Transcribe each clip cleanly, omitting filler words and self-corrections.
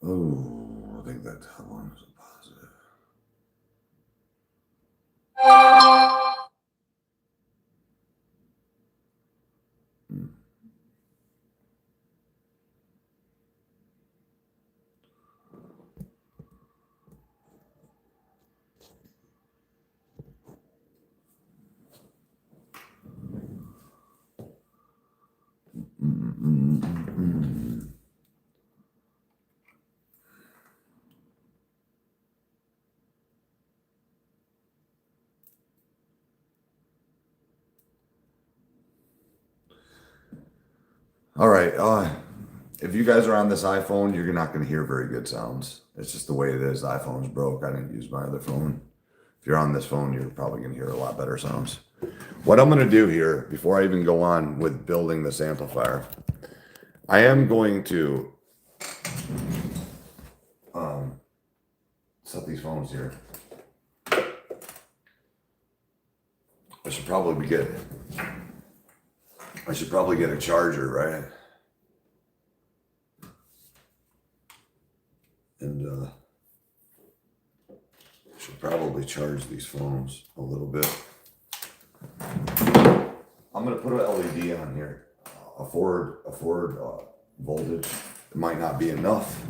Oh, I think that one is a positive. Hmm. Mm-mm-mm-mm. All right. If you guys are on this iPhone, you're not going to hear very good sounds. It's just the way it is. The iPhone's broke. I didn't use my other phone. If you're on this phone, you're probably going to hear a lot better sounds. What I'm going to do here, before I even go on with building this amplifier, I am going to set these phones here. I should probably get a charger, right? And I should probably charge these phones a little bit. I'm gonna put an LED on here, a forward voltage. It might not be enough.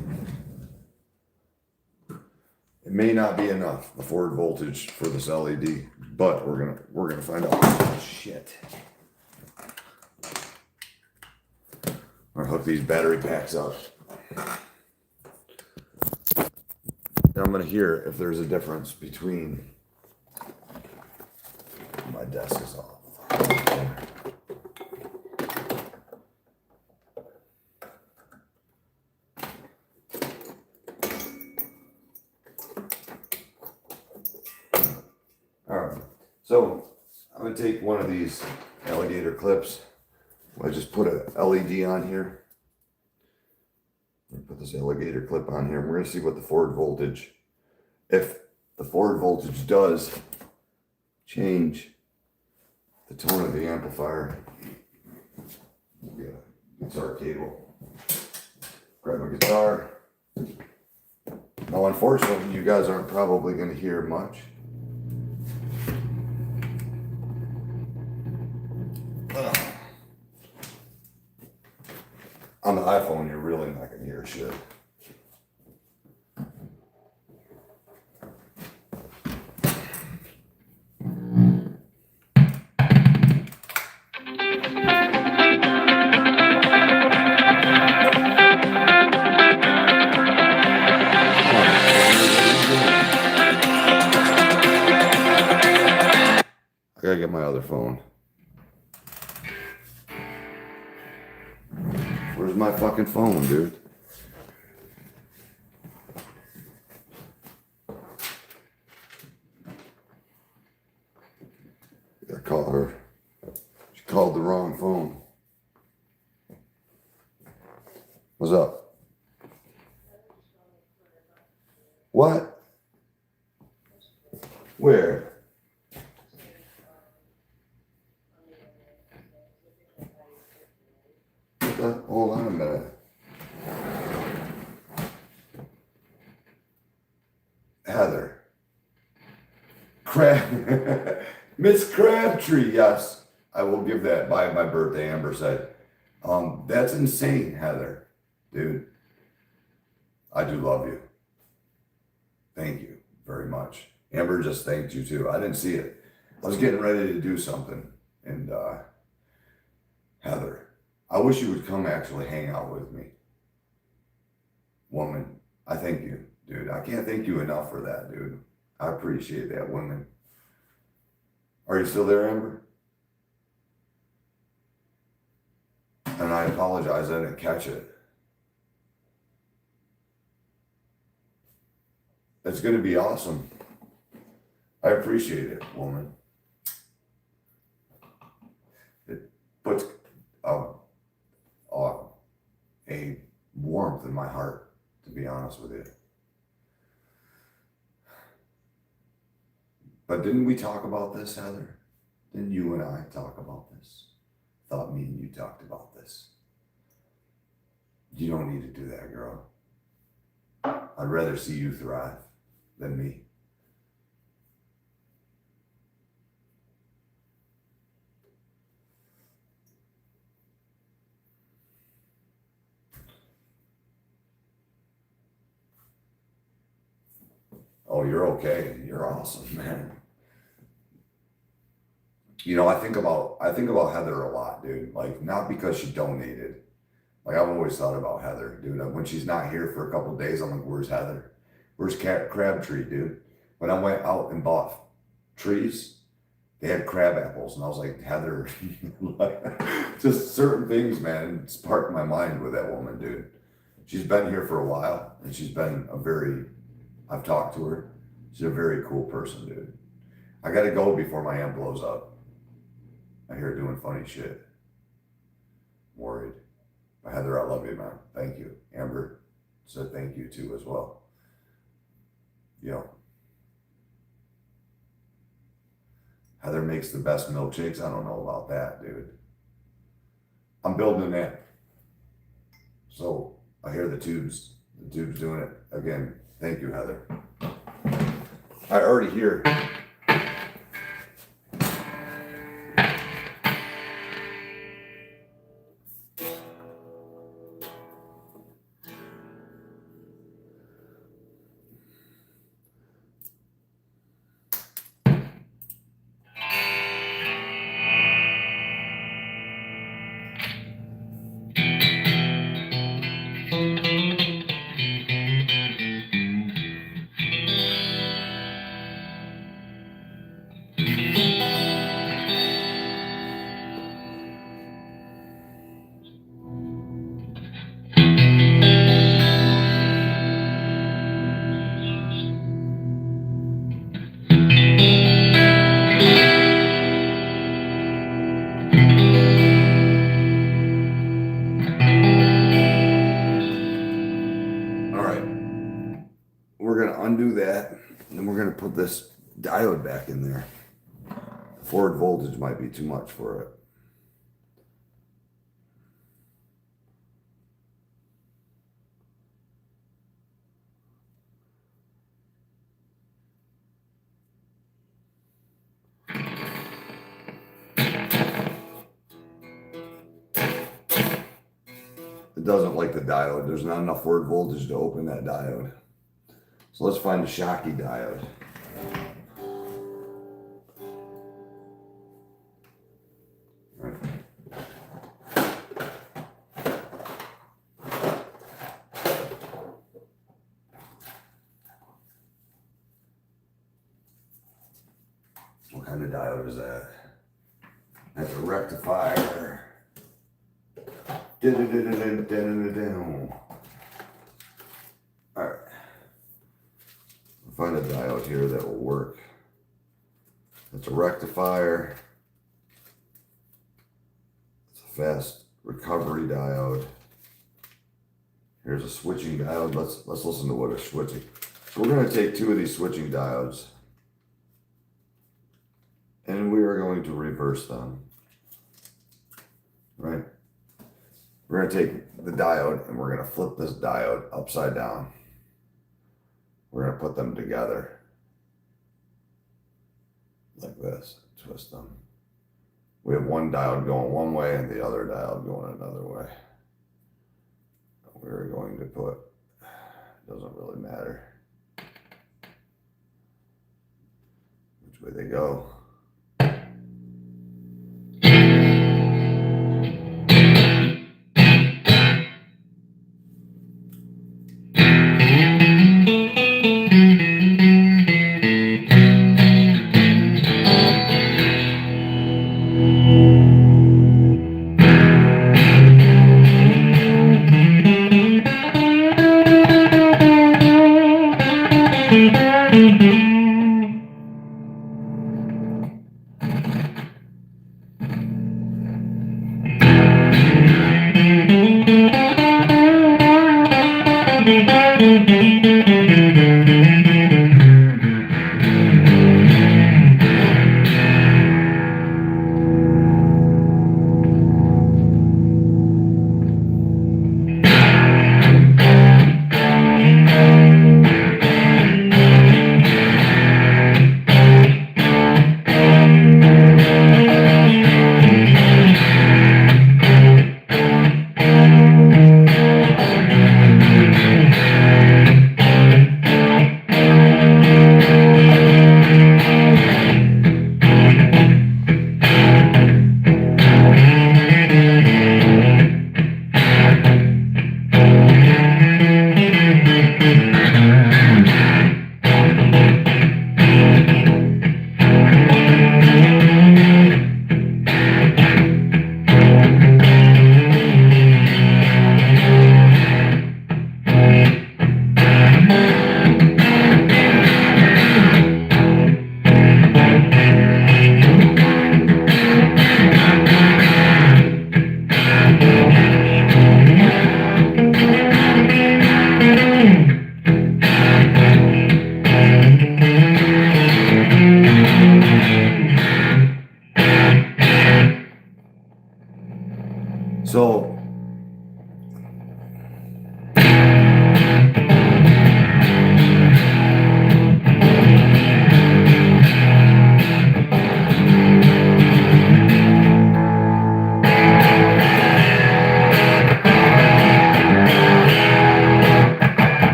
It may not be enough, the forward voltage for this LED, but we're gonna find out. Oh, shit. I'm gonna hook these battery packs up. And I'm gonna hear if there's a difference between. My desk is off. All right, so I'm gonna take one of these alligator clips. I just put a LED on here. Put this alligator clip on here. And we're gonna see what the forward voltage, if the forward voltage does change the tone of the amplifier. Yeah, guitar cable. Grab a guitar. Now, unfortunately, you guys aren't probably gonna hear much. On the iPhone, you're really not gonna hear shit. I gotta get my other phone. Where's my fucking phone, dude? I call her. She called the wrong phone. What's up? What? Where? Hold on a minute. Heather. Miss Crabtree, yes. I will give that by my birthday, Amber said. That's insane, Heather. Dude. I do love you. Thank you very much. Amber just thanked you too. I didn't see it. I was getting ready to do something. And Heather, I wish you would come actually hang out with me. Woman, I thank you, dude. I can't thank you enough for that, dude. I appreciate that, woman. Are you still there, Amber? And I apologize, I didn't catch it. It's going to be awesome. I appreciate it, woman. It puts a warmth in my heart, to be honest with you. But didn't we talk about this, Heather? Didn't you and I talk about this? Thought me and you talked about this. You don't need to do that, girl. I'd rather see you thrive than me. Oh, you're okay. You're awesome, man. You know, I think about Heather a lot, dude. Like, not because she donated. Like, I've always thought about Heather, dude. When she's not here for a couple of days, I'm like, where's Heather? Where's Crabtree, dude? When I went out and bought trees, they had crab apples, and I was like, Heather, like, just certain things, man, sparked my mind with that woman, dude. She's been here for a while, and she's been I've talked to her. She's a very cool person, dude. I gotta go before my amp blows up. I hear her doing funny shit. I'm worried. But Heather, I love you, man. Thank you. Amber said thank you too as well. You know, Heather makes the best milkshakes. I don't know about that, dude. I'm building that. So I hear the tubes doing it again. Thank you, Heather. I already hear. Undo that, and then we're going to put this diode back in there. Forward voltage might be too much for it. It doesn't like the diode. There's not enough forward voltage to open that diode. So let's find a Schottky diode. Right. What kind of diode is that? That's a rectifier. All right. Find a diode here that will work. It's a rectifier. It's a fast recovery diode. Here's a switching diode. Let's listen to what it's switching. So we're going to take two of these switching diodes, and we are going to reverse them. Right? We're going to take the diode and we're going to flip this diode upside down. We're going to put them together like this, twist them. We have one diode going one way and the other diode going another way. We're going to put, doesn't really matter which way they go.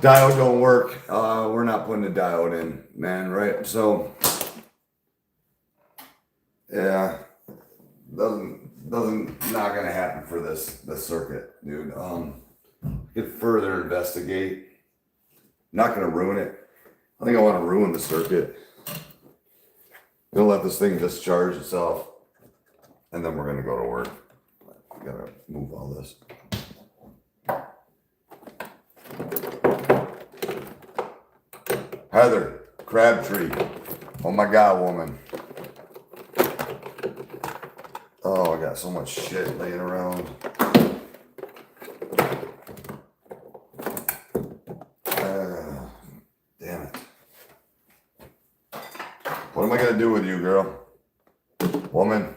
Diode don't work. We're not putting a diode in, man, right? So, yeah, not gonna happen for this circuit, dude. Get further investigate. Not gonna ruin it. I think I want to ruin the circuit. Gonna let this thing discharge itself, and then we're gonna go to work. I gotta move all this. Heather Crabtree. Oh my God, woman. Oh, I got so much shit laying around. Damn it. What am I gonna do with you, girl? Woman.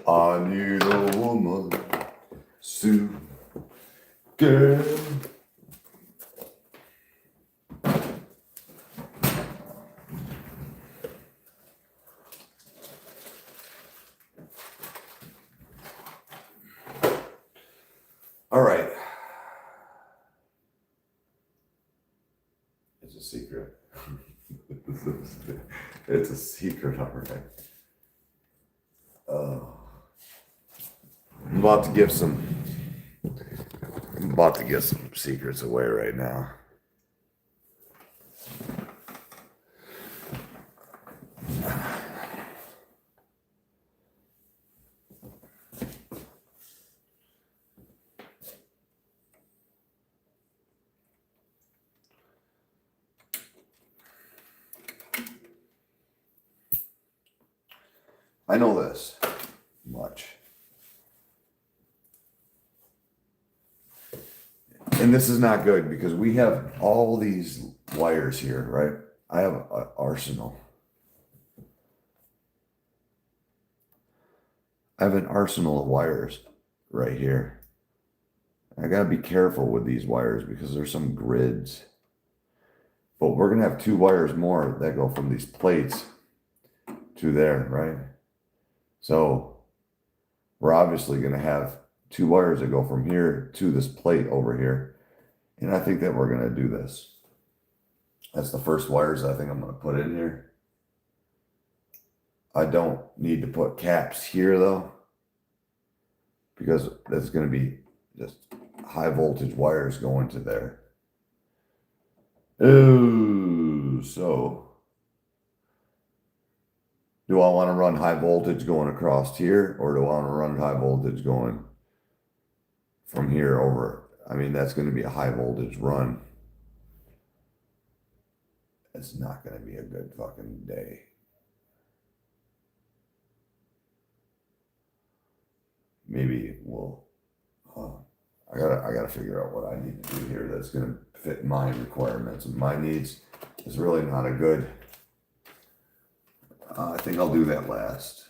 I need a woman. Sue. Girl. All right. It's a secret. It's a secret, all right. I'm about to give some secrets away right now. I know this much. And this is not good because we have all these wires here, right? I have an arsenal. I have an arsenal of wires right here. I gotta be careful with these wires because there's some grids. But we're gonna have 2 wires more that go from these plates to there, right? So we're obviously gonna have 2 wires that go from here to this plate over here. And I think that we're gonna do this. That's the first wires I think I'm gonna put in here. I don't need to put caps here though, because that's gonna be just high voltage wires going to there. Oh, so do I want to run high voltage going across here, or do I want to run high voltage going from here over? I mean, that's going to be a high voltage run. It's not going to be a good fucking day. Maybe we'll, I gotta figure out what I need to do here that's going to fit my requirements and my needs. It's really not a good, I think I'll do that last.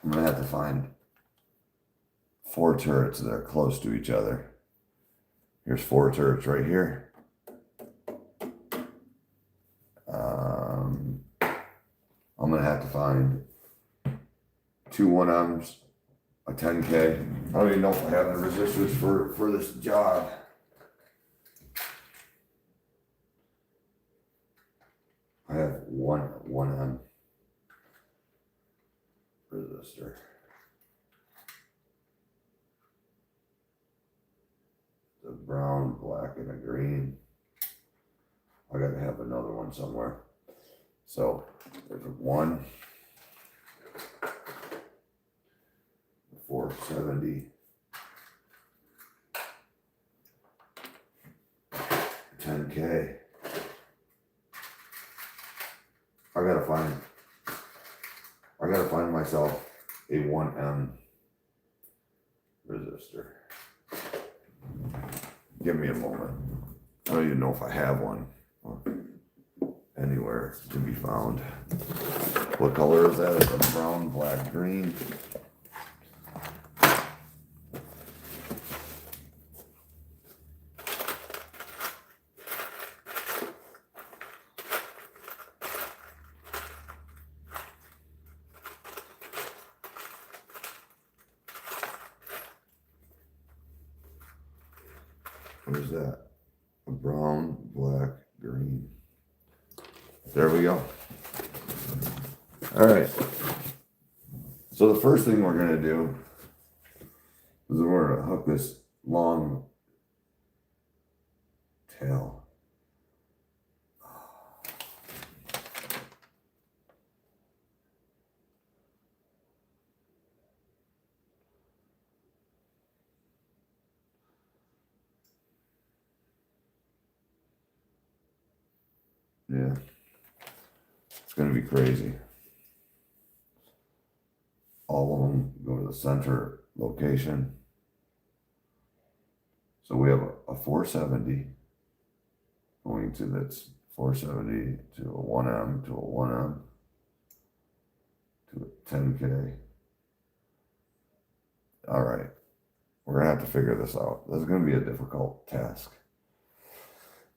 I'm going to have to find 4 turrets that are close to each other. Here's 4 turrets right here. I'm going to have to find 2 1Ms, a 10K. I don't even know if I have the resistors for this job. I have 1M resistor. The brown, black, and a green. I gotta have another one somewhere. So there's a 1, 470, 10K. I gotta find myself a 1M resistor. Give me a moment. I don't even know if I have one anywhere to be found. What color is that? It's a brown, black, green. What is that? A brown, black, green. There we go. All right. So the first thing we're going to do is we're going to hook this long tail. Yeah. It's going to be crazy. All of them go to the center location. So we have a 470 going to that's 470 to a 1M to a 1M to a 10K. All right. We're going to have to figure this out. This is going to be a difficult task.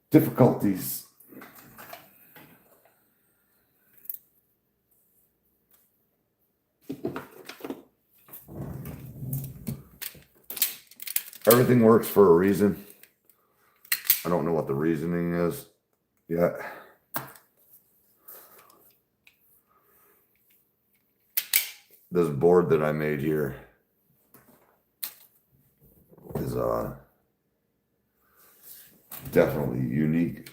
Difficulties. Everything works for a reason. I don't know what the reasoning is yet. This board that I made here is definitely unique.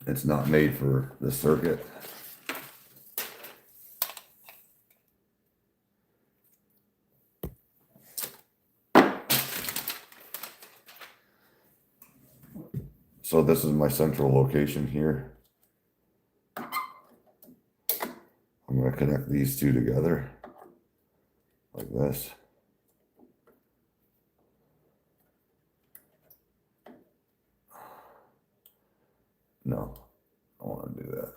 It's not made for the circuit. So this is my central location here. I'm going to connect these two together like this. No, I don't want to do that.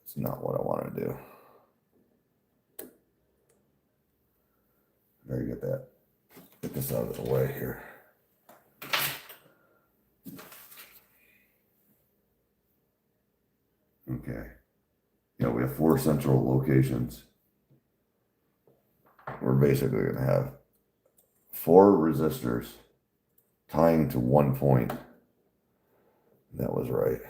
It's not what I want to do. I gotta get this out of the way here. Okay. Yeah, we have 4 central locations. We're basically going to have 4 resistors tying to one point. That was right.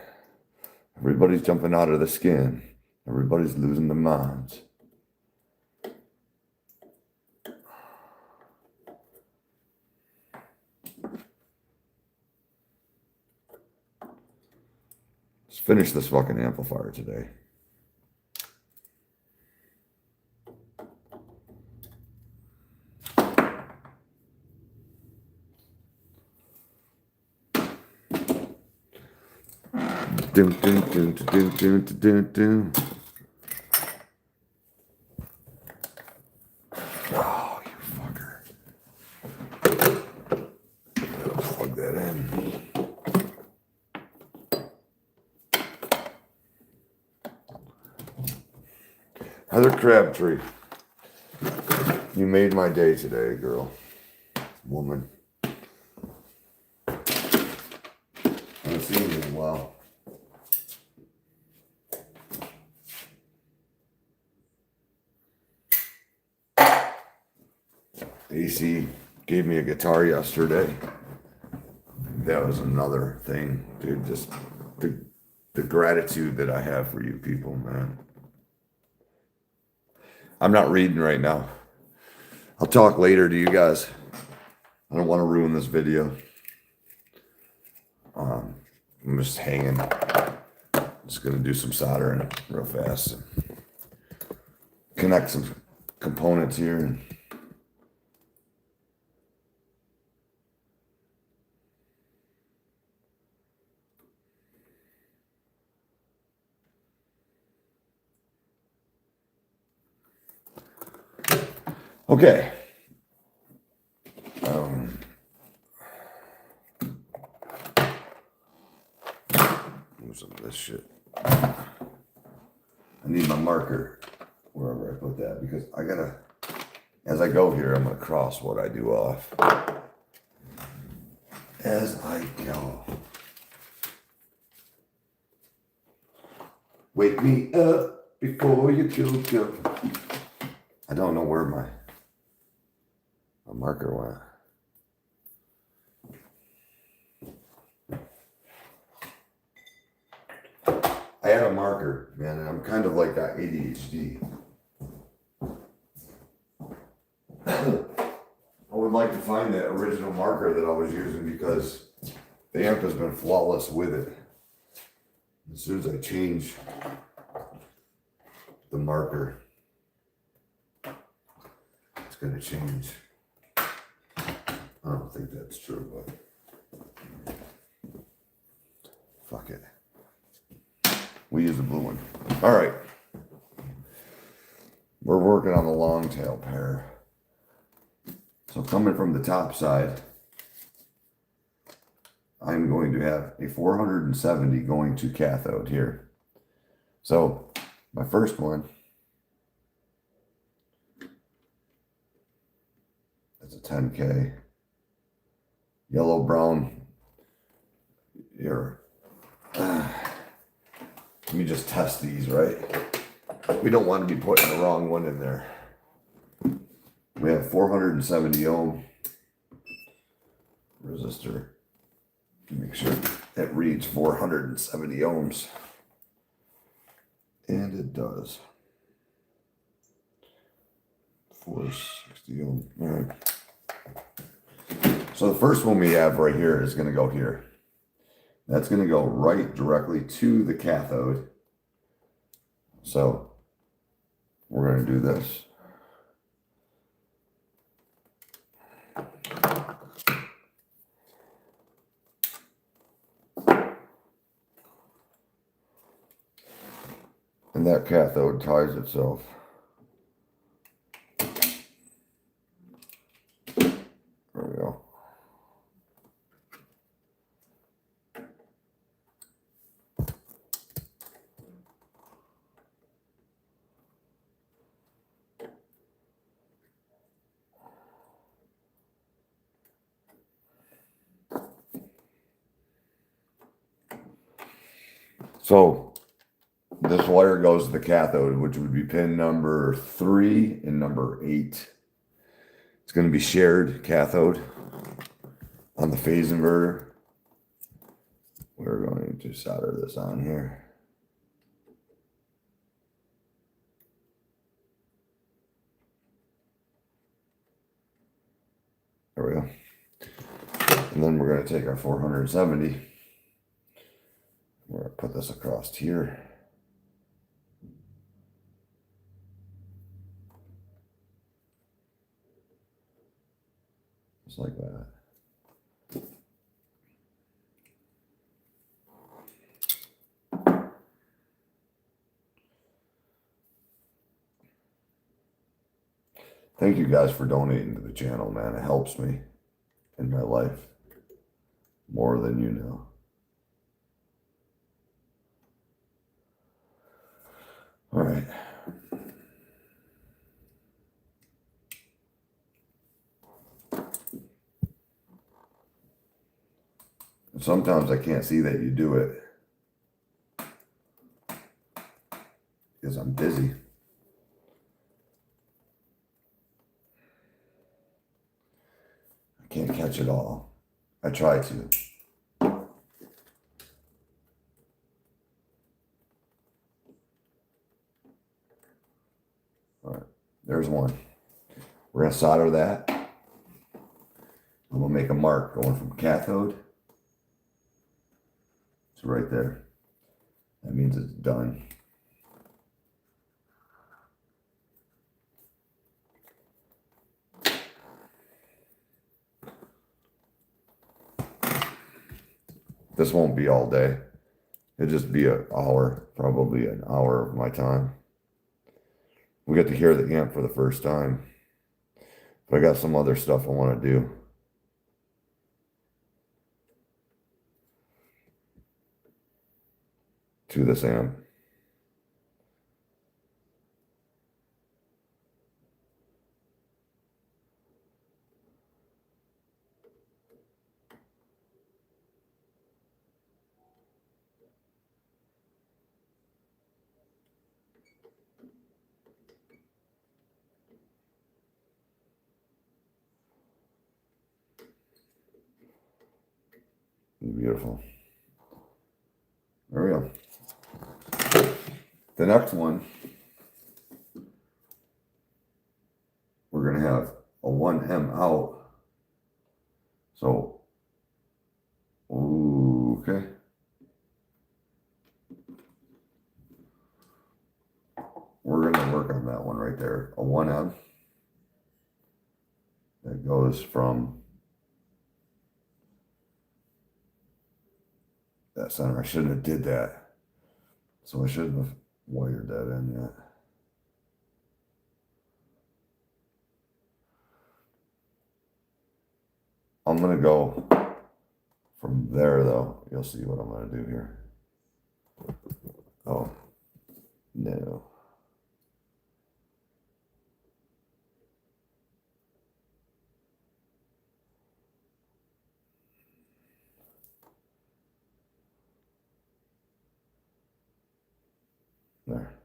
Everybody's jumping out of the skin. Everybody's losing their minds. Let's finish this fucking amplifier today. Doom, doom, doom, doom, doom, doom, doom. Oh, you fucker. Plug that in. Heather Crabtree, you made my day today, girl. Woman. I haven't seen you in a while. AC gave me a guitar yesterday. That was another thing, dude. Just the gratitude that I have for you people, man. I'm not reading right now. I'll talk later to you guys. I don't want to ruin this video. I'm just hanging. Just gonna do some soldering real fast. Connect some components here. Okay. Move some of this shit. I need my marker wherever I put that because I gotta, as I go here, I'm gonna cross what I do off. As I go. Wake me up before you choke up. I don't know where my marker went. had a marker, man, and I'm kind of like got ADHD. I would like to find that original marker that I was using because the amp has been flawless with it. As soon as I change the marker, it's going to change. I don't think that's true, but fuck it. We use the blue one. All right. We're working on the long tail pair. So coming from the top side, I'm going to have a 470 going to cathode here. So my first one, that's a 10K. Yellow, brown, here. Let me just test these, right? We don't want to be putting the wrong one in there. We have 470 ohm resistor. Make sure it reads 470 ohms. And it does. 460 ohm. All right. So the first one we have right here is going to go here. That's going to go right directly to the cathode. So we're going to do this. And that cathode ties itself. There we go. So this wire goes to the cathode, which would be pin number 3 and number 8. It's going to be shared cathode on the phase inverter. We're going to solder this on here. There we go. And then we're going to take our 470. We're going to put this across here. Just like that. Thank you guys for donating to the channel, man. It helps me in my life more than you know. All right. Sometimes I can't see that you do it because I'm busy. I can't catch it all. I try to. All right, there's one. We're going to solder that. I'm going to make a mark going from cathode to right there. That means it's done. This won't be all day. It'll just be an hour, probably an hour of my time. We get to hear the amp for the first time. But I got some other stuff I want to do. To this amp. Beautiful. There we go. the next one, we're going to have a 1M out. So, ooh, okay. We're going to work on that one right there. A 1M that goes from that center. I shouldn't have did that. So I shouldn't have wired that in yet. I'm going to go from there though. You'll see what I'm going to do here. Oh, no. There.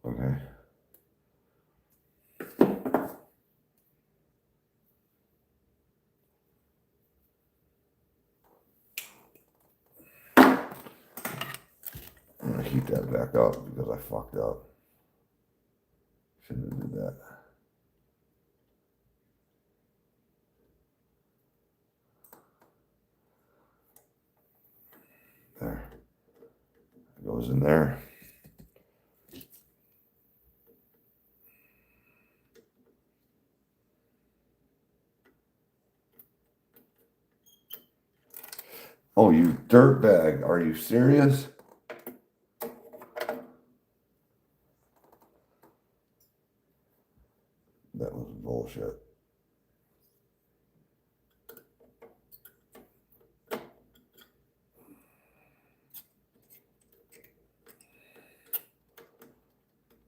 Okay. I'm going to heat that back up because I fucked up. Shouldn't have did that. There. It goes in there. Oh, you dirtbag. Are you serious? That was bullshit.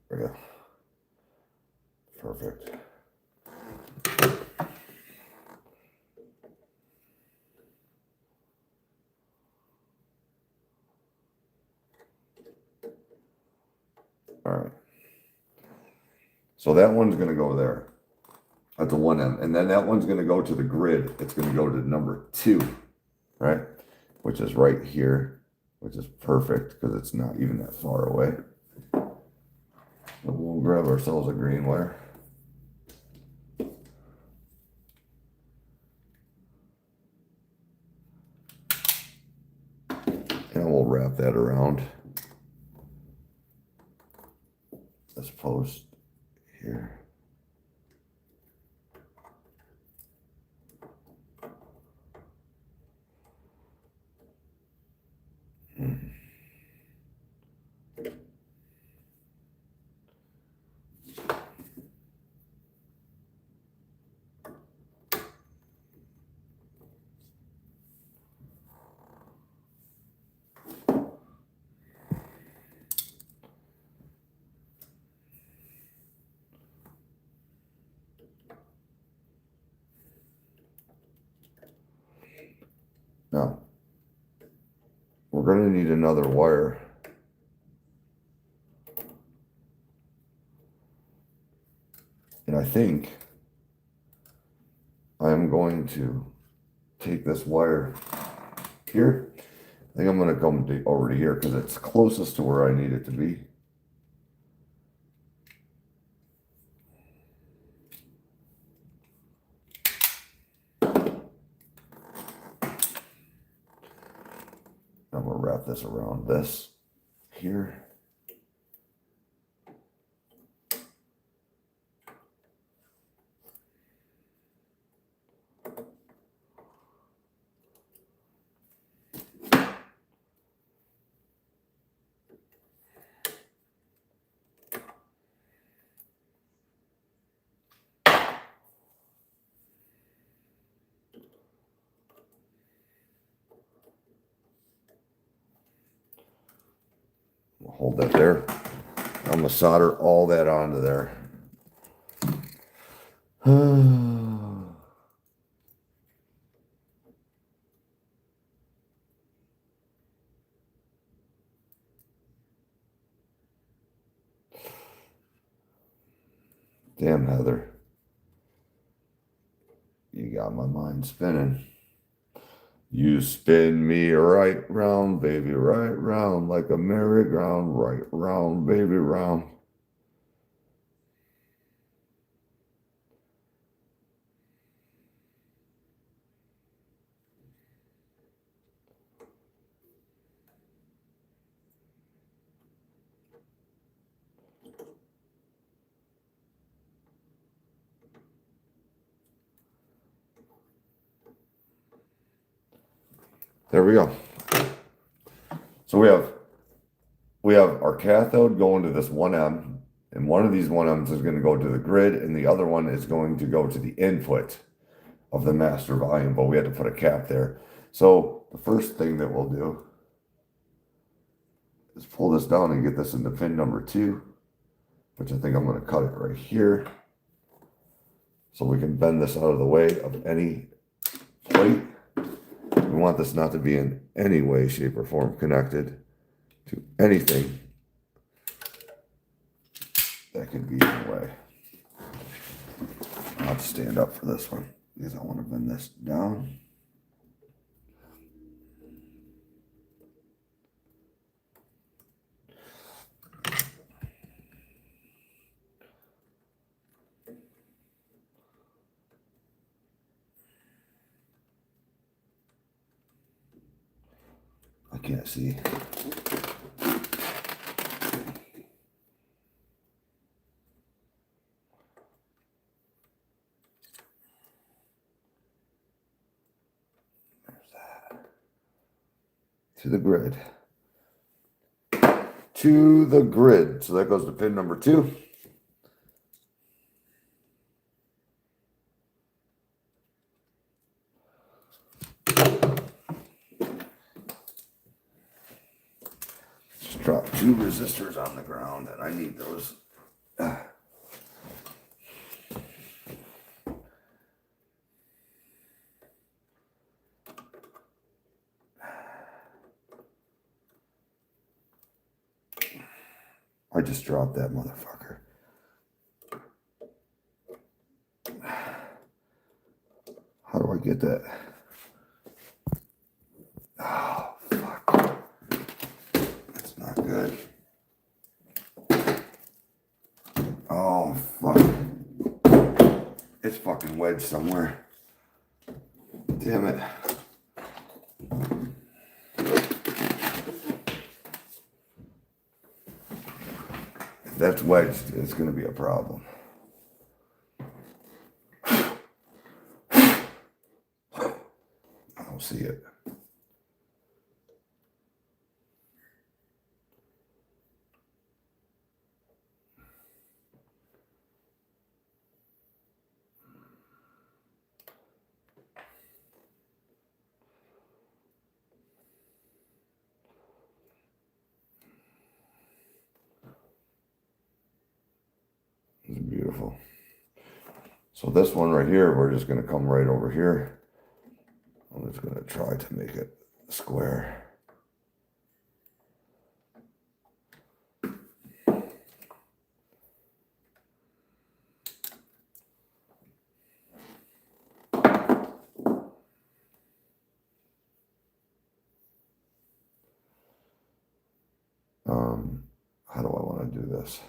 There we go. Perfect. All right. So that one's going to go there at the 1M. And then that one's going to go to the grid. It's going to go to number 2, right? Which is right here, which is perfect because it's not even that far away. So we'll grab ourselves a green wire. And we'll wrap that around this post here. Now, we're going to need another wire. And I think I'm going to take this wire here. I think I'm going to come over to here because it's closest to where I need it to be. I'm going to wrap this around this here. We'll hold that there. I'm going to solder all that onto there. Damn, Heather. You got my mind spinning. You spin me right round, baby, right round, like a merry-go-round, right round, baby, round. There we go. So we have our cathode going to this 1M, and one of these 1Ms is going to go to the grid, and the other one is going to go to the input of the master volume, but we had to put a cap there. So the first thing that we'll do is pull this down and get this into pin number 2, which I think I'm going to cut it right here. So we can bend this out of the way of any plate. We want this not to be in any way, shape, or form connected to anything that could be in the way. I'll have to stand up for this one because I want to bend this down. I can't see. To the grid. To the grid. So that goes to pin number 2. Just dropped 2 resistors on the ground, and I need those. I just dropped that motherfucker. How do I get that? Oh, fuck. That's not good. Oh, fuck. It's fucking wedged somewhere. Damn it. If that's wedged, it's going to be a problem. I don't see it. It's beautiful. So this one right here, we're just going to come right over here. I'm just going to try to make it square. How do I want to do this?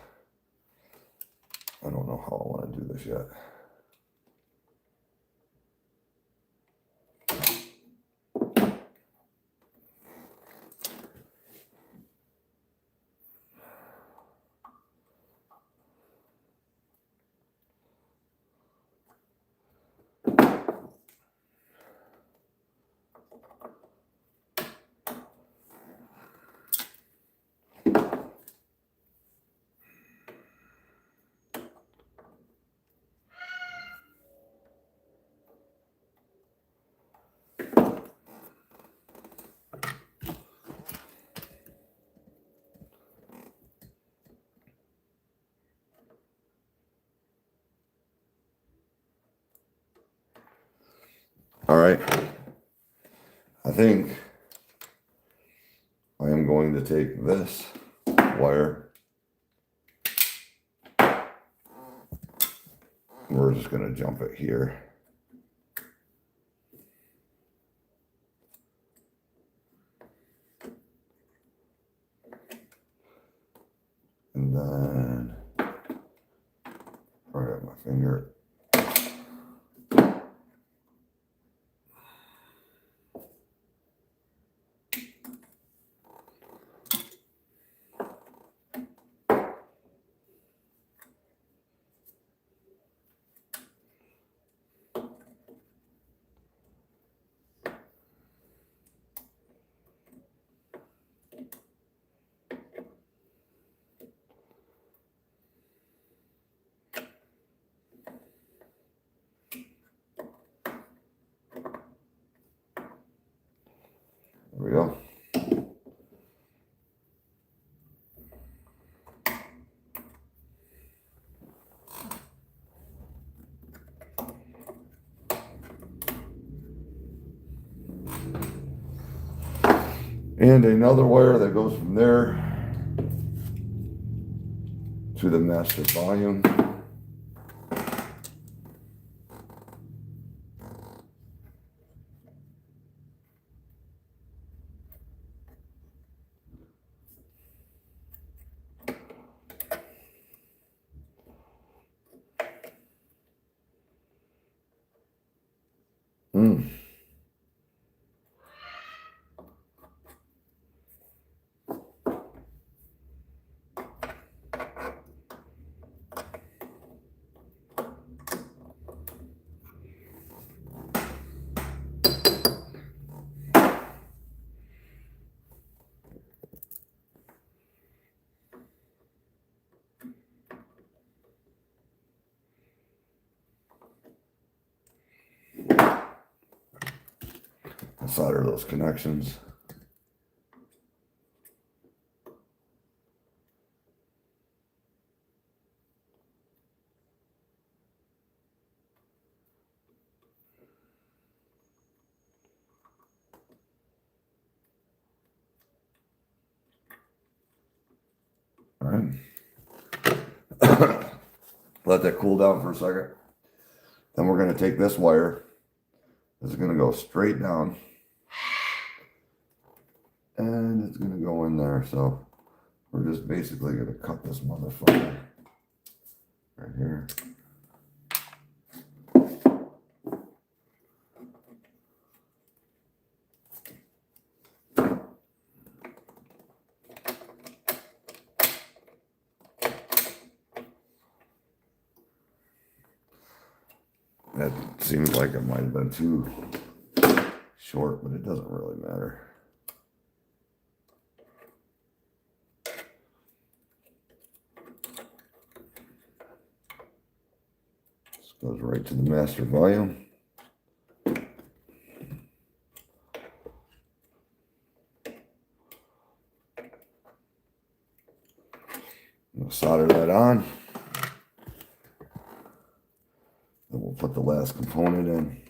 I don't know how I want to do this yet. All right. I think I am going to take this wire We're just going to jump it here. And then right at my finger. There we go. And another wire that goes from there to the master volume. Solder those connections. All right. Let that cool down for a second. Then we're going to take this wire. This is going to go straight down. And it's going to go in there. So we're just basically going to cut this motherfucker right here. That seems like it might have been too short, but it doesn't really matter. This goes right to the master volume. We'll solder that on. Then we'll put the last component in.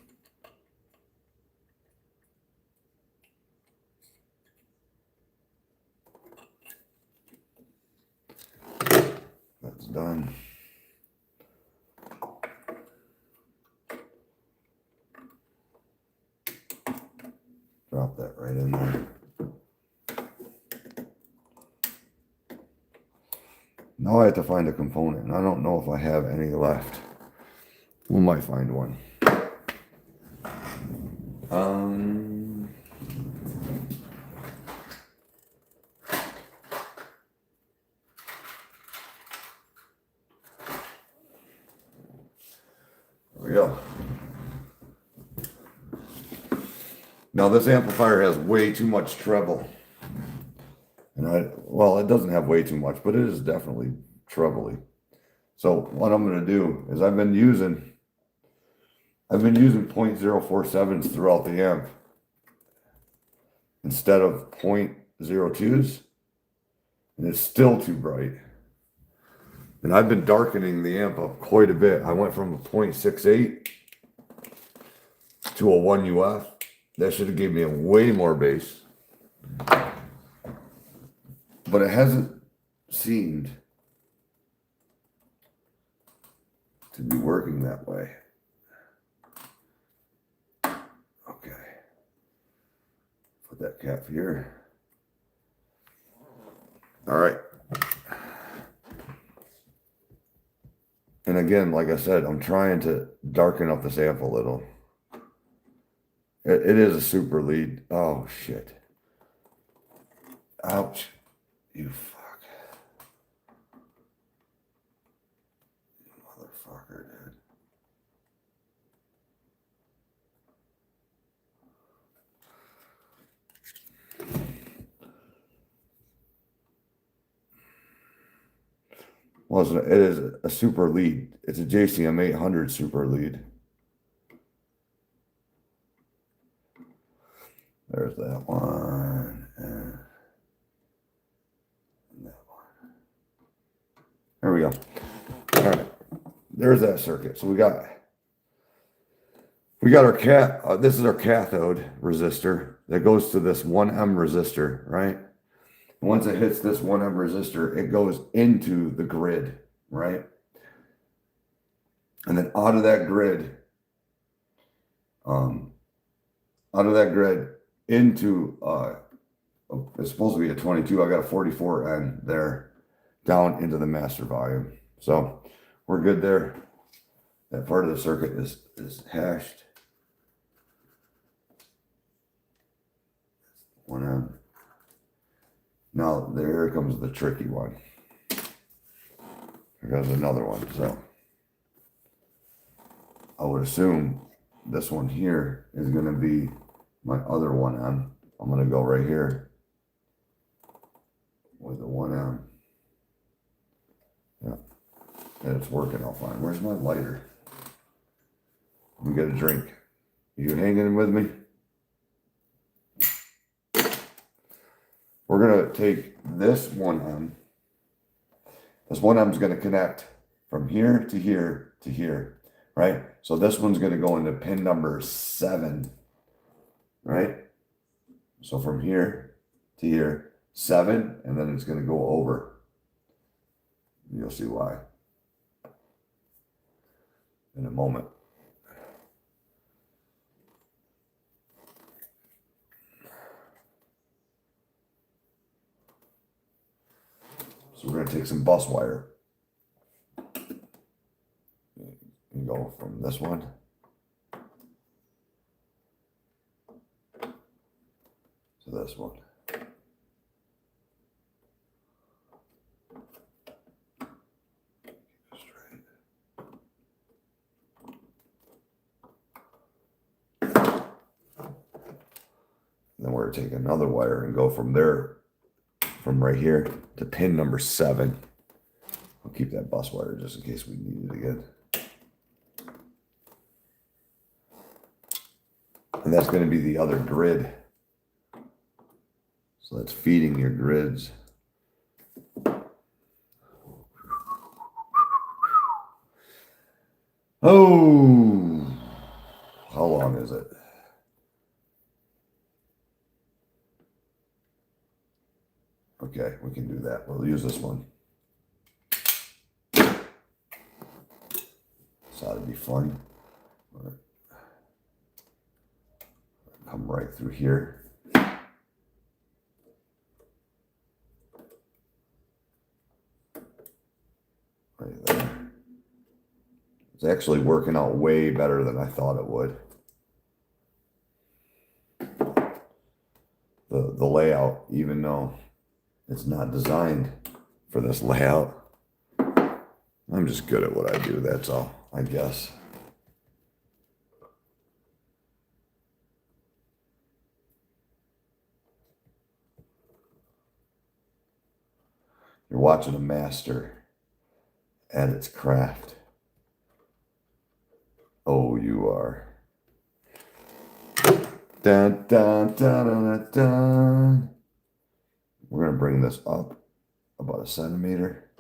That's done. Drop that right in there. Now I have to find a component, and I don't know if I have any left. We might find one. There we go. Now this amplifier has way too much treble. And well, it doesn't have way too much, but it is definitely trebly. So what I'm going to do is I've been using 0.047s throughout the amp instead of 0.02s, and it's still too bright. And I've been darkening the amp up quite a bit. I went from a 0.68 to a 1 UF. That should have given me a way more bass. But it hasn't seemed to be working that way. Okay. Put that cap here. All right. And again, like I said, I'm trying to darken up this amp a little. It is a super lead. Oh, shit. Ouch. You fuck. You motherfucker, dude. Well, it is a super lead. It's a JCM 800 super lead. There's that one. And that one. There we go. All right. There's that circuit. So we got our this is our cathode resistor that goes to this 1M resistor, right? Once it hits this 1M resistor, it goes into the grid, right? And then out of that grid into it's supposed to be a 22. I got a 44N there down into the master volume. So we're good there. That part of the circuit is hashed. 1M. Now there comes the tricky one. Here goes another one. So I would assume this one here is going to be my other 1M. I'm going to go right here with the 1M. Yeah, and it's working all fine. Where's my lighter? Let me get a drink. You hanging with me? We're going to take this 1M. This 1M is going to connect from here to here to here, right? So this one's going to go into pin number 7, right? So from here to here, 7, and then it's going to go over. You'll see why in a moment. So we're going to take some bus wire and go from this one to this one. Straight. Then we're going to take another wire and go from there, from right here to pin number 7. I'll keep that bus wire just in case we need it again. And that's going to be the other grid. So that's feeding your grids. Oh, how long is it? Okay, we can do that. We'll use this one. So that'd be fun. Come right through here. Right there. It's actually working out way better than I thought it would. The layout, even though it's not designed for this layout, I'm just good at what I do, that's all, I guess. You're watching a master at its craft. Oh, you are. Dun, dun, dun, dun, dun. We're going to bring this up about 1 centimeter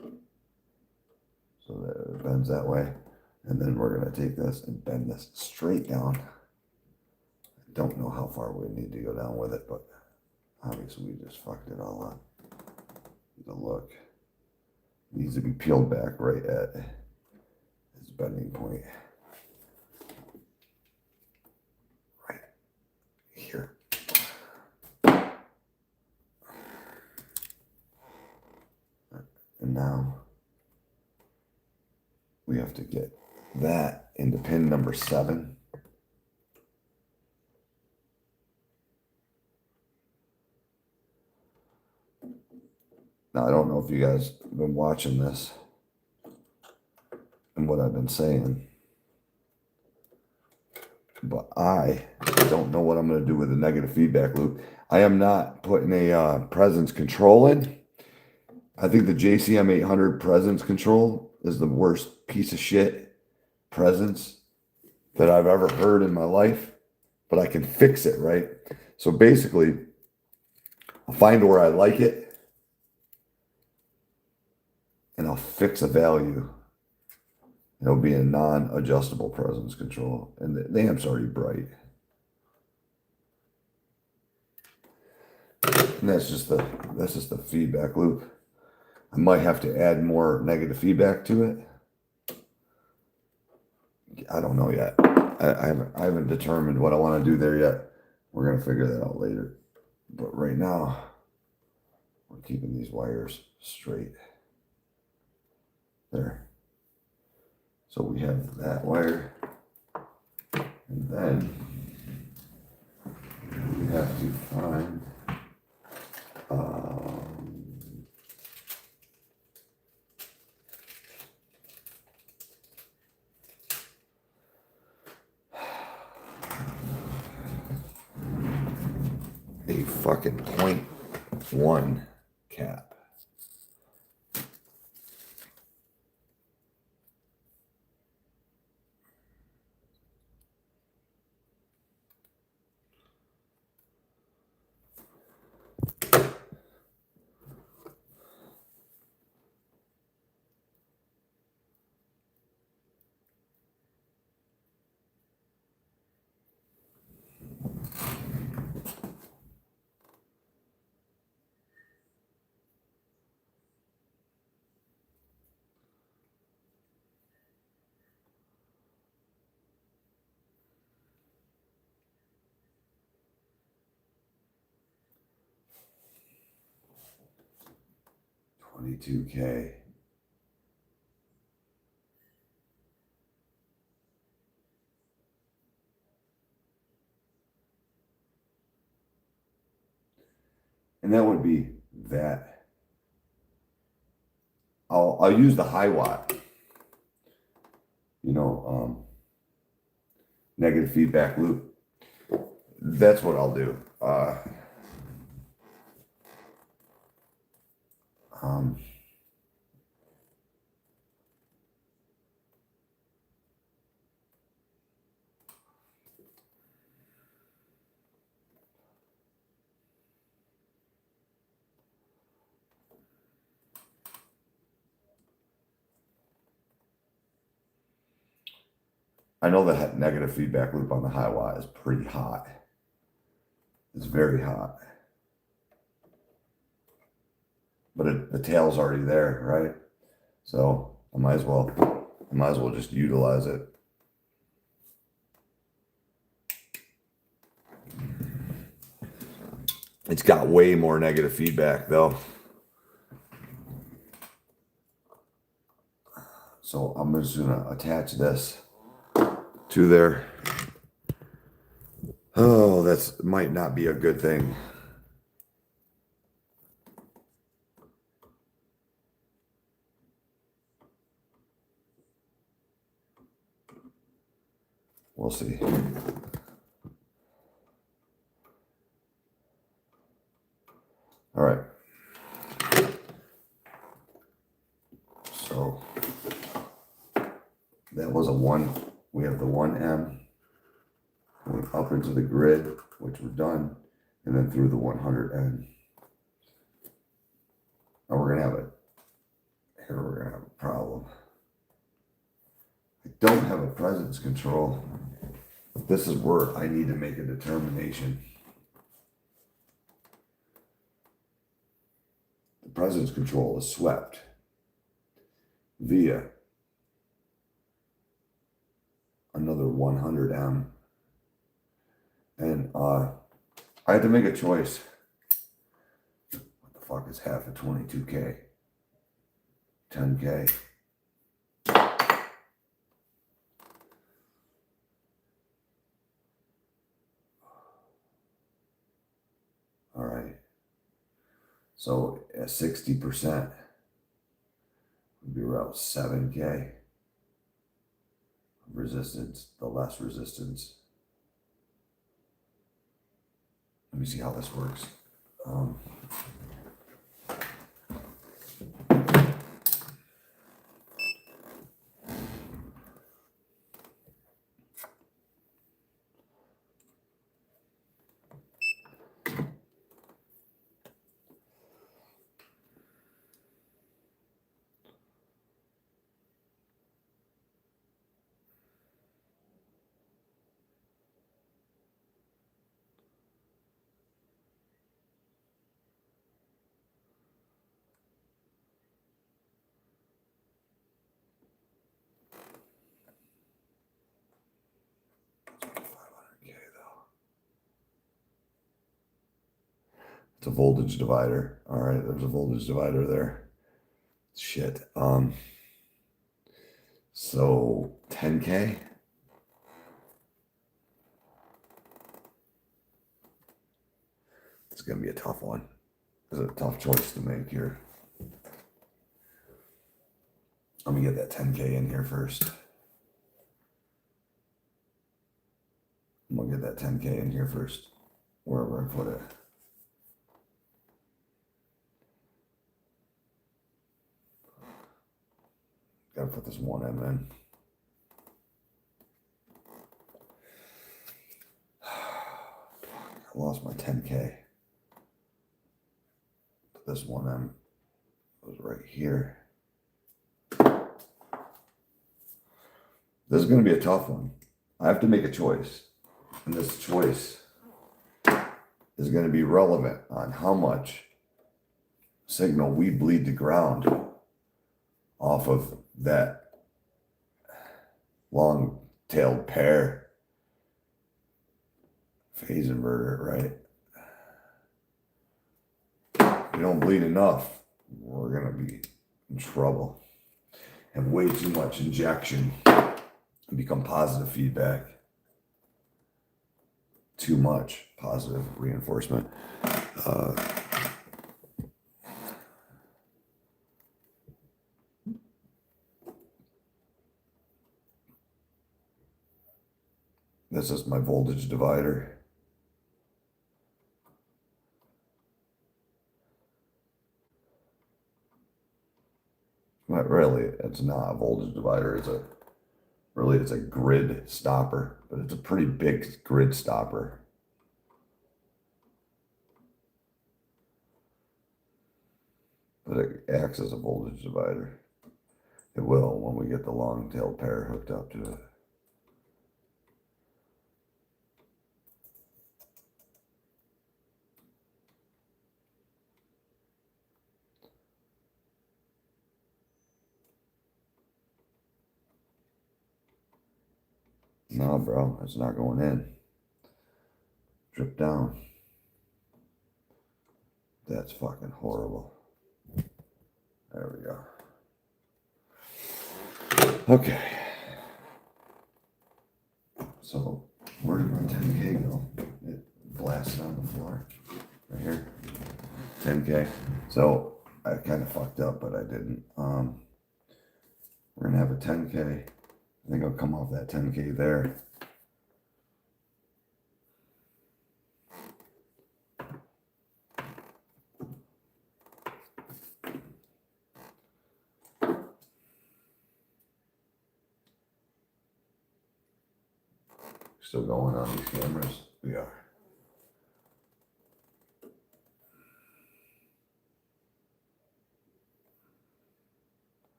so that it bends that way. And then we're going to take this and bend this straight down. I don't know how far we need to go down with it, but obviously we just fucked it all up. The look needs to be peeled back right at as bending point. Right here. And now we have to get that into pin number 7. Now, I don't know if you guys have been watching this and what I've been saying, but I don't know what I'm going to do with the negative feedback loop. I am not putting a presence control in. I think the JCM 800 presence control is the worst piece of shit presence that I've ever heard in my life, but I can fix it, right? So basically, I'll find where I like it, and I'll fix a value. It'll be a non-adjustable presence control, and the amp's already bright. And that's just the feedback loop. I might have to add more negative feedback to it. I don't know yet. I haven't determined what I want to do there yet. We're gonna figure that out later. But right now, we're keeping these wires straight. There. So we have that wire, and then we have to find a fucking 0.1 cap. $22K. And that would be that. I'll use the high watt. Negative feedback loop. That's what I'll do. I know the negative feedback loop on the high watt is pretty hot. It's very hot. But the tail's already there, right? So I might as well just utilize it. It's got way more negative feedback though. So I'm just gonna attach this to there. Oh, that's might not be a good thing. We'll see. All right. So that was a 1. We have the 1M going up into the grid, which we're done, and then through the 100N. Now we're gonna have a problem. I don't have a presence control. This is where I need to make a determination. The presence control is swept via 100M. And I had to make a choice. What the fuck is half of 22K? 10K. All right. So at 60% would be around 7K. Resistance, the less resistance. Let me see how this works. It's a voltage divider. All right, there's a voltage divider there. Shit. So 10K. It's gonna be a tough one. It's a tough choice to make here. Let me get that 10K in here first. I'm gonna get that 10K in here first, wherever I put it. Gotta put this 1M in. I lost my 10K. But this 1M goes right here. This is gonna be a tough one. I have to make a choice. And this choice is going to be relevant on how much signal we bleed to ground off of that long-tailed pair phase inverter, right? If we don't bleed enough, we're going to be in trouble. Have way too much injection and become positive feedback. Too much positive reinforcement. This is my voltage divider. Not really, it's not a voltage divider. It's a grid stopper, but it's a pretty big grid stopper. But it acts as a voltage divider. It will when we get the long-tailed pair hooked up to it. No, bro, it's not going in. Drip down. That's fucking horrible. There we go. Okay. So, where did my 10K go? It blasted on the floor. Right here. 10K. So, I kind of fucked up, but I didn't. We're going to have a 10K. I think I'll come off that 10K there. Still going on these cameras? We are.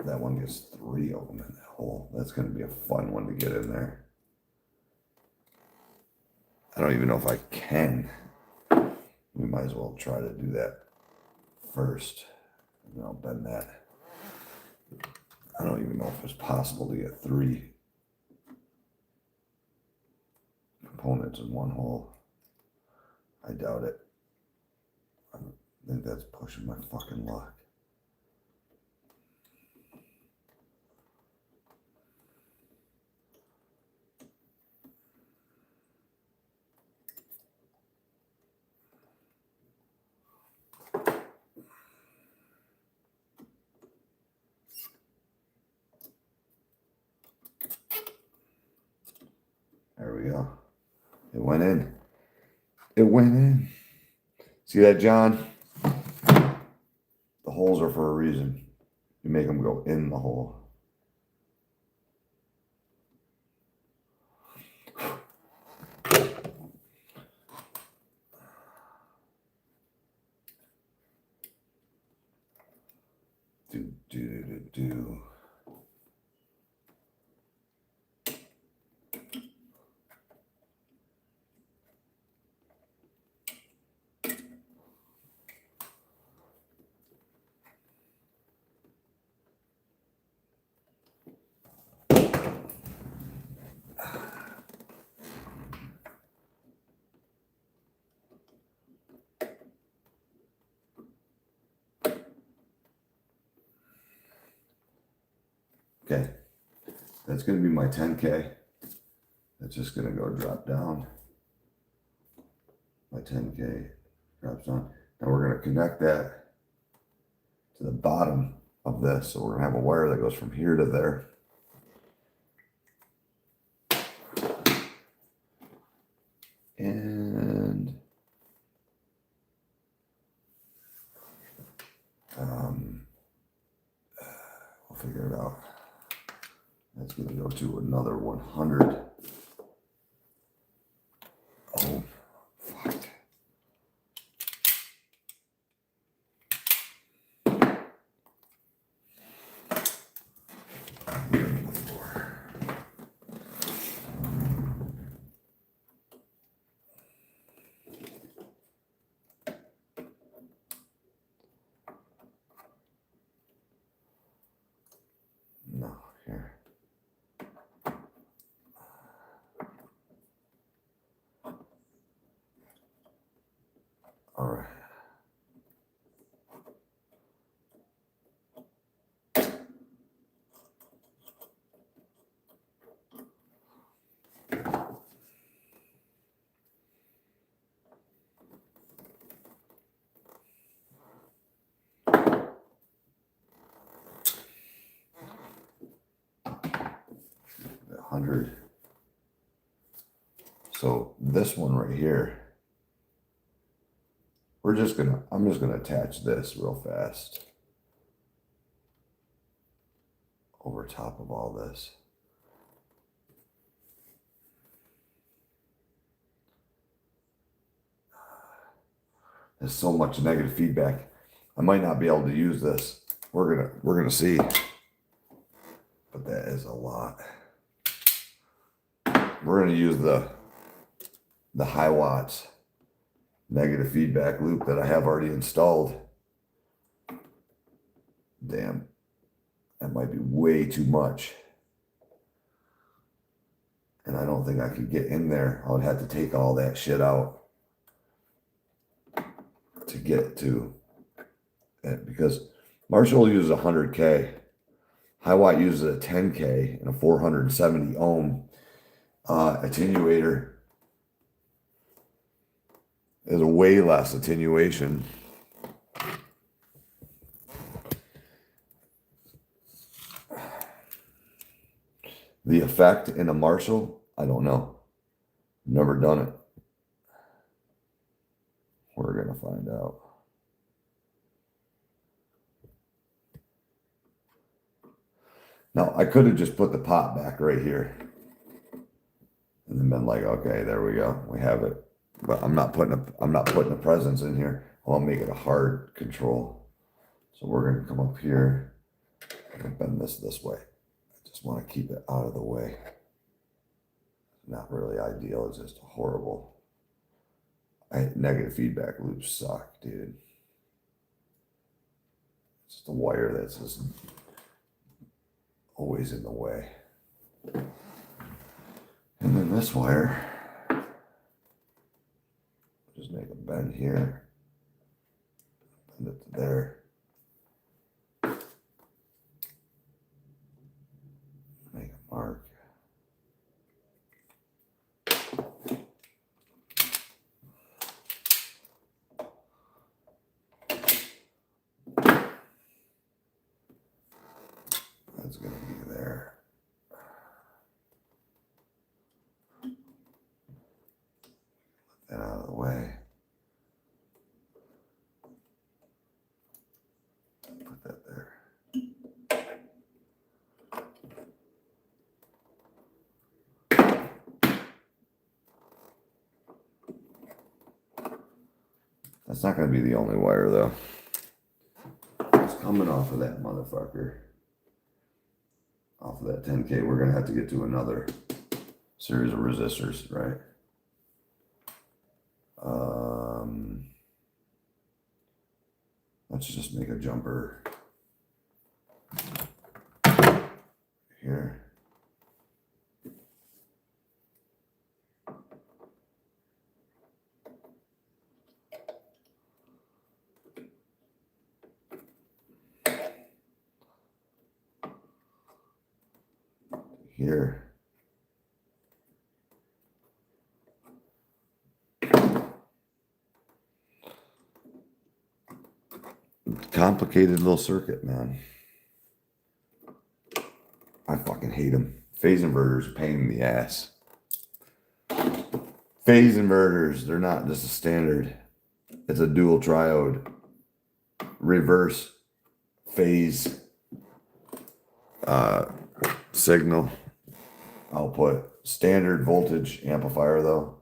That one gets 3 of them in that hole. That's going to be a fun one to get in there. I don't even know if I can. We might as well try to do that first. And I'll bend that. I don't even know if it's possible to get 3 components in one hole. I doubt it. I think that's pushing my fucking luck. There we go. It went in. It went in. See that, John? The holes are for a reason. You make them go in the hole. Do. Okay, that's going to be my 10K. That's just going to go drop down. My 10K drops down. Now we're going to connect that to the bottom of this. So we're going to have a wire that goes from here to there. And we'll figure it out. That's going to go to another 100. Oh, fuck. No, here. All right. $100. So this one right here, I'm just gonna attach this real fast over top of all this. There's so much negative feedback. I might not be able to use this. We're gonna see. But that is a lot. We're gonna use the Hiwatts negative feedback loop that I have already installed. Damn, that might be way too much. And I don't think I could get in there. I would have to take all that shit out to get to it, because Marshall uses 100K. Hiwatt uses a 10K and a 470 ohm attenuator. There's a way less attenuation. The effect in a Marshall, I don't know. Never done it. We're gonna find out. Now, I could have just put the pot back right here and then been like, okay, there we go, we have it. But I'm not putting a presence in here. I want to make it a hard control. So we're gonna come up here and bend this way. I just want to keep it out of the way. Not really ideal. It's just horrible. Negative feedback loops suck, dude. It's just a wire that's just. always in the way. And then this wire, just make a bend here, bend it to there. Make a mark. That's going to be there. Let that out of the way. Put that there. That's not going to be the only wire though. It's coming off of that motherfucker. Off of that 10K, we're going to have to get to another series of resistors, right? Let's just make a jumper here. Here. Complicated little circuit, man. I fucking hate them. Phase inverters, pain in the ass. Phase inverters, they're not just a standard. It's a dual triode, reverse phase signal output. Standard voltage amplifier though.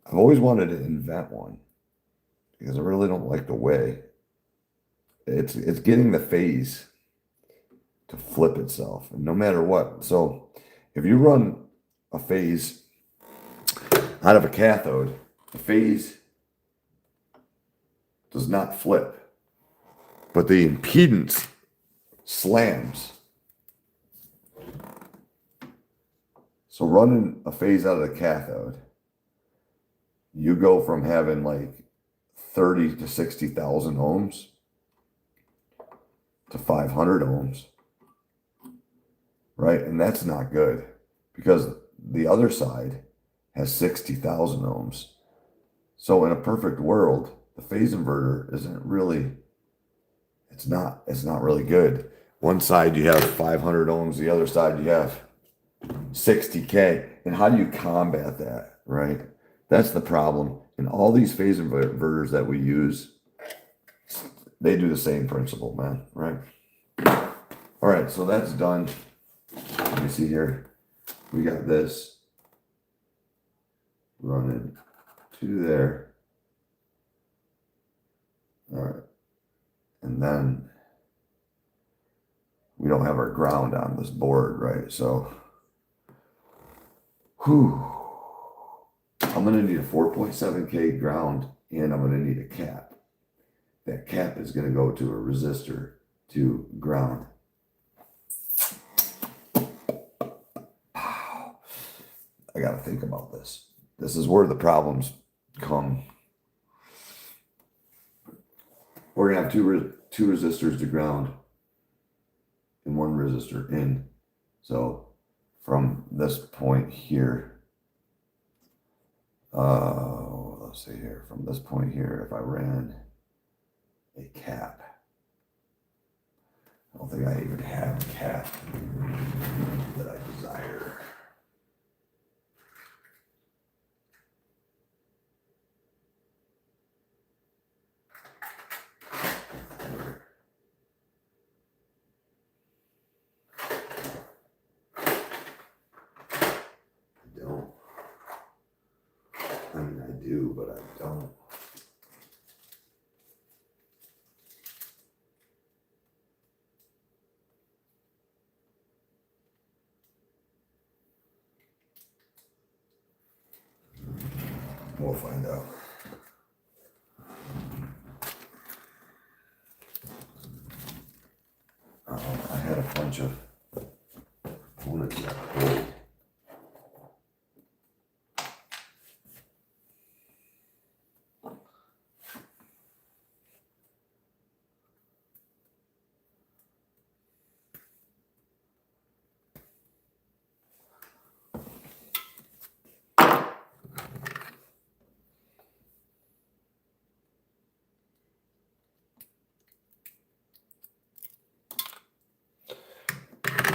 I've always wanted to invent one because I really don't like the way it's getting the phase to flip itself, and no matter what. So if you run a phase out of a cathode, the phase does not flip, but the impedance slams. So running a phase out of the cathode, you go from having like 30 to 60,000 ohms to 500 ohms, right? And that's not good because the other side has 60,000 ohms. So in a perfect world, the phase inverter isn't really, it's not really good. One side you have 500 ohms, the other side you have 60K. And how do you combat that, right? That's the problem. And all these phase inverters that we use, they do the same principle, man, right? All right, so that's done. Let me see here. We got this running to there. All right. And then we don't have our ground on this board, right? So, I'm going to need a 4.7K ground, and I'm going to need a cap. That cap is going to go to a resistor to ground. I got to think about this. This is where the problems come. We're going to have two resistors to ground and one resistor in. So from this point here, let's see here, from this point here, if I ran a cap, I don't think I even have a cap that I desire. I mean, I do, but I don't. We'll find out. got a bunch of components that hold.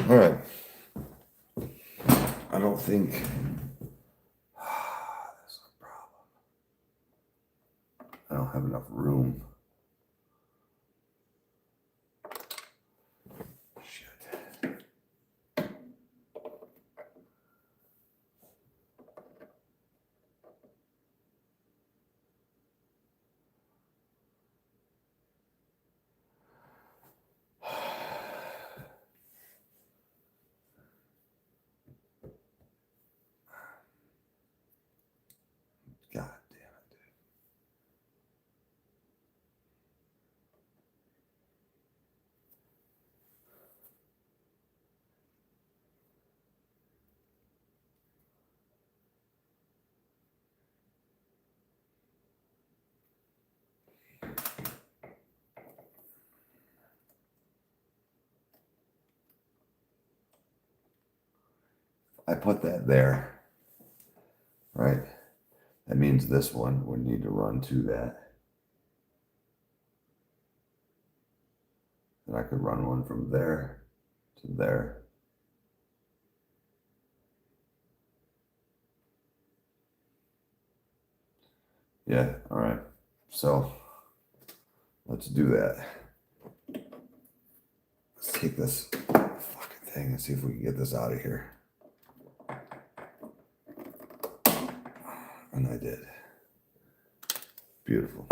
All right. I don't think that's a problem. I don't have enough room. Shit. God damn it, dude. I put that there, right? That means this one would need to run to that. And I could run one from there to there. Yeah, all right. So let's do that. Let's take this fucking thing and see if we can get this out of here. And I did. Beautiful.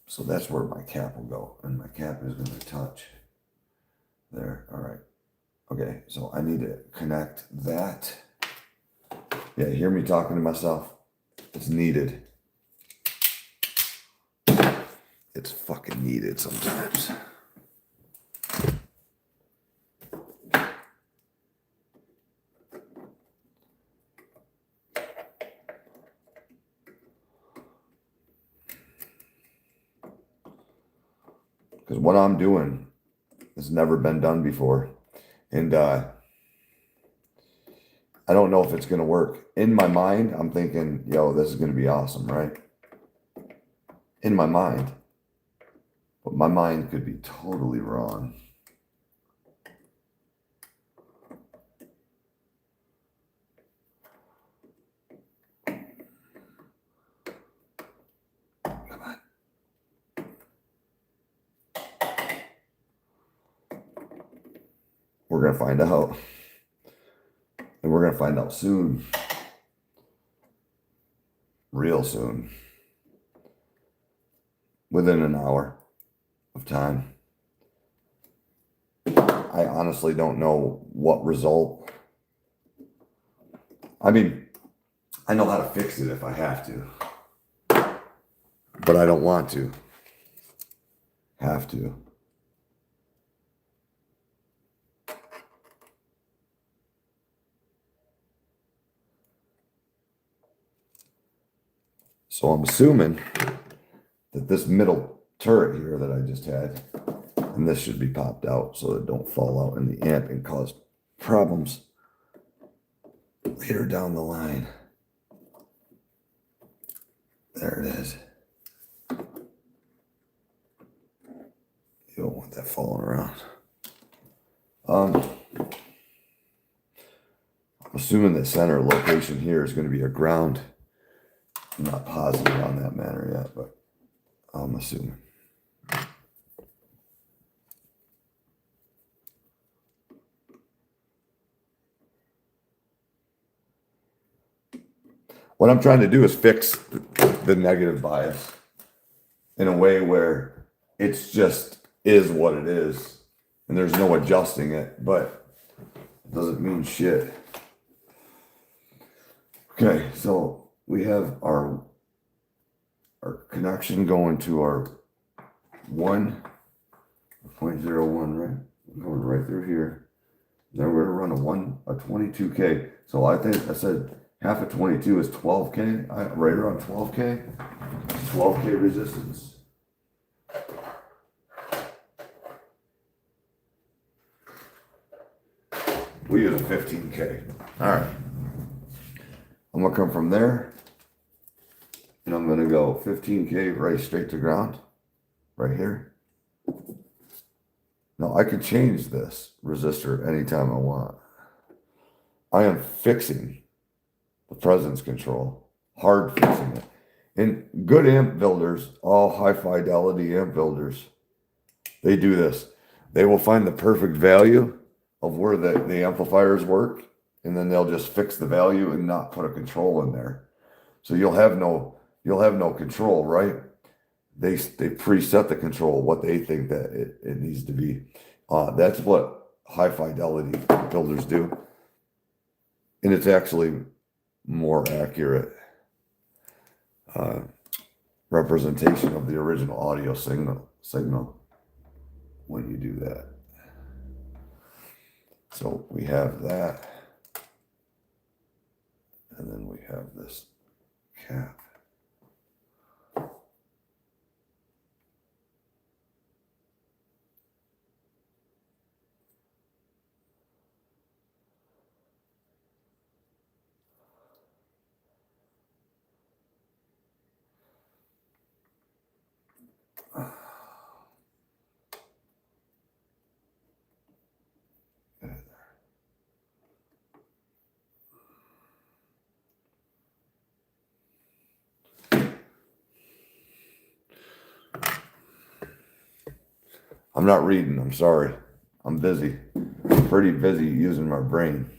So that's where my cap will go. And my cap is going to touch there. All right. Okay, so I need to connect that. Yeah, hear me talking to myself? It's needed. It's fucking needed sometimes. Because what I'm doing has never been done before. And I don't know if it's going to work. In my mind, I'm thinking, yo, this is going to be awesome, right? In my mind. But my mind could be totally wrong. Come on. We're going to find out. And we're going to find out soon. Real soon. Within an hour of time. I honestly don't know what result. I mean, I know how to fix it if I have to. But I don't want to. Have to. So I'm assuming that this middle turret here that I just had, and this should be popped out so it don't fall out in the amp and cause problems later down the line. There it is. You don't want that falling around. I'm assuming the center location here is going to be a ground. I'm not positive on that matter yet, but I'm assuming. What I'm trying to do is fix the negative bias in a way where it's just is what it is, and there's no adjusting it. But Doesn't mean shit. Okay, so we have our connection going to our 1.01, right? Going right through here. Then we're gonna run a 22K. So I think I said half of 22 is 12K, right around 12K. 12K resistance. We use a 15K. All right. I'm gonna come from there, and I'm gonna go 15K right straight to ground, right here. Now I can change this resistor anytime I want. I am fixing the presence control, hard fixing it. And good amp builders, all high fidelity amp builders, they do this. They will find the perfect value of where the amplifiers work, and then they'll just fix the value and not put a control in there. So you'll have no control, right? They preset the control, what they think that it needs to be. That's what high fidelity builders do. And it's actually more accurate representation of the original audio signal when you do that. So we have that. And then we have this cap. I'm not reading, I'm sorry. I'm busy. I'm pretty busy using my brain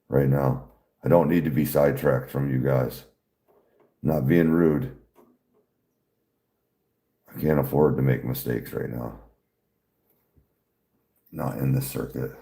right now. I don't need to be sidetracked from you guys. I'm not being rude. I can't afford to make mistakes right now. Not in this circuit.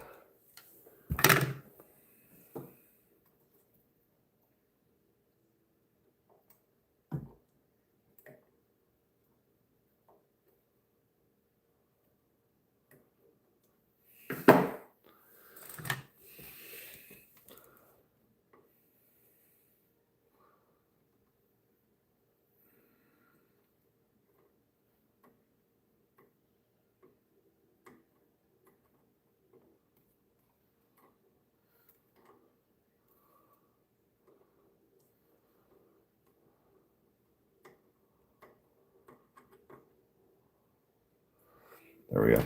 There we go.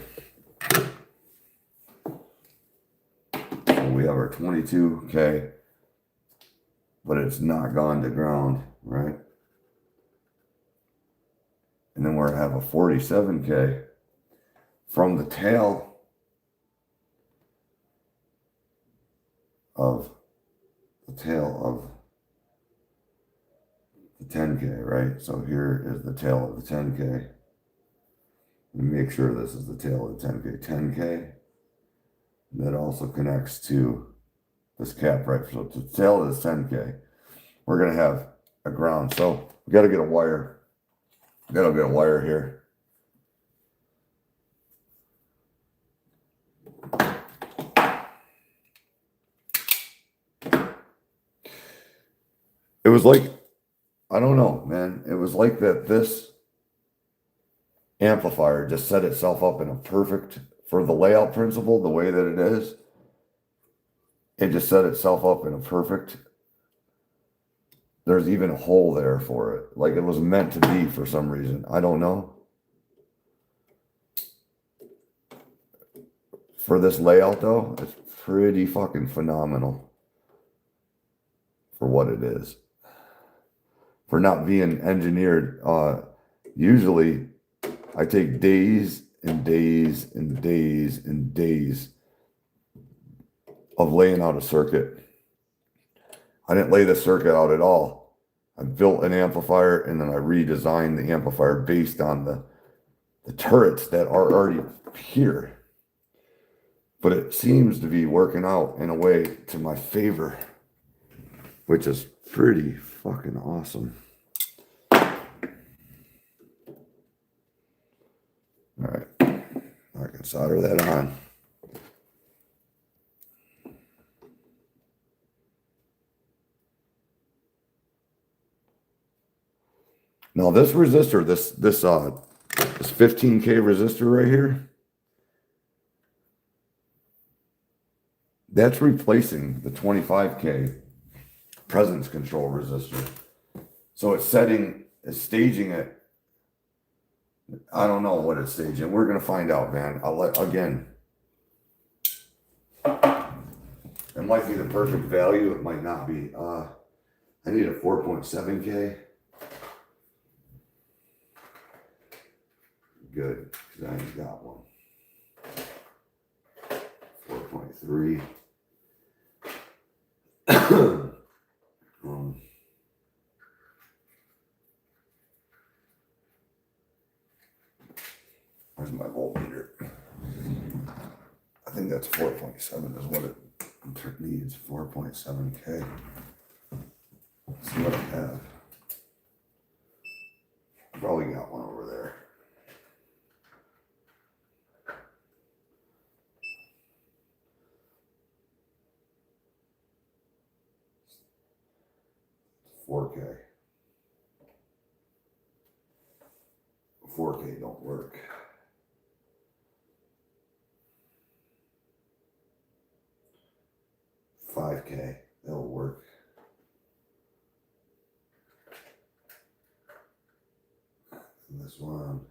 So we have our 22K, but it's not gone to ground, right? And then we're gonna have a 47K from the tail of the 10K, right? So here is the tail of the 10K. Let me make sure this is the tail of the 10K. 10K. That also connects to this cap, right? So the tail is 10K. We're gonna have a ground. So we gotta get a wire. We gotta get a wire here. It was like, I don't know, man. It was like that this amplifier just set itself up in a perfect, for the layout principle, the way that it is, it just set itself up in a perfect, there's even a hole there for it. Like it was meant to be for some reason. I don't know. For this layout though, it's pretty fucking phenomenal for what it is. For not being engineered, usually I take days and days and days and days of laying out a circuit. I didn't lay the circuit out at all. I built an amplifier and then I redesigned the amplifier based on the turrets that are already here. But it seems to be working out in a way to my favor, which is pretty fucking awesome. All right, I can solder that on. Now this resistor, this 15K resistor right here, that's replacing the 25K presence control resistor. So it's staging it. I don't know what it's staging. We're gonna find out, man. Again, it might be the perfect value. It might not be. I need a 4.7K. Good, because I ain't got one. 4.3. Where's my voltmeter? I think that's 4.7 is what it needs. 4.7K. Let's see what I have. Probably got one over there. $4K. 4K don't work. $5K, that'll work. And this one,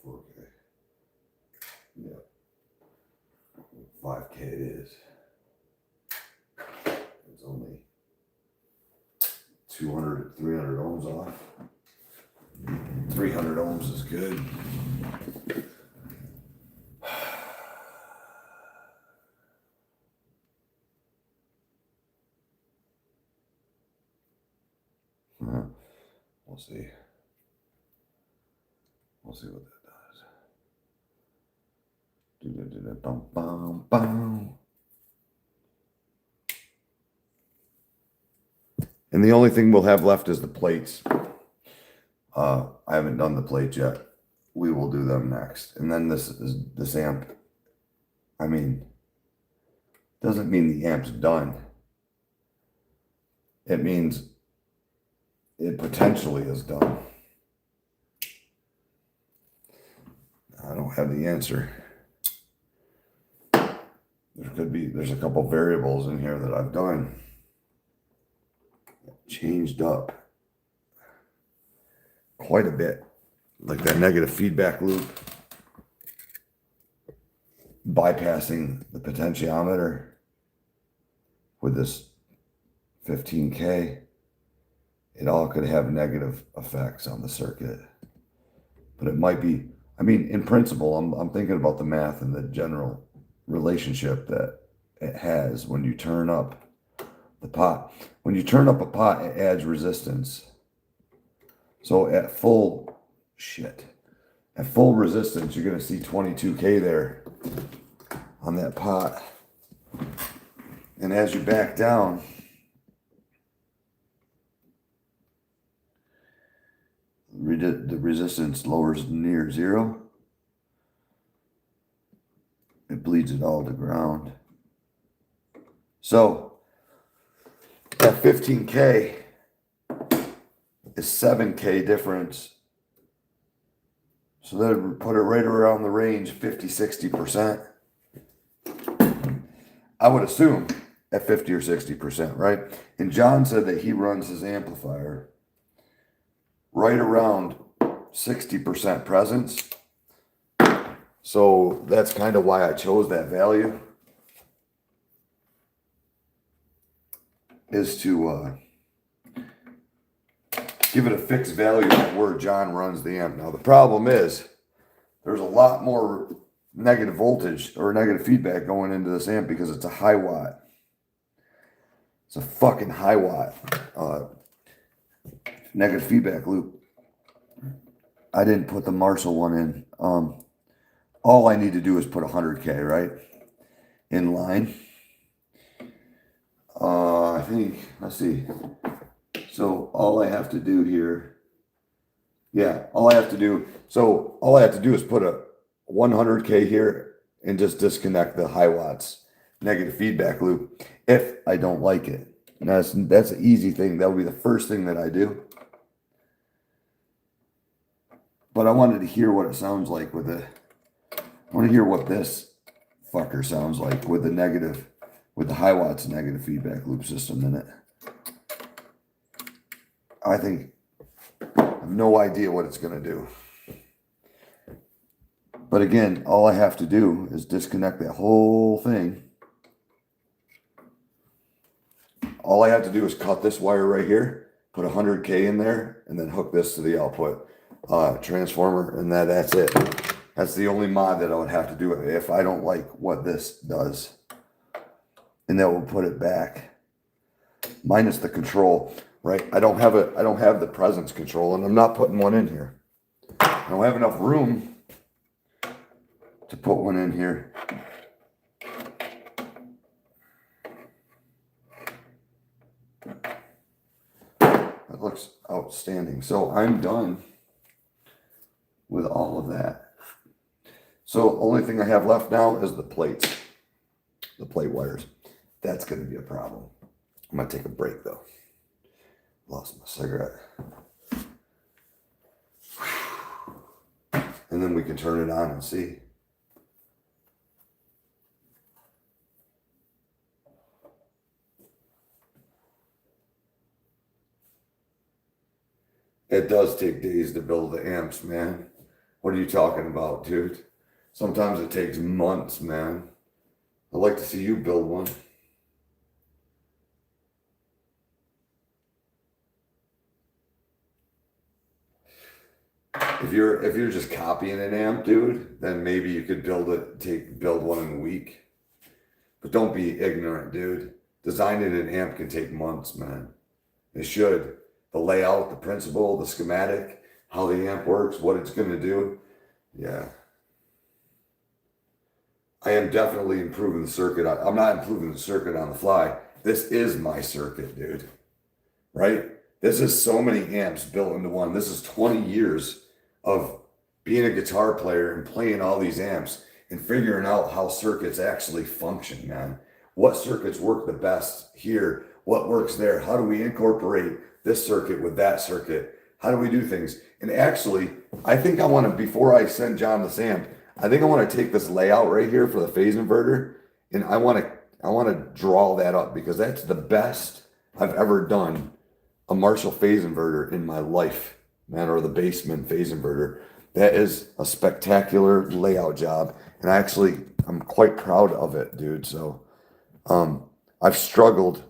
4K. Yeah, 5K it is. It's only 200, 300 ohms off. 300 ohms is good. We'll see. We'll see what that does. Bum, bum, bum. And the only thing we'll have left is the plates. I haven't done the plates yet. We will do them next. And then this amp, I mean, doesn't mean the amp's done. It means it potentially is done. I don't have the answer. There's a couple variables in here that I've done. Changed up quite a bit. Like that negative feedback loop. Bypassing the potentiometer with this 15K. It all could have negative effects on the circuit. But it might be, I mean, in principle, I'm thinking about the math and the general relationship that it has when you turn up the pot. When you turn up a pot, it adds resistance. So at full resistance, you're going to see 22K there on that pot. And as you back down, the resistance lowers near zero. It bleeds it all to ground. So that 15K is 7K difference. So that would put it right around the range, 50-60%. I would assume at 50 or 60%, right? And John said that he runs his amplifier right around 60% presence. So that's kind of why I chose that value, is to give it a fixed value at where John runs the amp. Now the problem is there's a lot more negative voltage or negative feedback going into this amp because it's a high watt. It's a fucking high watt negative feedback loop. I didn't put the Marshall one in. All I need to do is put 100K, right? In line. I think, let's see. So all I have to do here, yeah, all I have to do is put a 100K here and just disconnect the high watts negative feedback loop if I don't like it. And that's an easy thing. That would be the first thing that I do. But I wanted to hear what it sounds like with it. I want to hear what this fucker sounds like with the high watts negative feedback loop system in it. I have no idea what it's going to do. But again, all I have to do is disconnect that whole thing. All I have to do is cut this wire right here, put 100K in there, and then hook this to the output transformer, and that's it. That's the only mod that I would have to do if I don't like what this does. And that will put it back. Minus the control, right? I don't have the presence control, and I'm not putting one in here. I don't have enough room to put one in here. That looks outstanding. So I'm done with all of that. So only thing I have left now is the plates, the plate wires. That's going to be a problem. I'm going to take a break though. Lost my cigarette. And then we can turn it on and see. It does take days to build the amps, man. What are you talking about, dude? Sometimes it takes months, man. I'd like to see you build one. If you're just copying an amp, dude, then maybe you could build one in a week. But don't be ignorant, dude. Designing an amp can take months, man. It should. The layout, the principle, the schematic, how the amp works, what it's going to do. Yeah. I am definitely improving the circuit. I'm not improving the circuit on the fly. This is my circuit, dude. Right? This is so many amps built into one. This is 20 years of being a guitar player and playing all these amps and figuring out how circuits actually function, man. What circuits work the best here? What works there? How do we incorporate this circuit with that circuit? How do we do things? And actually, I think I want to, before I send John this amp, I think I want to take this layout right here for the phase inverter, and I want to draw that up because that's the best I've ever done a Marshall phase inverter in my life, man, or the Bassman phase inverter. That is a spectacular layout job, and I'm quite proud of it, dude. So I've struggled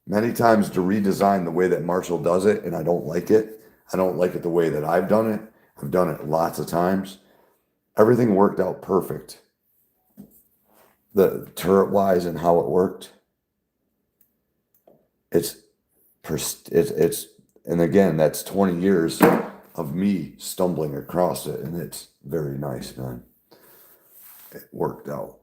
many times to redesign the way that Marshall does it, and I don't like it. I don't like it the way that I've done it. I've done it lots of times. Everything worked out perfect. The turret wise and how it worked. And again, that's 20 years of me stumbling across it, and it's very nice, man. It worked out.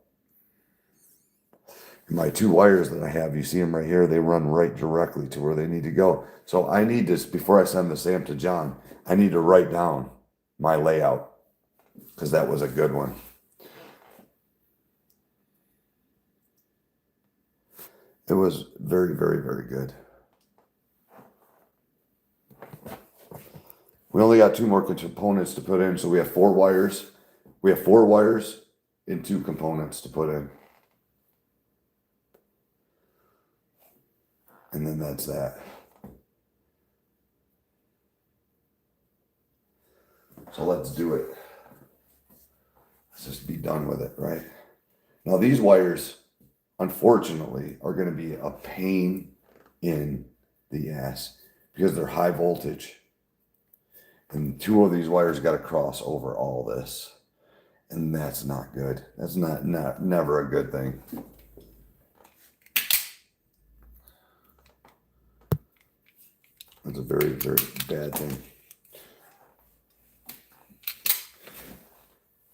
And my two wires that I have, you see them right here, they run right directly to where they need to go. So I need this, before I send this amp to John, I need to write down my layout, because that was a good one. It was very, very, very good. We only got two more components to put in, so we have 4 wires. We have 4 wires and 2 components to put in. And then that's that. So let's do it. Let's just be done with it, right? Now these wires, unfortunately, are going to be a pain in the ass because they're high voltage. And 2 of these wires got to cross over all this. And that's not good. That's never a good thing. That's a very, very bad thing.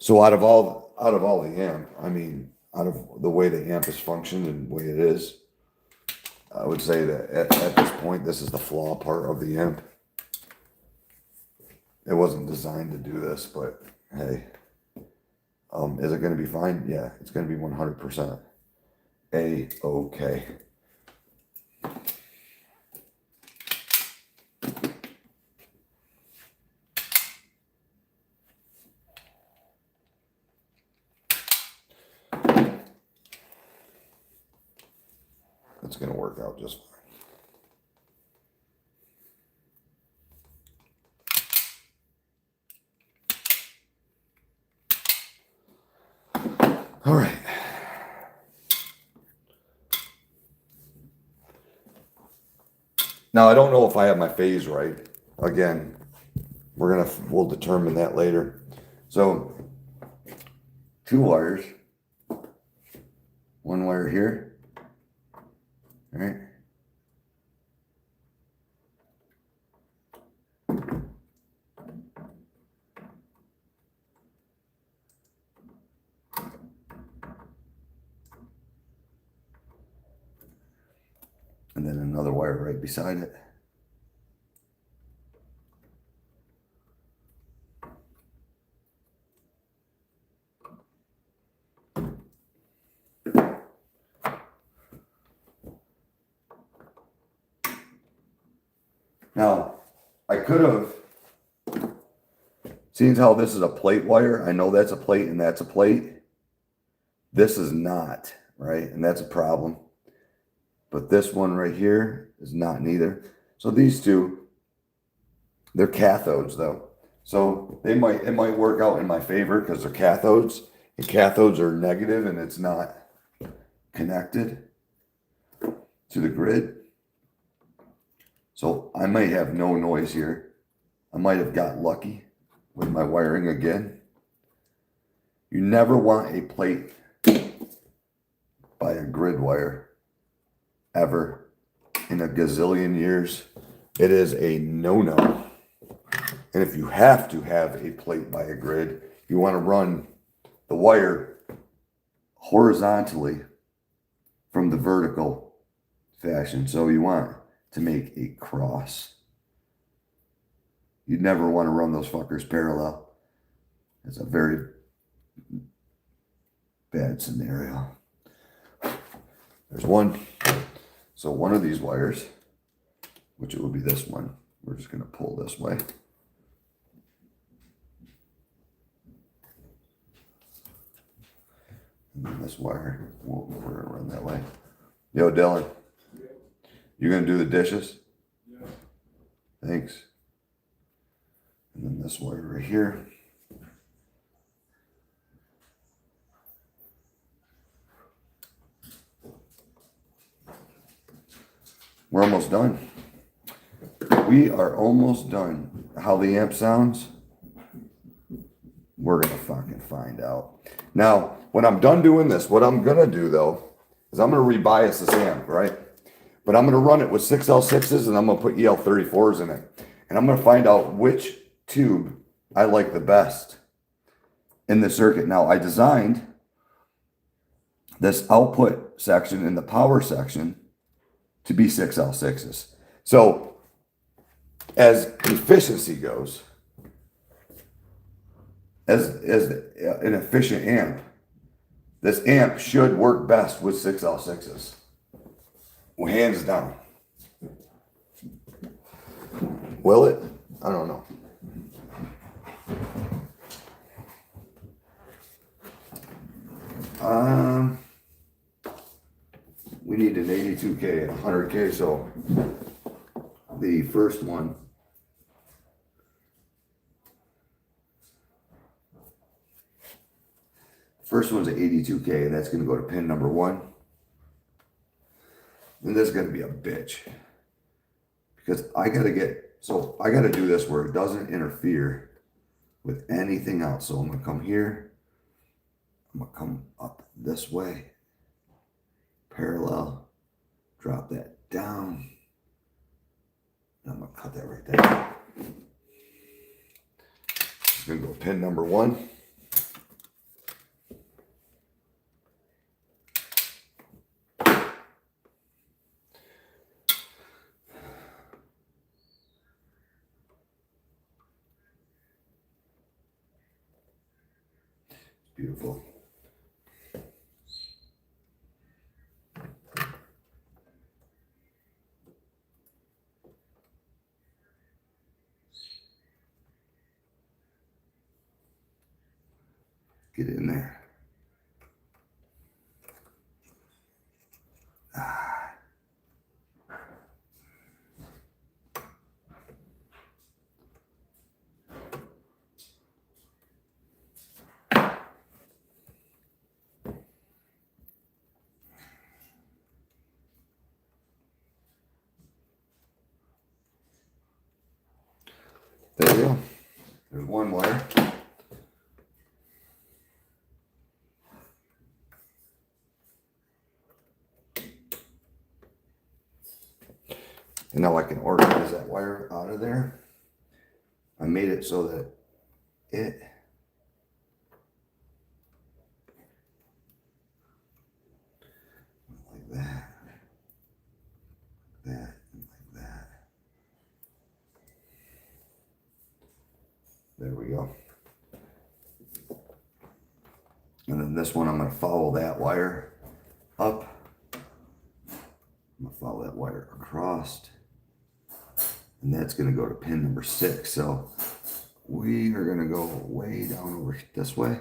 So out of all the amp, I mean, out of the way the amp is functioned and the way it is, I would say that at this point, this is the flaw part of the amp. It wasn't designed to do this, but hey, is it going to be fine? Yeah, it's going to be 100% A-okay. It's going to work out just fine. All right. Now, I don't know if I have my phase right. Again, we'll determine that later. So, 2 wires. 1 wire here. All right. And then another wire right beside it. Now, I could have, seeing how this is a plate wire, I know that's a plate and that's a plate. This is not, right? And that's a problem. But this one right here is not neither. So these two, they're cathodes though. So it might work out in my favor because they're cathodes. And cathodes are negative and it's not connected to the grid. So I might have no noise here. I might have got lucky with my wiring again. You never want a plate by a grid wire ever in a gazillion years. It is a no-no. And if you have to have a plate by a grid, you want to run the wire horizontally from the vertical fashion. So you want to make a cross. You'd never want to run those fuckers parallel. It's a very bad scenario. There's one. So one of these wires, which it will be this one, we're just going to pull this way. And then this wire, we're going to run that way. Yo, Dylan, you going to do the dishes? Yeah. Thanks. And then this wire right here. We're almost done. We are almost done. How the amp sounds, we're going to fucking find out. Now, when I'm done doing this, what I'm going to do though, is I'm going to rebias this amp, right? But I'm going to run it with 6L6s and I'm going to put EL34s in it. And I'm going to find out which tube I like the best in the circuit. Now, I designed this output section in the power section to be 6L6s. So as efficiency goes, as an efficient amp, this amp should work best with 6L6s. Well, hands down. Will it? I don't know. We need an 82K and 100K, so the first one, one's an 82K, and that's going to go to pin number 1. And this is going to be a bitch because I got to do this where it doesn't interfere with anything else. So I'm going to come here. I'm going to come up this way, parallel, drop that down. And I'm going to cut that right there. It's going to go pin number 1. Beautiful. Get in there. There you go. There's one wire. And now I can organize that wire out of there. I made it so that it like that, and like that. There we go. And then this one, I'm going to follow that wire up. I'm going to follow that wire across. And that's going to go to pin number 6. So we are going to go way down over this way.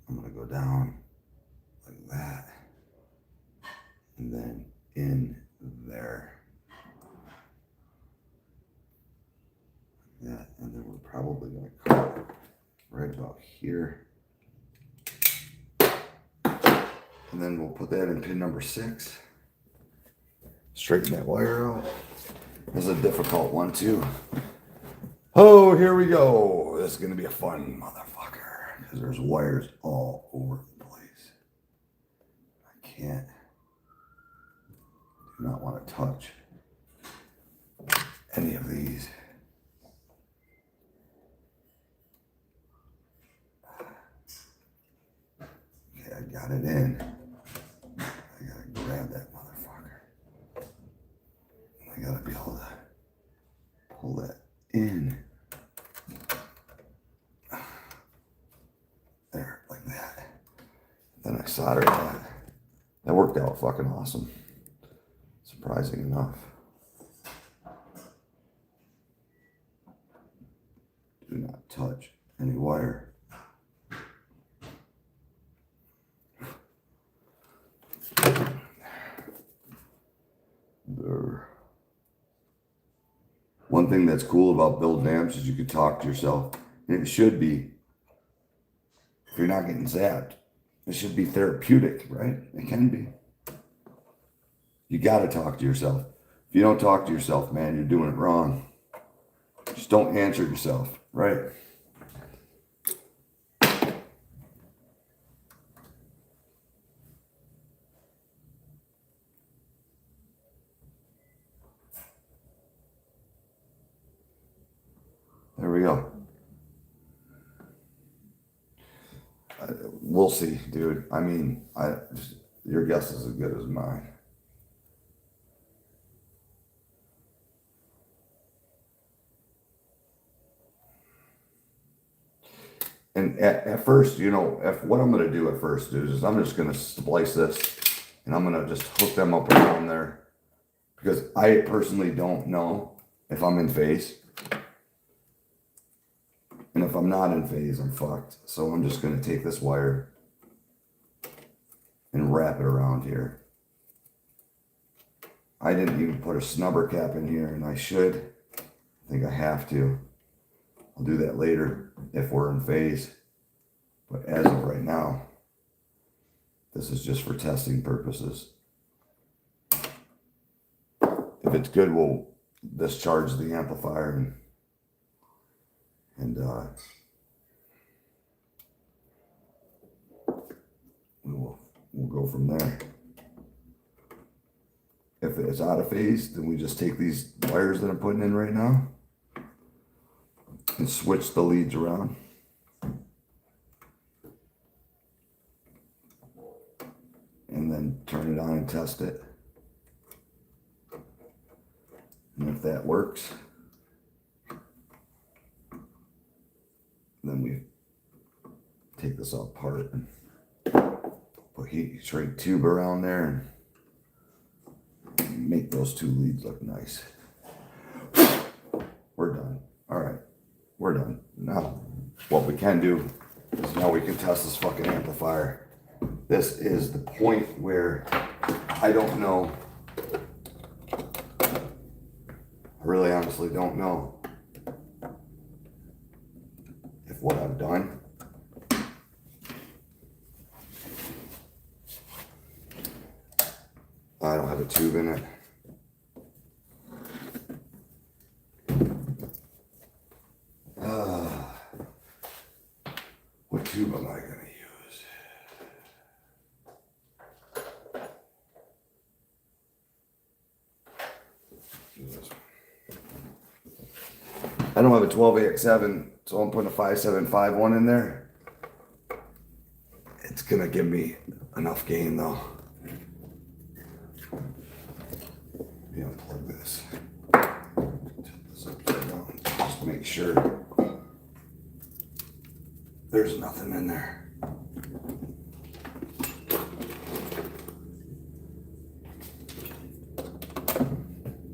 I'm going to go down like that. And then in there. Like that. And then we're probably going to cut right about here. And then we'll put that in pin number 6. Straighten that wire out. This is a difficult one too. Oh, here we go. This is going to be a fun motherfucker. Because there's wires all over the place. I can't. Do not want to touch any of these. Okay, I got it in. I gotta grab that motherfucker. I gotta be able to pull that in. There, like that. Then I soldered that. That worked out fucking awesome. Surprising enough. Do not touch any wire. There. One thing that's cool about building amps is you can talk to yourself. And it should be. If you're not getting zapped, it should be therapeutic, right? It can be. You got to talk to yourself. If you don't talk to yourself, man, you're doing it wrong. Just don't answer yourself, right? There we go. We'll see, dude. I mean, your guess is as good as mine. And at first, you know, what I'm going to do at first is I'm just going to splice this and I'm going to just hook them up around there because I personally don't know if I'm in phase. And if I'm not in phase, I'm fucked. So I'm just going to take this wire and wrap it around here. I didn't even put a snubber cap in here, and I should. I think I have to. I'll do that later if we're in phase. But as of right now, this is just for testing purposes. If it's good, we'll discharge the amplifier and we'll go from there. If it's out of phase, then we just take these wires that I'm putting in right now and switch the leads around. And then turn it on and test it. And if that works, then we take this all apart and put heat shrink tube around there and make those two leads look nice. We're done. All right, we're done. Now, what we can do is now we can test this fucking amplifier. This is the point where I don't know. I really honestly don't know if what I've done I don't have a tube in it. What tube am I going to use? I don't have a 12AX7, so I'm putting a 5751 in there. It's going to give me enough gain though. Unplug this. Tip this upside down. Just to make sure there's nothing in there.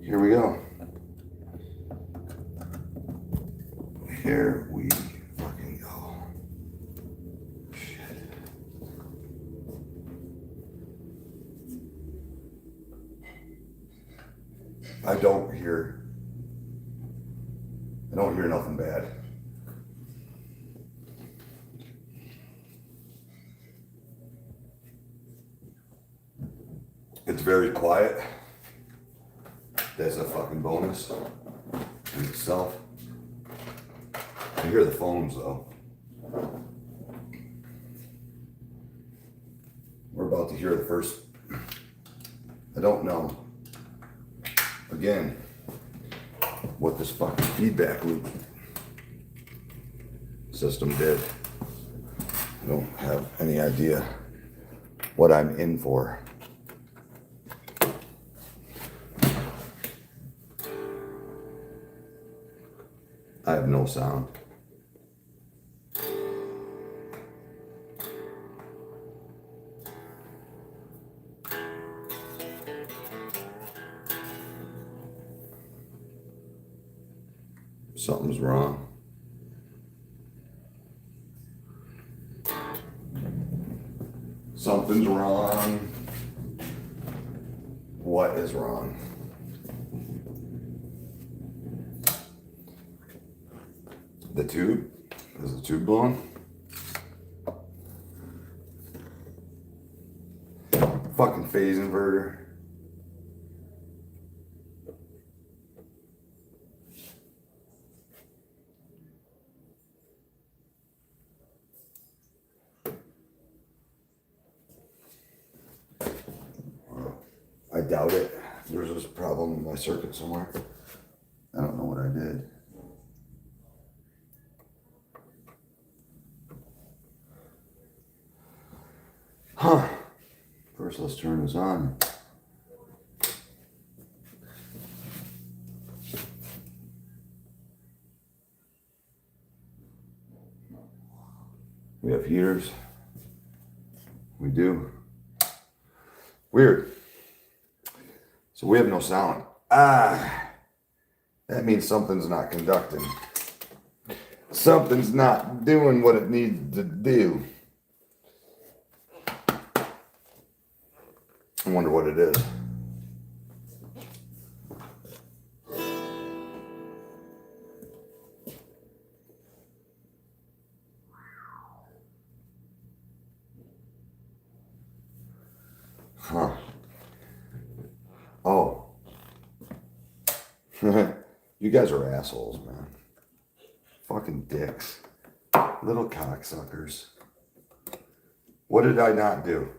Here we go. Here we fucking go. Shit. I don't hear nothing bad. It's very quiet. That's a fucking bonus in itself. I hear the phones though. We're about to hear the first. I don't know. Again, what this fucking feedback loop system did. I don't have any idea what I'm in for. I have no sound. Something's wrong. Something's wrong. What is wrong? The tube? Is the tube blowing? Fucking phase inverter. I doubt it. There's this problem in my circuit somewhere. I don't know what I did. Huh. First, let's turn this on. We have heaters. We do. Weird. So we have no sound. That means something's not conducting. Something's not doing what it needs to do. I wonder what it is. Huh. Oh. You guys are assholes, man. Fucking dicks. Little cocksuckers. What did I not do?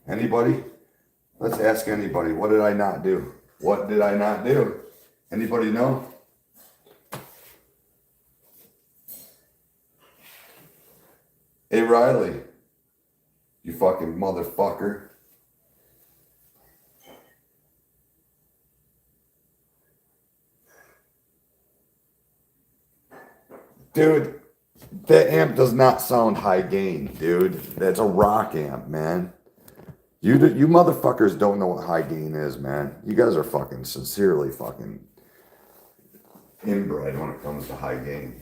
Anybody? Let's ask anybody. What did I not do? What did I not do? Anybody know? Hey, Riley. You fucking motherfucker. Dude, that amp does not sound high gain, dude. That's a rock amp, man. You motherfuckers don't know what high gain is, man. You guys are fucking sincerely fucking inbred when it comes to high gain.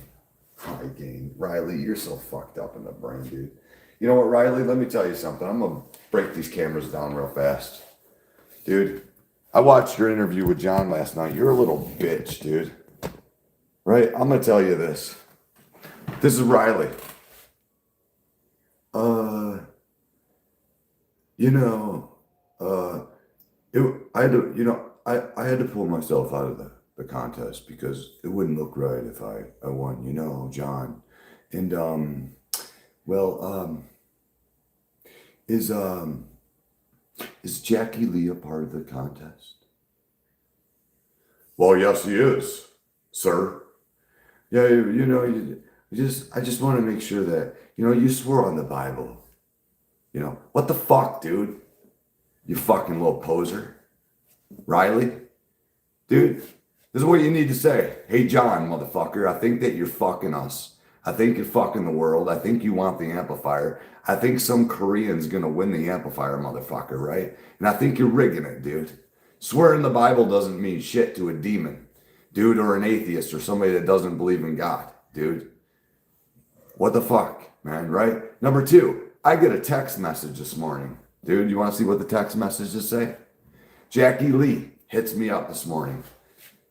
High gain. Riley, you're so fucked up in the brain, dude. You know what, Riley? Let me tell you something. I'm gonna break these cameras down real fast. Dude, I watched your interview with John last night. You're a little bitch, dude. Right? I'm gonna tell you this. This is Riley. You know, I had to pull myself out of the contest because it wouldn't look right if I won, you know, John. And, well, is Jackie Lee a part of the contest? Well, yes, he is, sir. Yeah, I just want to make sure that, you swore on the Bible. What the fuck, dude? You fucking little poser. Riley? Dude, this is what you need to say. Hey, John, motherfucker, I think that you're fucking us. I think you're fucking the world. I think you want the amplifier. I think some Korean's gonna win the amplifier, motherfucker, right? And I think you're rigging it, dude. Swearing the Bible doesn't mean shit to a demon, dude, or an atheist or somebody that doesn't believe in God, dude. What the fuck, man, right? Number two, I get a text message this morning. Dude, you want to see what the text messages say? Jackie Lee hits me up this morning.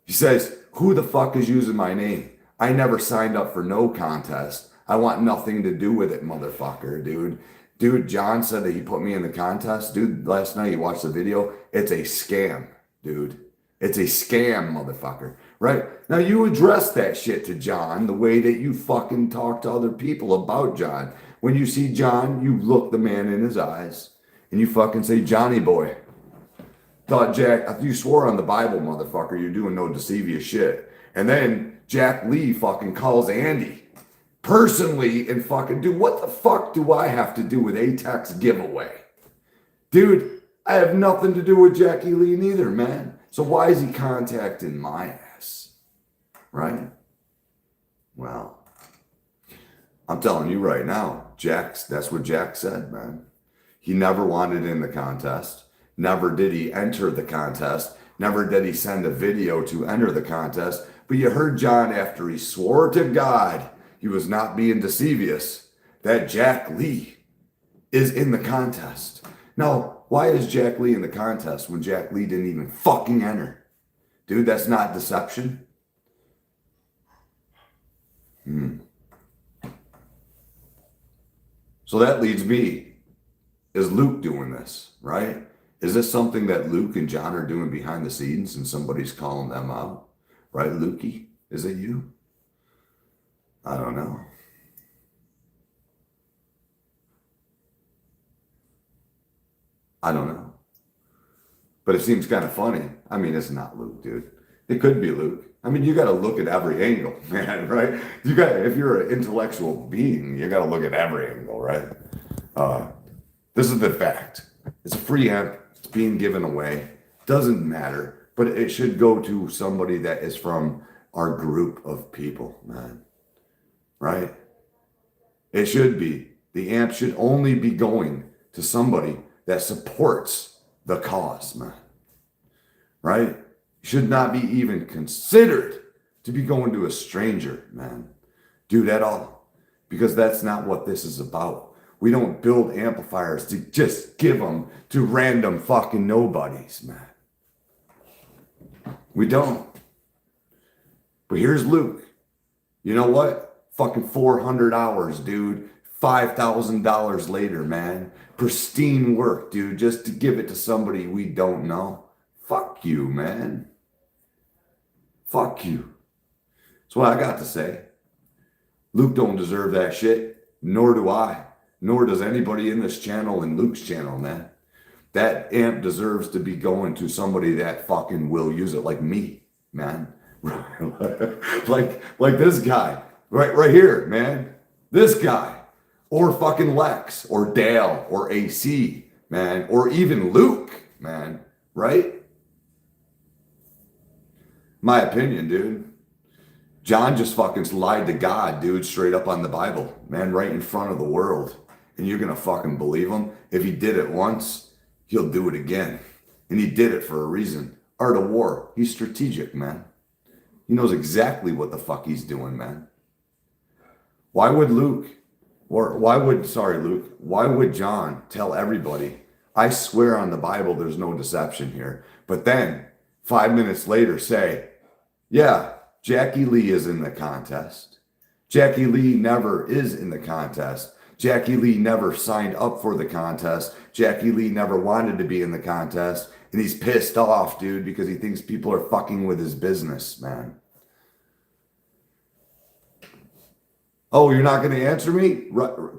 He says, who the fuck is using my name? I never signed up for no contest. I want nothing to do with it, motherfucker, dude. Dude, John said that he put me in the contest. Dude, last night you watched the video. It's a scam, dude. It's a scam, motherfucker. Right? Now you address that shit to John the way that you fucking talk to other people about John. When you see John, you look the man in his eyes and you fucking say, Johnny boy. You swore on the Bible, motherfucker. You're doing no deceivious shit. And then Jack Lee fucking calls Andy personally and fucking, dude, what the fuck do I have to do with ATEX giveaway? Dude, I have nothing to do with Jackie Lee neither, man. So why is he contacting my ass? Right? Well, I'm telling you right now, that's what Jack said, man. He never wanted in the contest. Never did he enter the contest. Never did he send a video to enter the contest. But you heard John after he swore to God he was not being deceivious, that Jack Lee is in the contest. Now, why is Jack Lee in the contest when Jack Lee didn't even fucking enter? Dude, that's not deception. So that leads me, is Luke doing this, right? Is this something that Luke and John are doing behind the scenes and somebody's calling them out? Right, Lukey? Is it you? I don't know. I don't know. But it seems kind of funny. I mean, it's not Luke, dude. It could be Luke. I mean, you got to look at every angle, man, right? If you're an intellectual being, you got to look at every angle, right? This is the fact. It's a free amp. It's being given away. Doesn't matter, but it should go to somebody that is from our group of people, man, right? It should be. The amp should only be going to somebody that supports the cause, man, right? Should not be even considered to be going to a stranger, man. Dude, at all. Because that's not what this is about. We don't build amplifiers to just give them to random fucking nobodies, man. We don't. But here's Luke. You know what? Fucking 400 hours, dude. $5,000 later, man. Pristine work, dude, just to give it to somebody we don't know. Fuck you, man. Fuck you. That's what I got to say. Luke don't deserve that shit, nor do I. Nor does anybody in this channel and Luke's channel, man. That amp deserves to be going to somebody that fucking will use it, like me, man. like this guy, right here, man. This guy. Or fucking Lex, or Dale, or AC, man. Or even Luke, man. Right? My opinion, dude. John just fucking lied to God, dude, straight up on the Bible, man, right in front of the world. And you're going to fucking believe him? If he did it once, he'll do it again. And he did it for a reason. Art of War. He's strategic, man. He knows exactly what the fuck he's doing, man. Why would Luke, or why would John tell everybody, I swear on the Bible there's no deception here. But then 5 minutes later say, yeah, Jackie Lee is in the contest. Jackie Lee never is in the contest. Jackie Lee never signed up for the contest. Jackie Lee never wanted to be in the contest. And he's pissed off, dude, because he thinks people are fucking with his business, man. Oh, you're not going to answer me?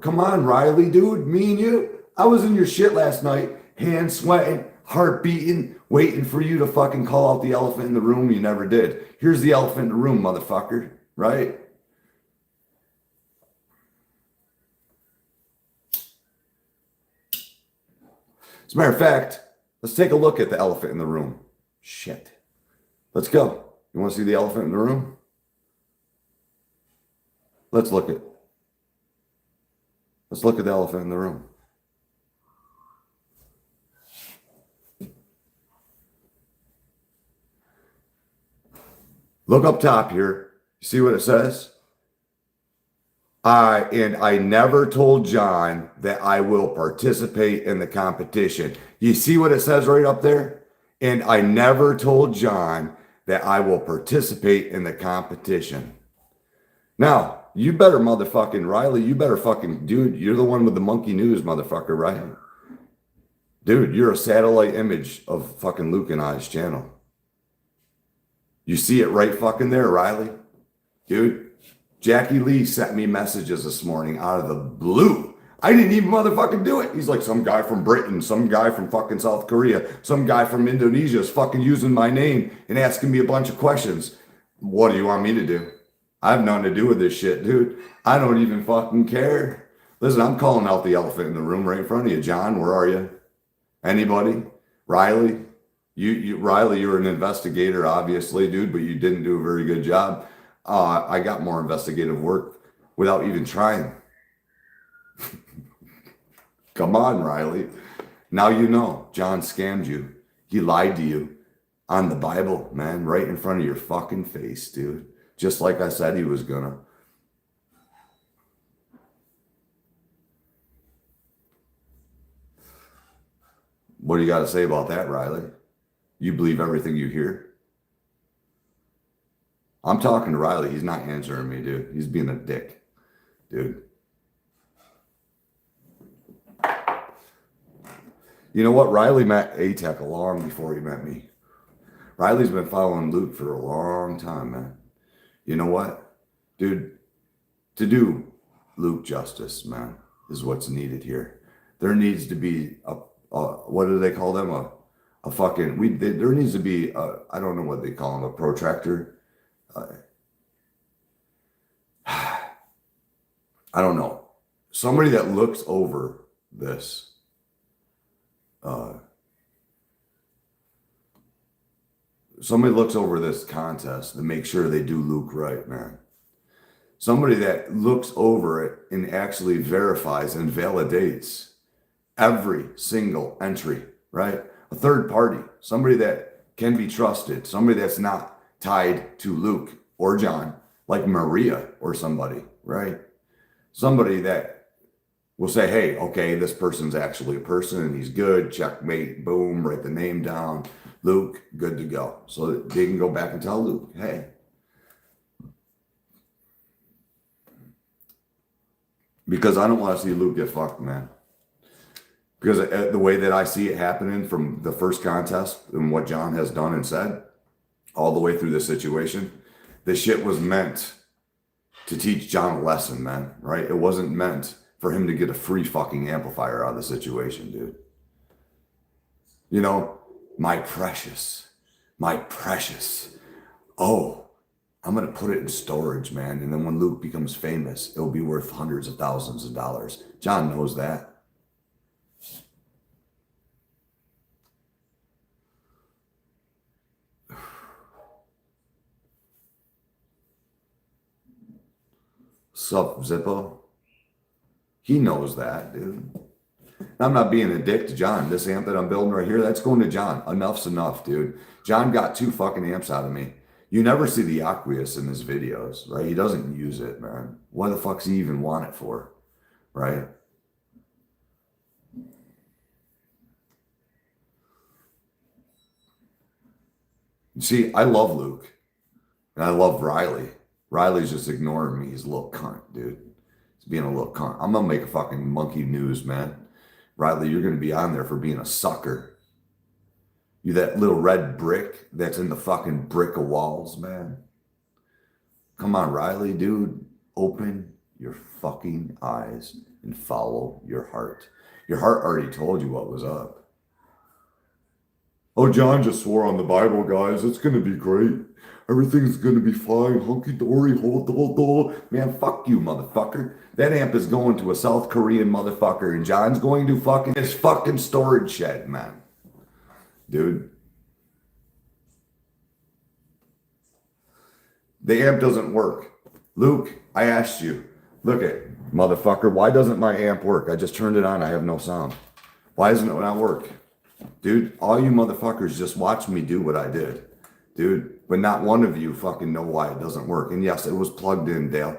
Come on, Riley, dude. Me and you. I was in your shit last night, hands sweating, heart beating, waiting for you to fucking call out the elephant in the room. You never did. Here's the elephant in the room, motherfucker. Right? As a matter of fact, let's take a look at the elephant in the room. Shit. Let's go. You want to see the elephant in the room? Let's look at the elephant in the room. Look up top here. You see what it says? I never told John that I will participate in the competition. You see what it says right up there? And I never told John that I will participate in the competition. Now, you better motherfucking, Riley, you better fucking, dude, you're the one with the monkey news, motherfucker, right? Dude, you're a satellite image of fucking Luke and I's channel. You see it right fucking there, Riley? Dude, Jackie Lee sent me messages this morning out of the blue. I didn't even motherfucking do it. He's like, some guy from Britain, some guy from fucking South Korea, some guy from Indonesia is fucking using my name and asking me a bunch of questions. What do you want me to do? I have nothing to do with this shit, dude. I don't even fucking care. Listen, I'm calling out the elephant in the room right in front of you. John, where are you? Anybody? Riley? Riley, you're an investigator, obviously, dude, but you didn't do a very good job. I got more investigative work without even trying. Come on, Riley. Now you know John scammed you. He lied to you on the Bible, man, right in front of your fucking face, dude. Just like I said he was gonna. What do you got to say about that, Riley? You believe everything you hear? I'm talking to Riley. He's not answering me, dude. He's being a dick, dude. You know what? Riley met ATEC long before he met me. Riley's been following Luke for a long time, man. You know what? Dude, to do Luke justice, man, is what's needed here. There needs to be a what do they call them? A fucking, there needs to be, I don't know what they call them, a protractor. I don't know. Somebody that looks over this. Somebody looks over this contest to make sure they do Luke right, man. Somebody that looks over it and actually verifies and validates every single entry, right? A third party, somebody that can be trusted, somebody that's not tied to Luke or John, like Maria or somebody, right? Somebody that will say, hey, okay, this person's actually a person and he's good, checkmate, boom, write the name down. Luke, good to go. So that they can go back and tell Luke, hey. Because I don't want to see Luke get fucked, man. Because the way that I see it happening from the first contest and what John has done and said, all the way through this situation, this shit was meant to teach John a lesson, man, right? It wasn't meant for him to get a free fucking amplifier out of the situation, dude. You know, my precious. Oh, I'm going to put it in storage, man. And then when Luke becomes famous, it'll be worth hundreds of thousands of dollars. John knows that. Sup, Zippo? He knows that, dude. I'm not being a dick to John. This amp that I'm building right here, that's going to John. Enough's enough, dude. John got 2 fucking amps out of me. You never see the Aqueous in his videos, right? He doesn't use it, man. What the fuck's he even want it for, right? See, I love Luke. And I love Riley. Riley's just ignoring me. He's a little cunt, dude. He's being a little cunt. I'm going to make a fucking monkey news, man. Riley, you're going to be on there for being a sucker. You that little red brick that's in the fucking brick of walls, man. Come on, Riley, dude. Open your fucking eyes and follow your heart. Your heart already told you what was up. Oh, John just swore on the Bible, guys. It's going to be great. Everything's going to be fine. Hunky-dory. Man, fuck you, motherfucker. That amp is going to a South Korean motherfucker, and John's going to fucking his fucking storage shed, man. Dude. The amp doesn't work. Luke, I asked you. Look at, motherfucker, why doesn't my amp work? I just turned it on. I have no sound. Why doesn't it not work? Dude, all you motherfuckers just watch me do what I did. Dude, but not one of you fucking know why it doesn't work. And yes, it was plugged in, Dale.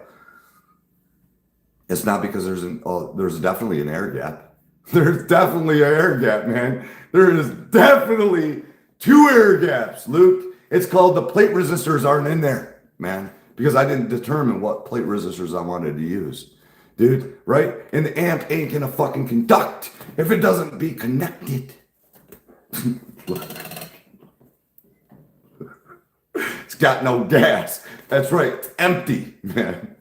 It's not because there's definitely an air gap. There's definitely an air gap, man. There is definitely 2 air gaps, Luke. It's called the plate resistors aren't in there, man, because I didn't determine what plate resistors I wanted to use. Dude, right? And the amp ain't gonna fucking conduct if it doesn't be connected. It's got no gas. That's right. It's empty, man.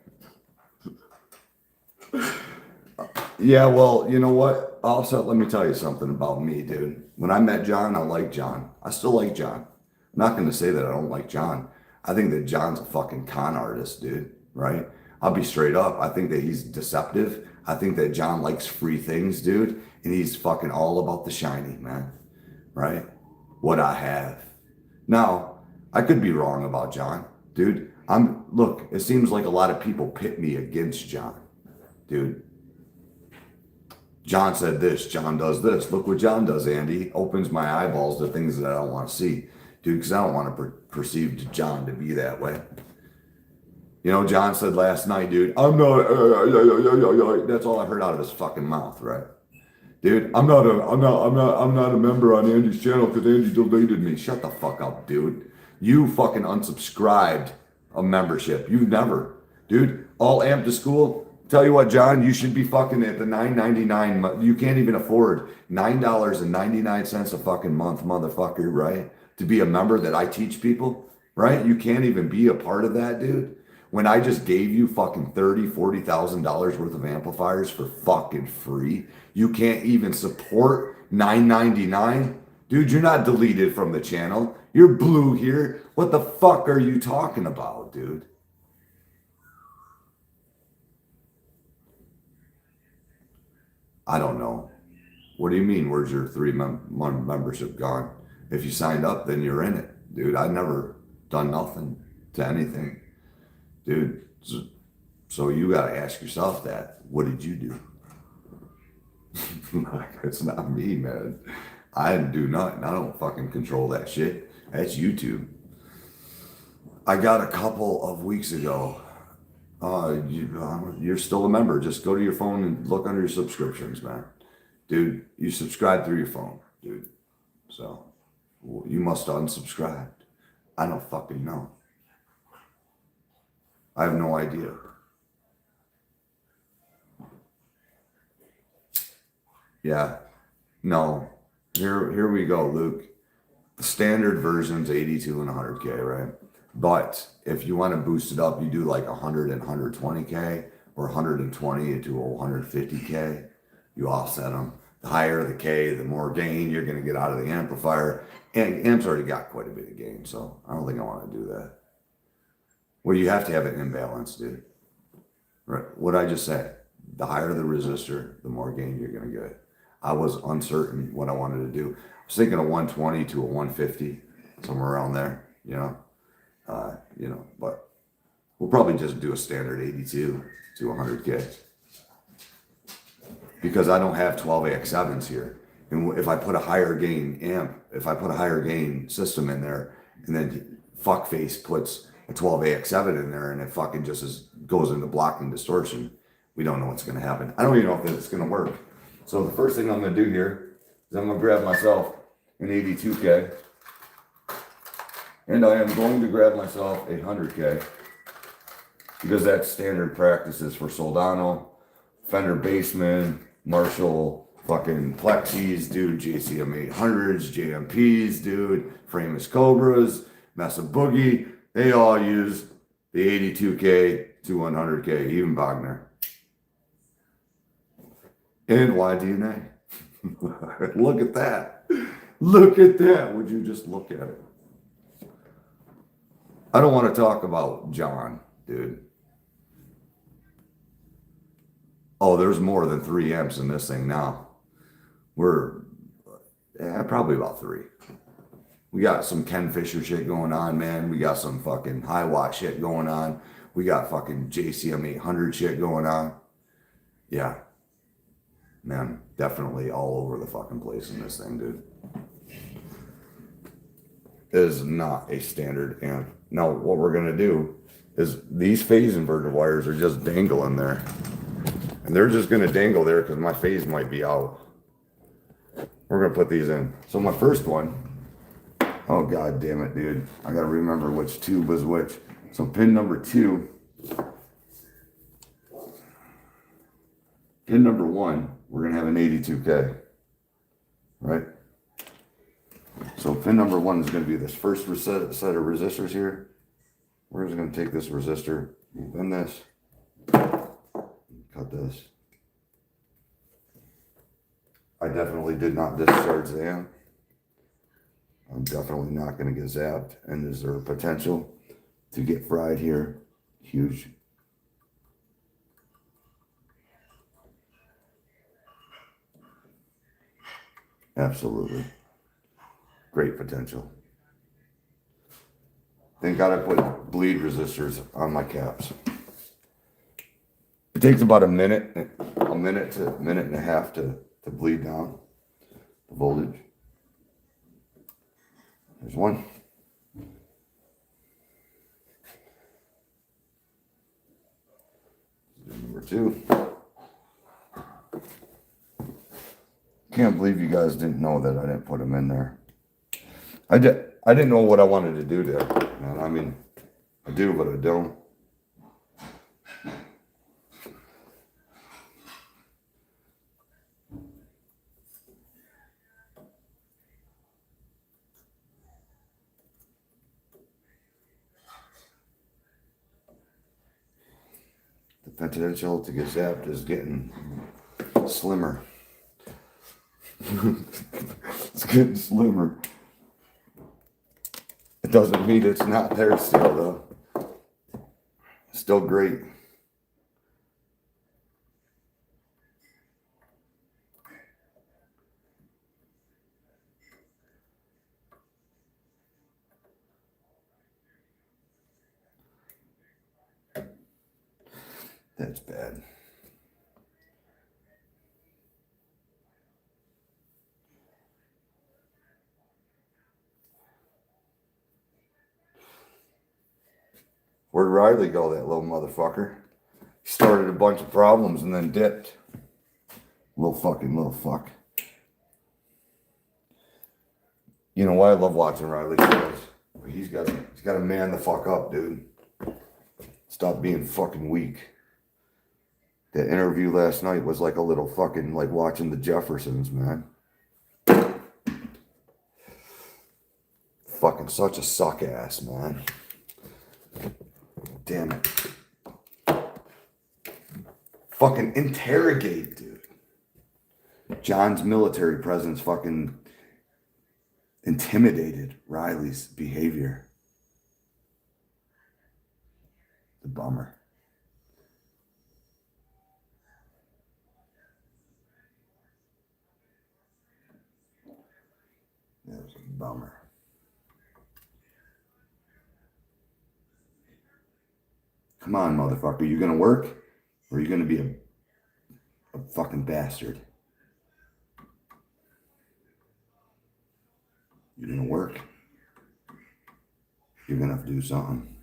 Yeah, well, you know what? Also, let me tell you something about me, dude. When I met John, I liked John. I still like John. I'm not going to say that I don't like John. I think that John's a fucking con artist, dude, right? I'll be straight up. I think that he's deceptive. I think that John likes free things, dude. And he's fucking all about the shiny, man. Right? What I have. Now, I could be wrong about John, dude. Look, it seems like a lot of people pit me against John, dude. John said this, John does this. Look what John does, Andy. Opens my eyeballs to things that I don't want to see, dude, because I don't want to perceive John to be that way. You know, John said last night, dude, I'm not, that's all I heard out of his fucking mouth, right? Dude, I'm not a member on Andy's channel because Andy deleted me. Shut the fuck up, dude. You fucking unsubscribed a membership. You've never. Dude, all amp to school. Tell you what, John, you should be fucking at the $9.99. You can't even afford $9.99 a fucking month, motherfucker, right? To be a member that I teach people, right? You can't even be a part of that, dude. When I just gave you fucking $30,000-$40,000 worth of amplifiers for fucking free, you can't even support $9.99? Dude, you're not deleted from the channel. You're blue here. What the fuck are you talking about, dude? I don't know. What do you mean, where's your 3-month membership gone? If you signed up, then you're in it. Dude, I've never done nothing to anything. Dude, so you got to ask yourself that. What did you do? It's not me, man. I didn't do nothing. I don't fucking control that shit. That's YouTube. I got a couple of weeks ago. You're still a member. Just go to your phone and look under your subscriptions, man. Dude, you subscribe through your phone, dude. So you must have unsubscribed. I don't fucking know. I have no idea. Yeah. No. Here we go, Luke. The standard version's 82 and 100K, right? But if you want to boost it up, you do like 100 and 120K or 120 to 150K. You offset them. The higher the K, the more gain you're going to get out of the amplifier. And amp's already got quite a bit of gain, so I don't think I want to do that. Well, you have to have an imbalance, dude. Right? What I just said, the higher the resistor, the more gain you're going to get. I was uncertain what I wanted to do. I was thinking a 120 to a 150, somewhere around there, you know. But We'll probably just do a standard 82 to 100K. Because I don't have 12AX7s here. And if I put a higher gain amp, if I put a higher gain system in there, and then fuckface puts a 12AX7 in there and it fucking just goes into blocking distortion, we don't know what's going to happen. I don't even know if it's going to work. So the first thing I'm going to do here is I'm going to grab myself an 82K. And I am going to grab myself a 100K. Because that's standard practices for Soldano, Fender Bassman, Marshall fucking Plexis, dude, JCM 800s, JMPs, dude, Famous Cobras, Mesa Boogie. They all use the 82K to 100K, even Wagner. And YDNA. Look at that. Look at that. Would you just look at it? I don't want to talk about John, dude. Oh, there's more than 3 amps in this thing now. We're probably about 3. We got some Ken Fisher shit going on, man. We got some fucking high watt shit going on. We got fucking JCM 800 shit going on. Yeah. Man, definitely all over the fucking place in this thing, dude. It is not a standard amp. Now, what we're going to do is these phase inverter wires are just dangling there. And they're just going to dangle there because my phase might be out. We're going to put these in. So my first one, oh god damn it, dude. I got to remember which tube was which. So pin number 2. Pin number 1, we're going to have an 82K. Right? So pin number 1 is going to be this first set of resistors here. We're just going to take this resistor, bend this. Cut this. I definitely did not discharge the amp. I'm definitely not going to get zapped. And is there a potential to get fried here? Huge. Absolutely. Great potential. Thank God I put bleed resistors on my caps. It takes about a minute to a minute and a half to bleed down the voltage. There's one. Number 2. Can't believe you guys didn't know that I didn't put them in there. I didn't know what I wanted to do there. Man, I mean, I do, but I don't. The potential to get zapped is getting slimmer. It's getting slimmer. It doesn't mean it's not there still, though. Still great. That's bad. Where'd Riley go, that little motherfucker? He started a bunch of problems and then dipped. Little fuck. You know why I love watching Riley shows? He's got to man the fuck up, dude. Stop being fucking weak. That interview last night was like a little fucking, like watching the Jeffersons, man. Fucking such a suck ass, man. Damn it. Fucking interrogate, dude. John's military presence fucking intimidated Riley's behavior. The bummer. That was a bummer. Come on, motherfucker. You gonna work? Or are you gonna be a fucking bastard? You're gonna work. You're gonna have to do something.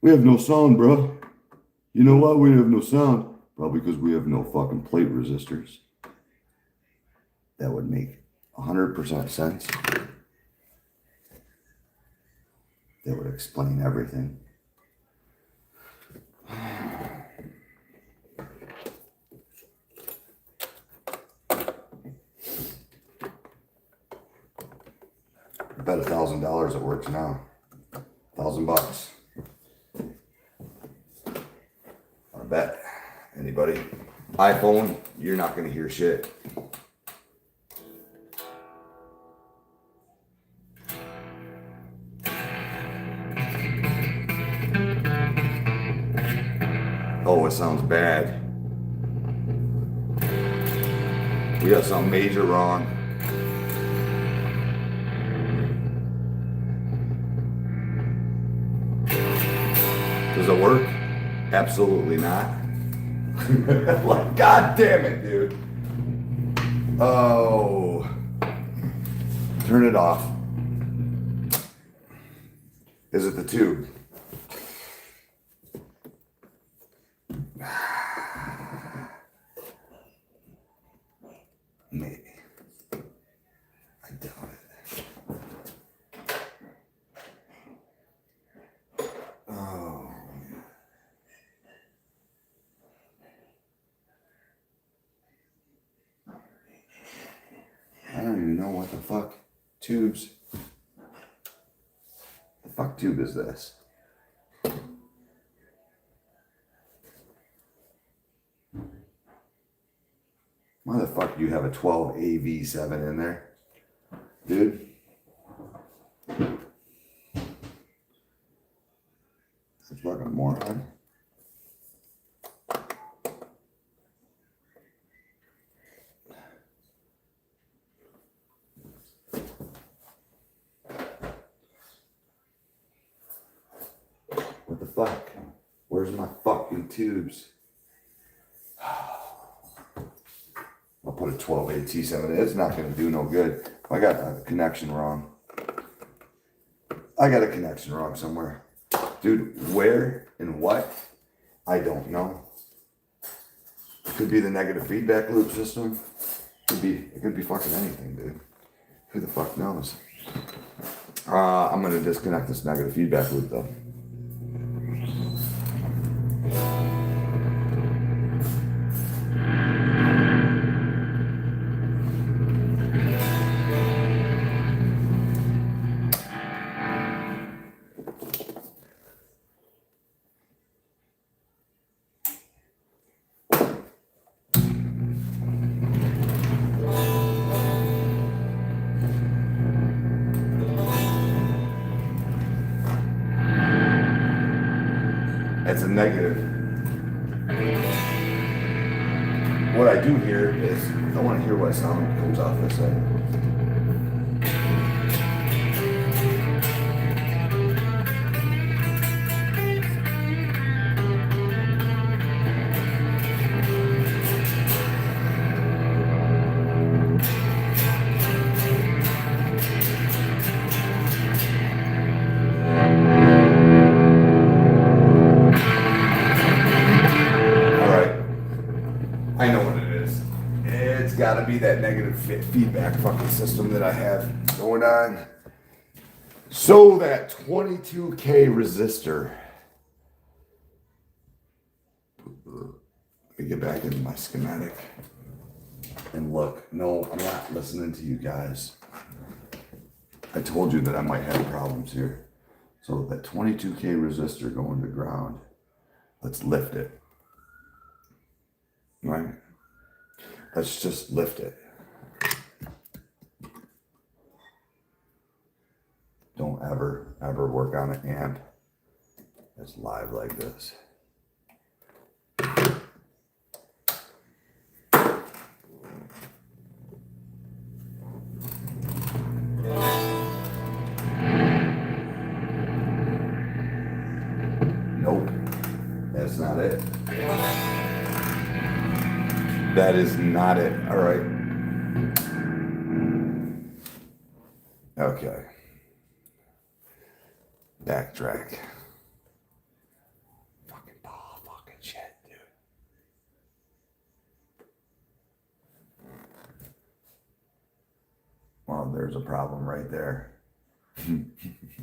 We have no sound, bro. You know why we have no sound? Probably because we have no fucking plate resistors. That would make 100% sense. That would explain everything. I bet $1,000 it works now. $1,000. I bet. Anybody? iPhone, you're not gonna hear shit. Oh, it sounds bad. We got something major wrong. Does it work? Absolutely not. Like, God damn it, dude. Oh. Turn it off. Is it the tube? Maybe. I doubt it. Oh. I don't even know what the fuck tubes. The fuck tube is this? Why the fuck do you have a 12AV7 in there? Dude. That's a fucking moron. What the fuck? Where's my fucking tubes? I'll put a 12AT7 in. It's not going to do no good. I got a connection wrong. I got a connection wrong somewhere. Dude, where and what? I don't know. It could be the negative feedback loop system. It could be fucking anything, dude. Who the fuck knows? I'm going to disconnect this negative feedback loop though. It's a negative. What I do hear is, I want to hear what sound comes off this side. I know what it is. It's got to be that negative feedback fucking system that I have going on. So that 22K resistor. Let me get back into my schematic and look. No, I'm not listening to you guys. I told you that I might have problems here. So that 22K resistor going to ground. Let's lift it. Right? Let's just lift it. Don't ever work on an amp that's live like this. not it. That is not it. All right. Okay. Backtrack. Fucking ball, fucking shit, dude. Well, there's a problem right there.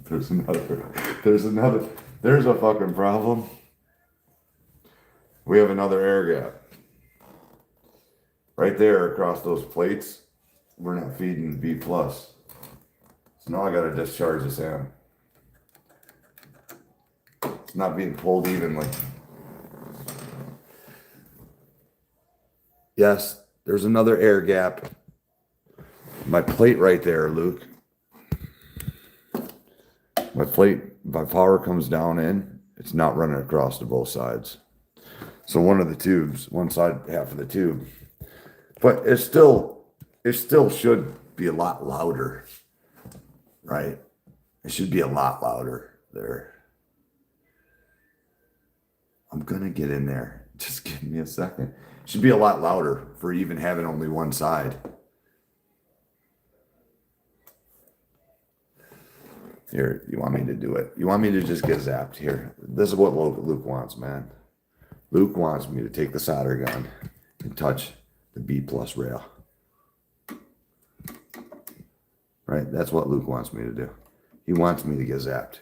There's a fucking problem. We have another air gap. Right there across those plates, we're not feeding B+. So now I gotta discharge this amp. It's not being pulled evenly. Yes, there's another air gap. My plate right there, Luke. My plate, my power comes down in, it's not running across to both sides. So one of the tubes, one side half of the tube. But it still should be a lot louder, right? It should be a lot louder there. I'm gonna get in there. Just give me a second. It should be a lot louder for even having only one side. Here, you want me to do it? You want me to just get zapped here? This is what Luke wants, man. Luke wants me to take the solder gun and touch the B+ rail. Right? That's what Luke wants me to do. He wants me to get zapped.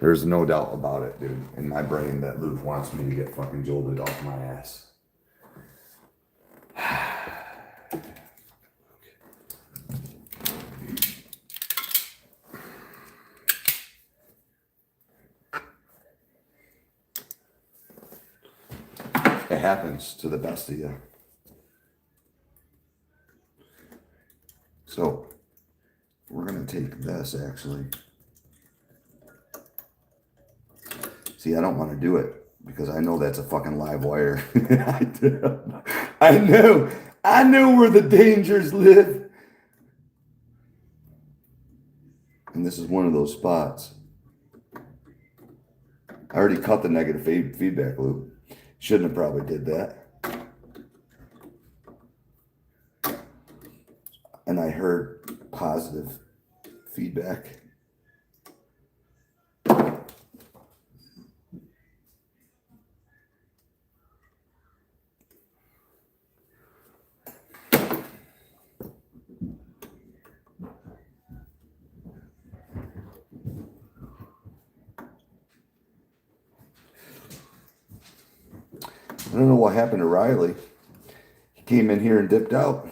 There's no doubt about it, dude. In my brain that Luke wants me to get fucking jolted off my ass. It happens to the best of you. So we're going to take this actually. See, I don't want to do it because I know that's a fucking live wire. I knew where the dangers live. And this is one of those spots. I already cut the negative feedback loop. Shouldn't have probably did that. And I heard positive feedback. I don't know what happened to Riley. He came in here and dipped out.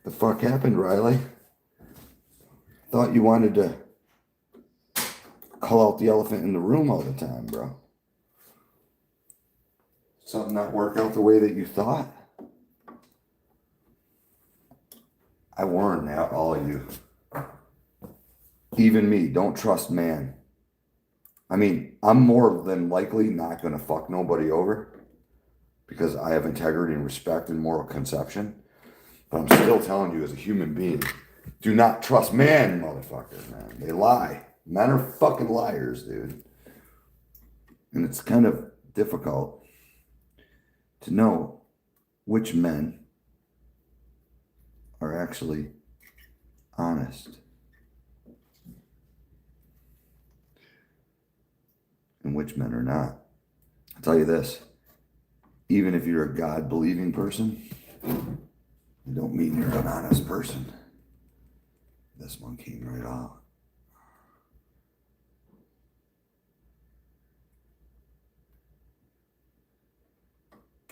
The fuck happened, Riley? Thought you wanted to call out the elephant in the room all the time, bro. Something not work out the way that you thought? I warn out all of you. Even me, don't trust man. I mean, I'm more than likely not going to fuck nobody over because I have integrity and respect and moral conception. But I'm still telling you as a human being, do not trust man, motherfuckers, man. They lie. Men are fucking liars, dude. And it's kind of difficult to know which men are actually honest. And which men are not. I'll tell you this, even if you're a God-believing person, you don't mean you're an honest person. This one came right out.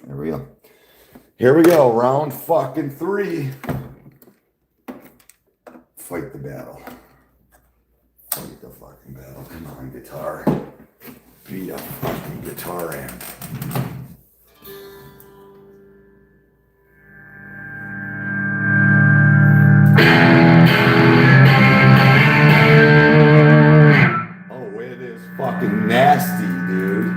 There we go. Here we go, round fucking 3. Fight the battle. Fight the fucking battle. Come on, guitar. Be a fucking guitar amp. Oh, it is fucking nasty, dude.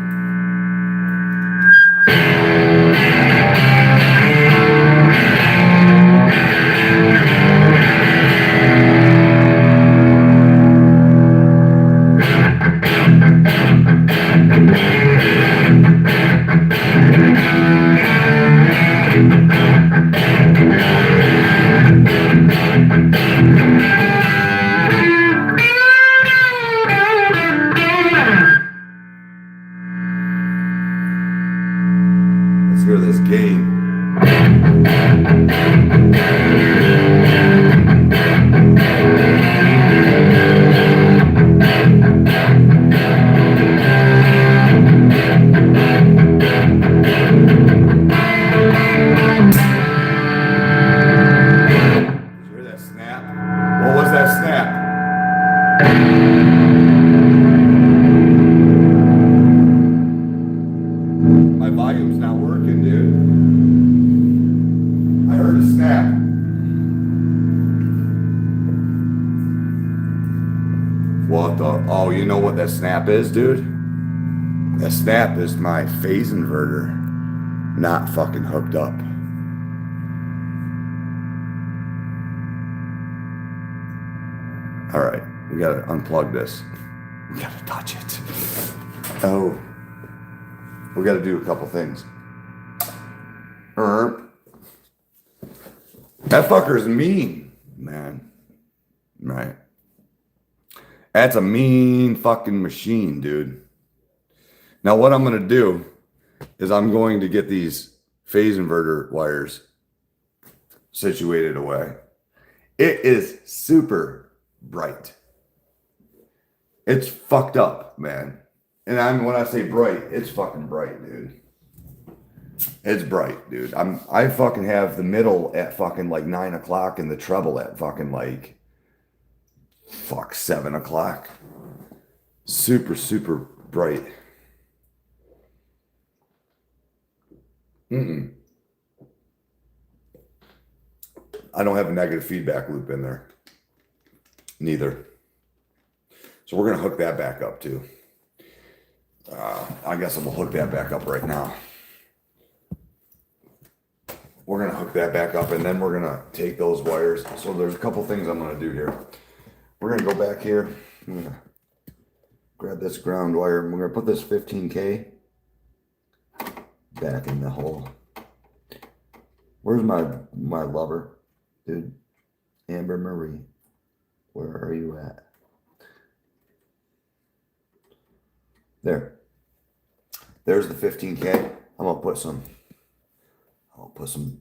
you hear that snap? What was that snap? My volume's not working, dude. I heard a snap. What the? Oh, you know what that snap is, dude? That snap is my phase inverter not fucking hooked up. All right, we gotta unplug this. We gotta touch it. Oh, we gotta do a couple things. That fucker's mean, man. Right. That's a mean fucking machine, dude. Now what I'm gonna do is I'm going to get these phase inverter wires situated away. It is super bright. It's fucked up, man. And when I say bright, it's fucking bright, dude. It's bright, dude. I fucking have the middle at fucking like 9 o'clock and the treble at fucking like 7 o'clock. Super, super bright. I don't have a negative feedback loop in there. Neither. So we're going to hook that back up too. I guess I'm going to hook that back up right now. We're going to hook that back up and then we're going to take those wires. So there's a couple things I'm going to do here. We're going to go back here. I'm going to grab this ground wire. And we're going to put this 15K back in the hole. Where's my lover? Dude, Amber Marie, where are you at? There. There's the 15K. I'll put some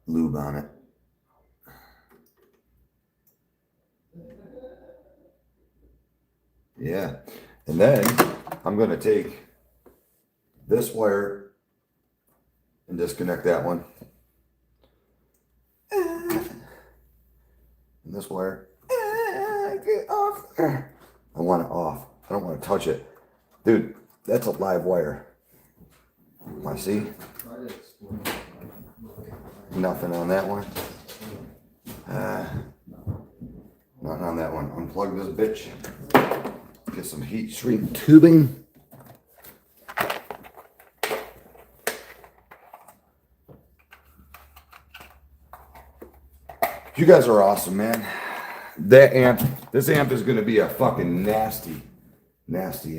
lube on it. Yeah. And then I'm going to take this wire and disconnect that one. And this wire. Get off. I want it off. I don't want to touch it. Dude, that's a live wire. I see. Nothing on that one. Nothing on that one. Unplug this bitch. Get some heat shrink tubing. You guys are awesome, man. This amp is going to be a fucking nasty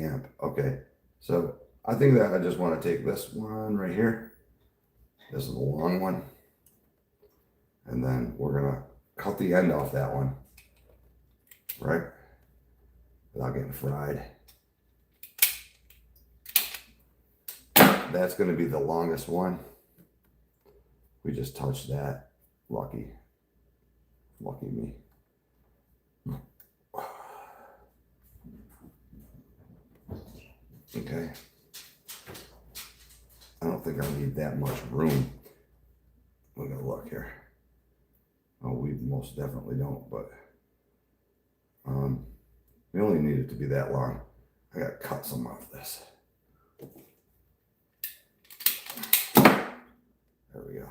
amp. Okay, so I think that I just want to take this one right here. This is the long one. And then we're going to cut the end off that one. Right? Without getting fried. That's going to be the longest one. We just touched that. Lucky me. Okay. I don't think I need that much room. We're gonna look here. Oh, we most definitely don't, but we only need it to be that long. I gotta cut some off this. There we go.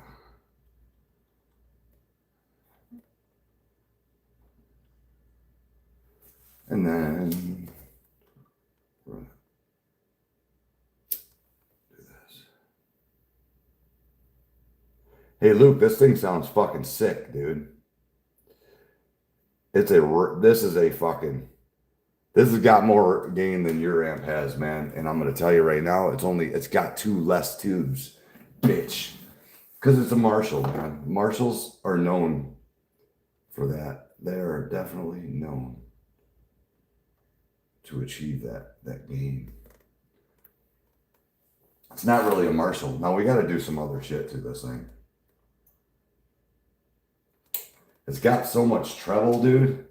And then we're gonna do this. Hey Luke, this thing sounds fucking sick, dude. This has got more gain than your amp has, man. And I'm gonna tell you right now, it's got 2 less tubes, bitch. Because it's a Marshall, man. Marshalls are known for that. They are definitely known to achieve that gain. It's not really a Marshall. Now we got to do some other shit to this thing. It's got so much treble, dude.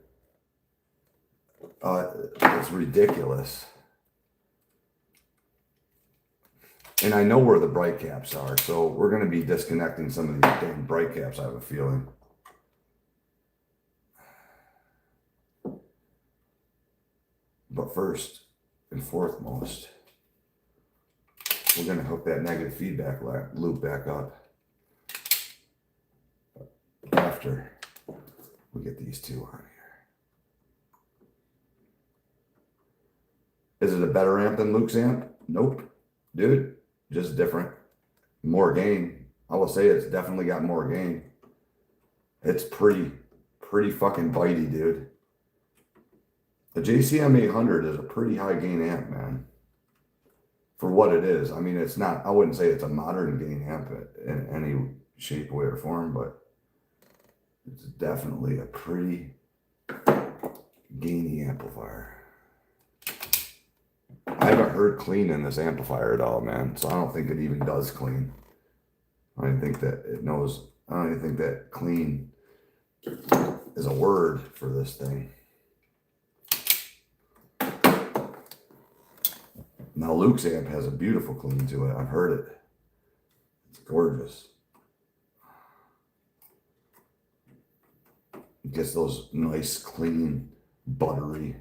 It's ridiculous. And I know where the bright caps are, so we're going to be disconnecting some of these damn bright caps, I have a feeling. But first and foremost, we're going to hook that negative feedback loop back up after we get these two on here. Is it a better amp than Luke's amp? Nope. Dude, just different. More gain. I will say it's definitely got more gain. It's pretty fucking bitey, dude. The JCM 800 is a pretty high gain amp, man. For what it is. I mean, it's not, I wouldn't say it's a modern gain amp in any shape, way, or form, but it's definitely a pretty gainy amplifier. I haven't heard clean in this amplifier at all, man. So I don't think it even does clean. I don't think that it knows. I don't even think that clean is a word for this thing. Now Luke's amp has a beautiful clean to it. I've heard it. It's gorgeous. It gets those nice, clean, buttery,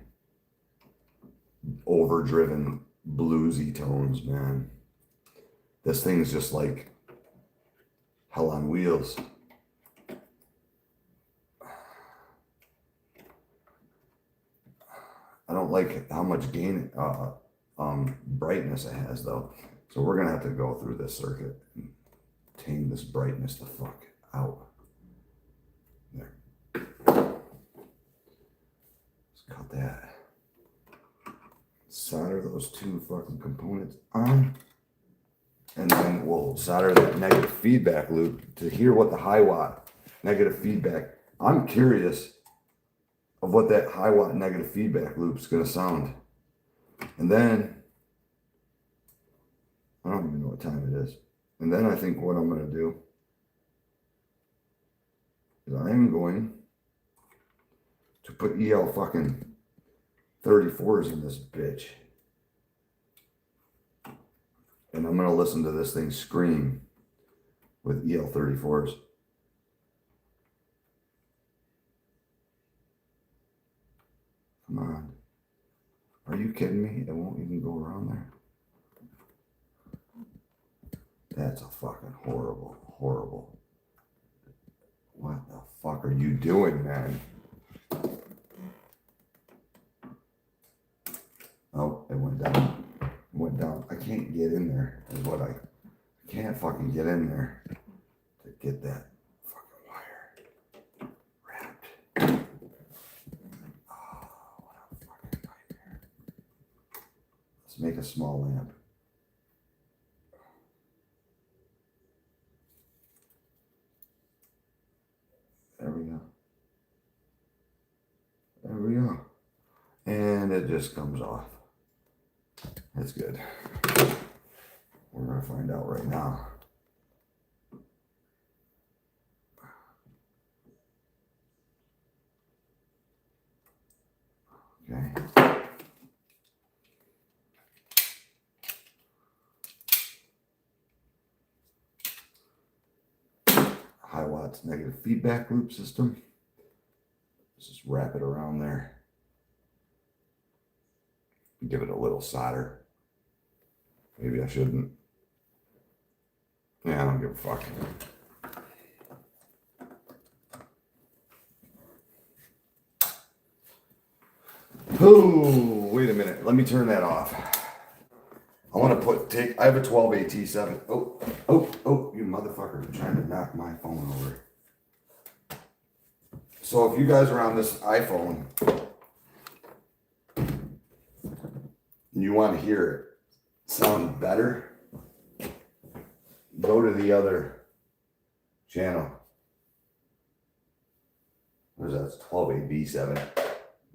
overdriven, bluesy tones, man. This thing is just like hell on wheels. I don't like how much gain, brightness it has, though. So we're gonna have to go through this circuit and tame this brightness the fuck out. There. Let's cut that. Solder those two fucking components on. And then we'll solder that negative feedback loop to hear what the high watt negative feedback. I'm curious of what that high watt negative feedback loop is going to sound. And then, I don't even know what time it is. And then I think what I'm going to do is I am going to put EL fucking 34s in this bitch. And I'm going to listen to this thing scream with EL 34s. Come on. Are you kidding me? It won't even go around there. That's a fucking horrible. What the fuck are you doing, man? Oh, it went down. It went down. I can't get in there, is what I can't fucking get in there to get that fucking wire wrapped. Oh, what a fucking nightmare. Let's make a small lamp. There we go. There we go. And it just comes off. That's good. We're going to find out right now. Okay. High watts negative feedback loop system. Let's just wrap it around there. Give it a little solder. Maybe I shouldn't. Yeah, I don't give a fuck. Oh, wait a minute. Let me turn that off. I want to I have a 12AT7. Oh, you motherfucker are trying to knock my phone over. So if you guys are on this iPhone and you want to hear it sound better, go to the other channel. What is that? It's 12AV7.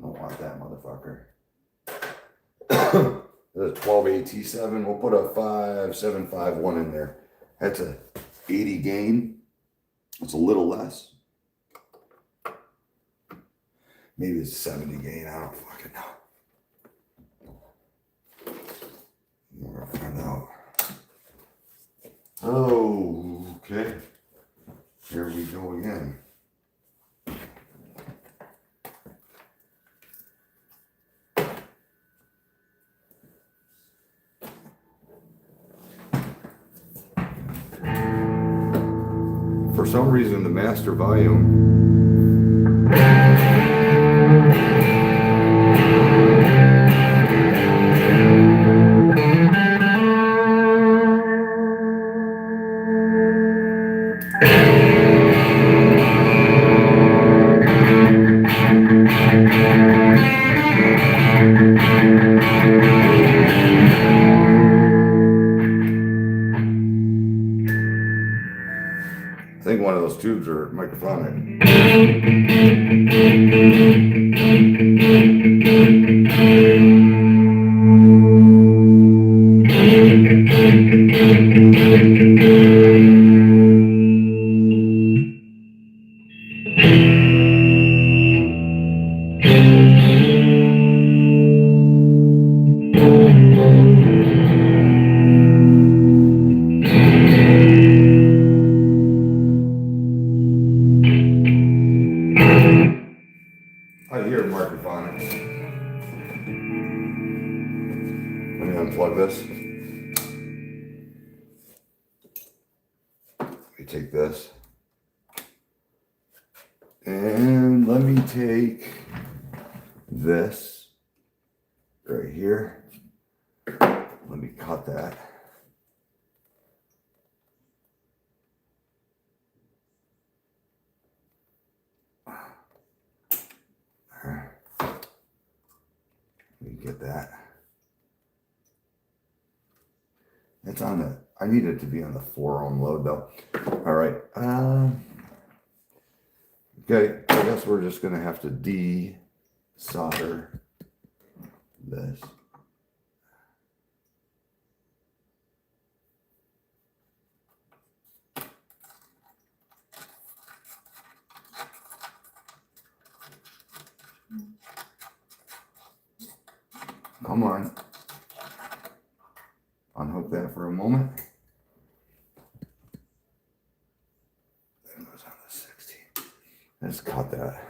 Don't want that motherfucker. There's a 12AT7. We'll put a 5751 in there. That's a 80 gain. It's a little less. Maybe it's 70 gain. I don't fucking know. We're gonna find out. Oh, okay. Here we go again. For some reason, the master volume I think one of those tubes are microphonic. I hear microphonics. Let me unplug this. Let me take this. And let me take this right here. Let me cut that. Let me get that. It's on the, I need it to be on the 4-ohm load though. All right. Okay, I guess we're just gonna have to de-solder this. Come on. Unhook that for a moment. That goes on the 16. Let's cut that.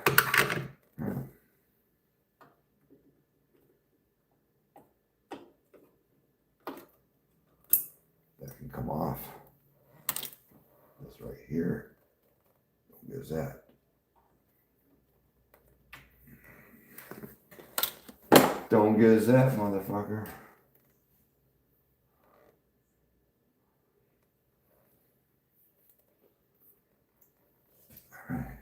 That can come off. This right here. There's that. Don't get that, motherfucker. All right.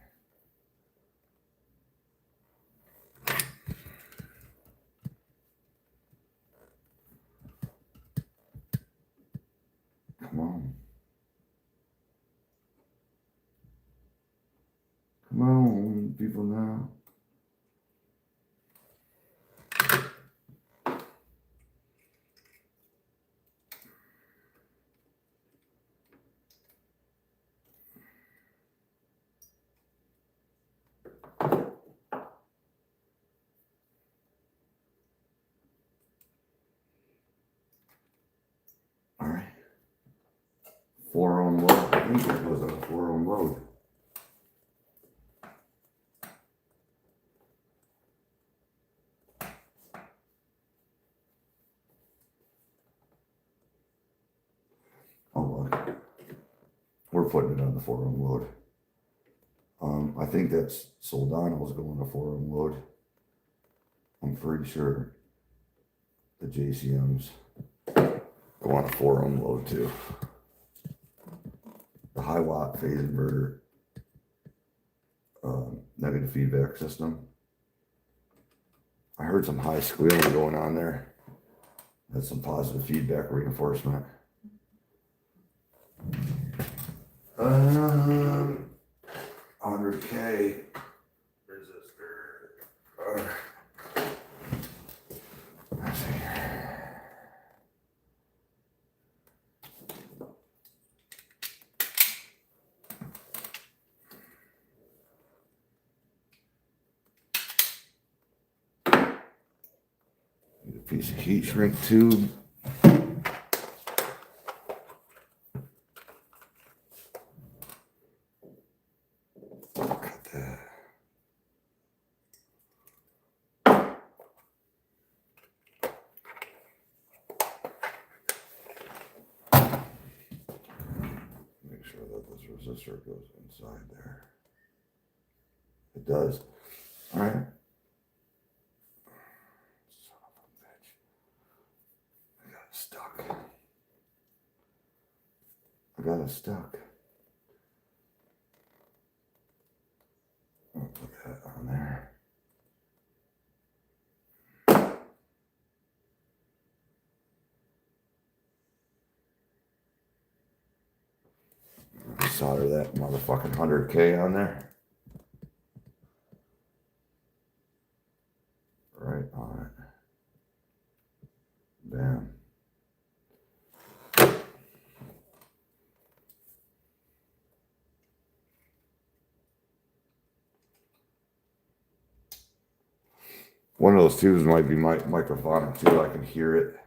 Come on. Come on, people now. All right. 4-ohm load. I think that goes on a 4-ohm load. Oh, look. We're putting it on the 4-ohm load. I think that's Soldano's going to 4-ohm load. I'm pretty sure the JCMs go on a 4-ohm load too. The high watt phase inverter negative feedback system. I heard some high squealing going on there. That's some positive feedback reinforcement. 100K resistor. Let's see here. Need a piece of heat shrink tube. that. Make sure that this resistor goes inside there. It does. All right. Son of a bitch. I got it stuck. I got it stuck. I'll put that on there. Solder that motherfucking 100K on there. Right on it. Bam. One of those tubes might be microphonic too. I can hear it.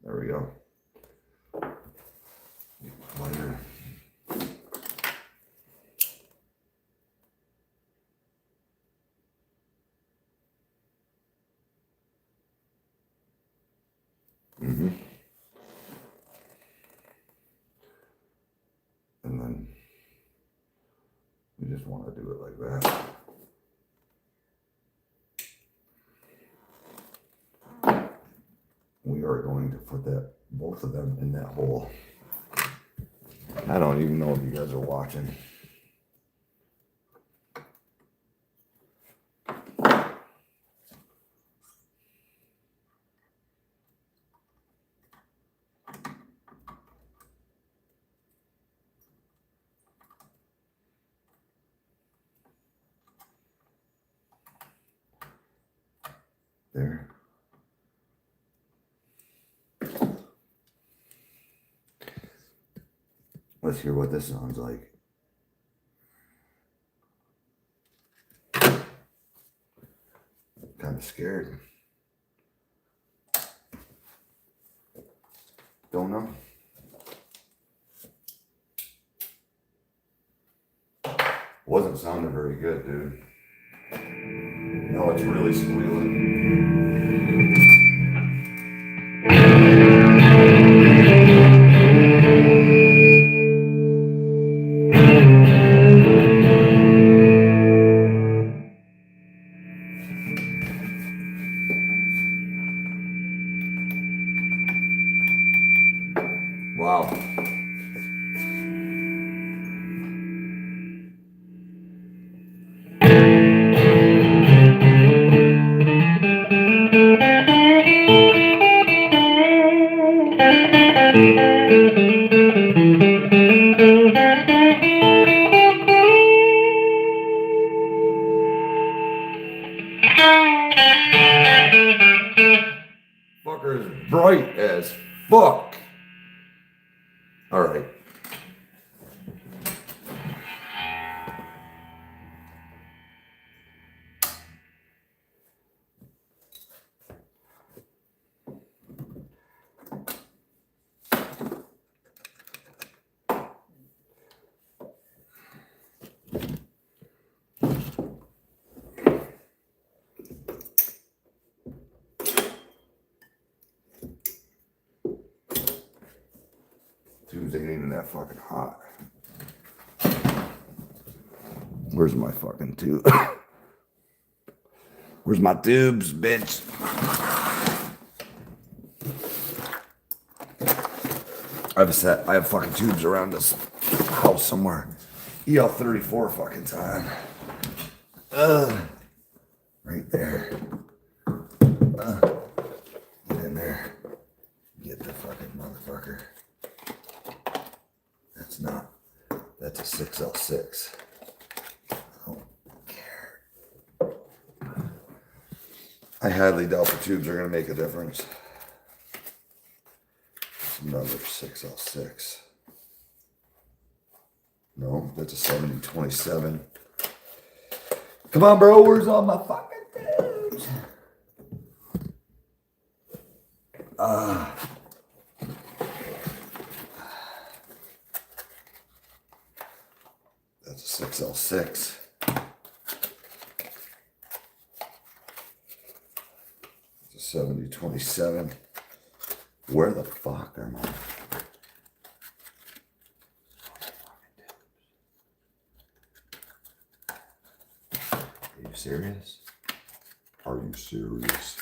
There we go. Lighter. And then you just want to do it like that. We are going to put both of them in that hole. I don't even know if you guys are watching. There. Let's hear what this sounds like. Kind of scared. Don't know. Wasn't sounding very good, dude. No, it's really squealing. Wow. Fucker is bright as fuck. All right. Tubes ain't even that fucking hot. Where's my fucking tube? Where's my tubes, bitch? I have fucking tubes around this house somewhere. EL34 fucking time. Right there. Get in there. Get the fucking motherfucker. That's a 6L6. I don't care. I highly doubt the tubes are going to make a difference. It's another 6L6. No, that's a 7027. Come on, bro. Where's all my fucking tubes? 6L6. It's a 7027. Where the fuck are my... Are you serious? Are you serious?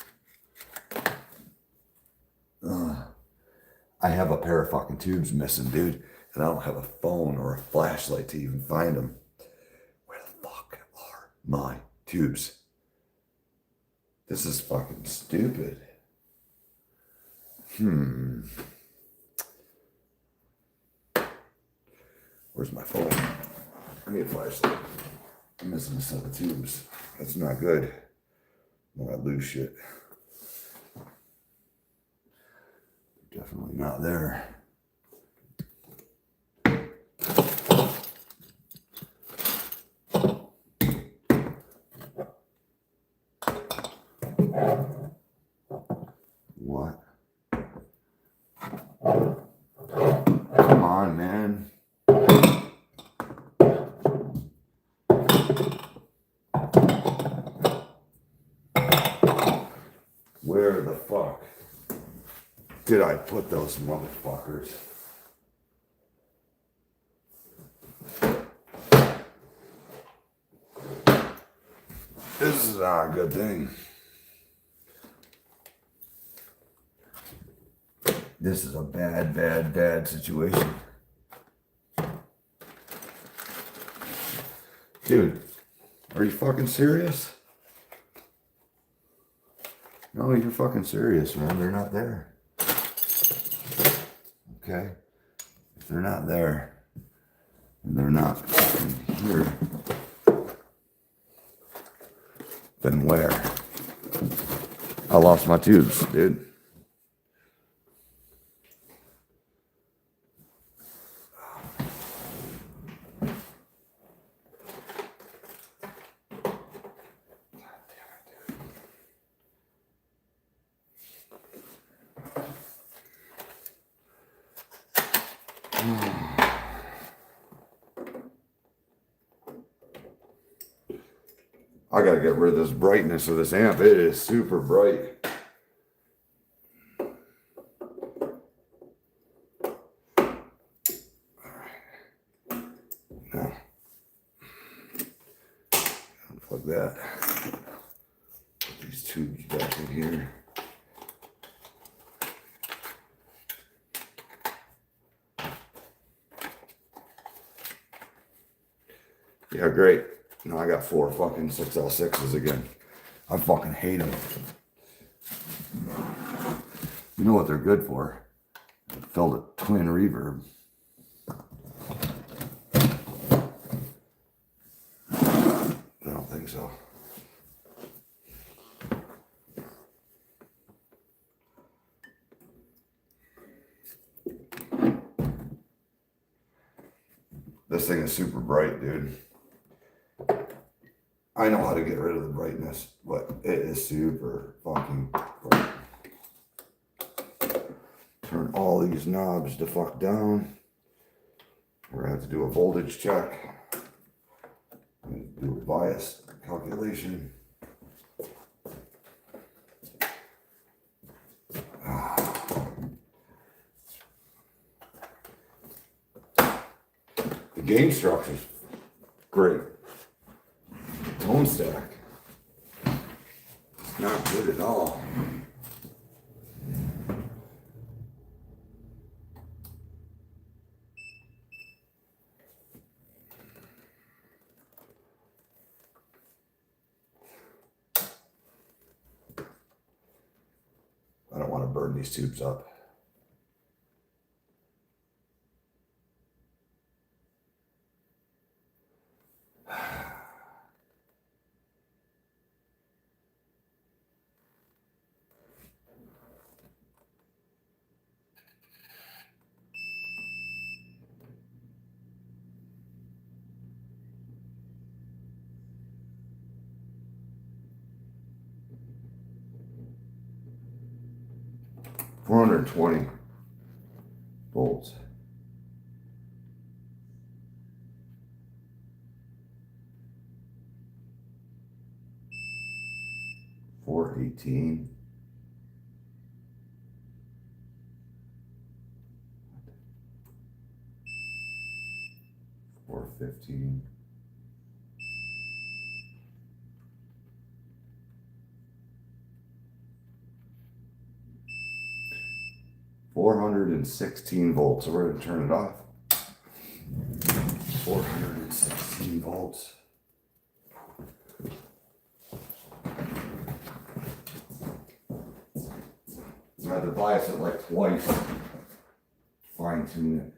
I have a pair of fucking tubes missing, dude, and I don't have a phone or a flashlight to even find them. Where the fuck are my tubes? This is fucking stupid. Where's my phone? I need a flashlight. I'm missing a set of tubes. That's not good. I'm gonna lose shit. Definitely not there. What? Come on, man. Where the fuck did I put those motherfuckers? This is not a good thing. This is a bad, bad, bad situation. Dude, are you fucking serious? No, you're fucking serious, man. They're not there. Okay? If they're not there, and they're not fucking here, then where? I lost my tubes, dude. I gotta get rid of this brightness of this amp. It is super bright. Now, unplug that. Put these tubes back in here. Yeah, great. Now I got 4 fucking 6L6s again. I fucking hate them. You know what they're good for? Filled a twin reverb. I don't think so. This thing is super bright, dude. I know how to get rid of the brightness, but it is super fucking bright. Turn all these knobs the fuck down. We're gonna have to do a voltage check. Do a bias calculation. The gain structure's great. Tone stack, not good at all. I don't want to burn these tubes up. $420 volts. 418. $415. $416 So we're gonna turn it off. 416 volts. I had to bias it like twice. Fine tune it.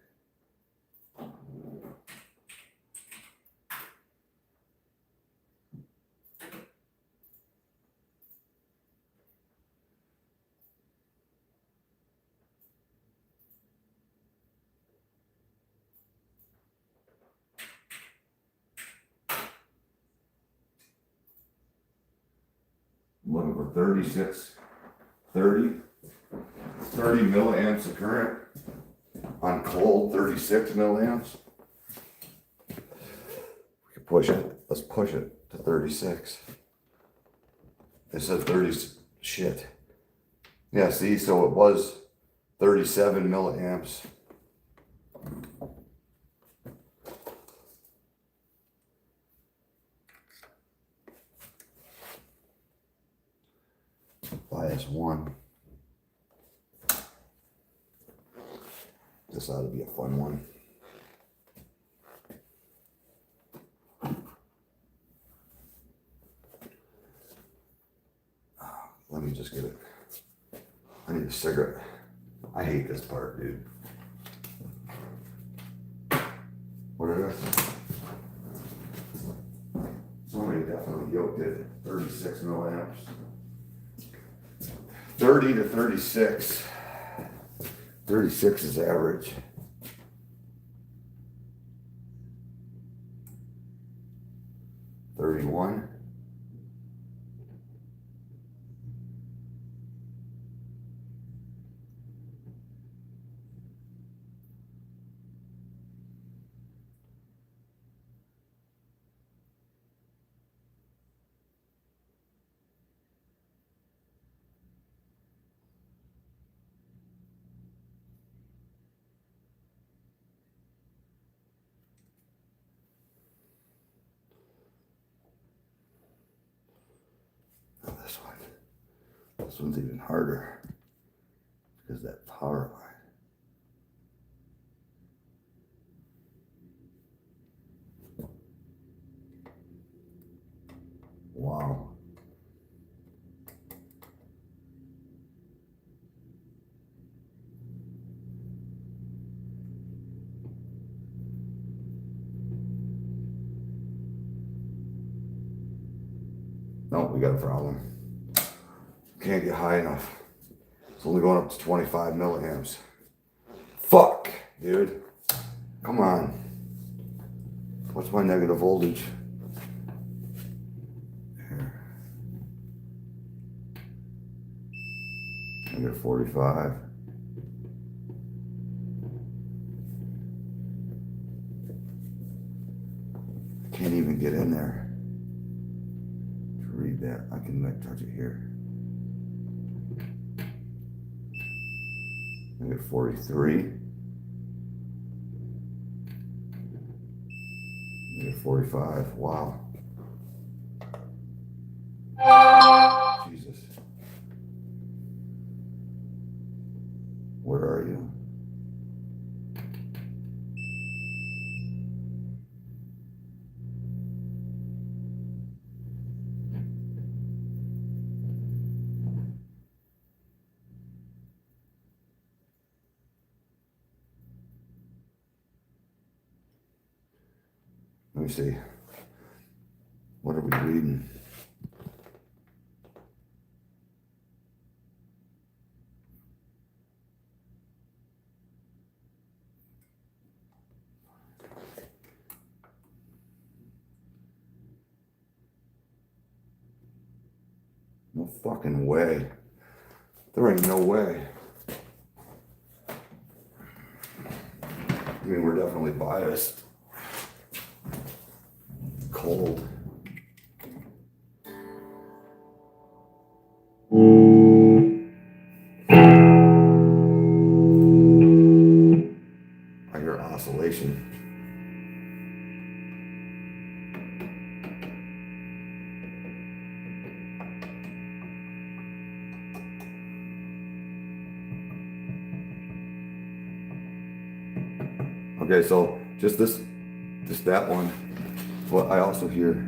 I'm looking for 30 milliamps of current on cold, 36 milliamps. We can push it. Let's push it to 36. It said 30. Shit. Yeah, see, so it was 37 milliamps. Bias 1. This ought to be a fun one. Let me just get it. I need a cigarette. I hate this part, dude. What is this? Somebody definitely yoked it. 36 milliamps. 30 to 36. 36 is average. $31. Oh, this one. This one's even harder because that power line. Wow. No, we got a problem. Can't get high enough. It's only going up to 25 milliamps. Fuck, dude. Come on. What's my negative voltage? Here. Negative 45. Can't even get in there to read that. I can like touch it here. Negative 43. Negative 45. Wow. Jesus. Where are you? Let me see. What are we reading? No fucking way. There ain't no way. I mean, we're definitely biased. Cold. oscillation. Okay, so just that one. But I also hear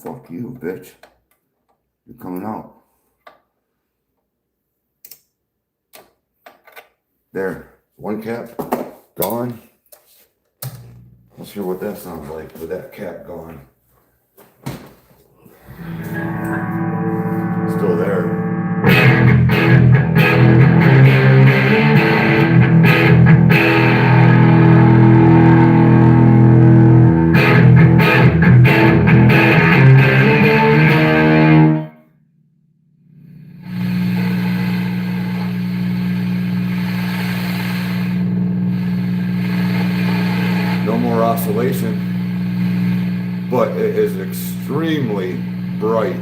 fuck you, bitch. You're coming out. There. One cap gone. Let's hear what that sounds like with that cap gone. Still there. Oscillation, but it is extremely bright.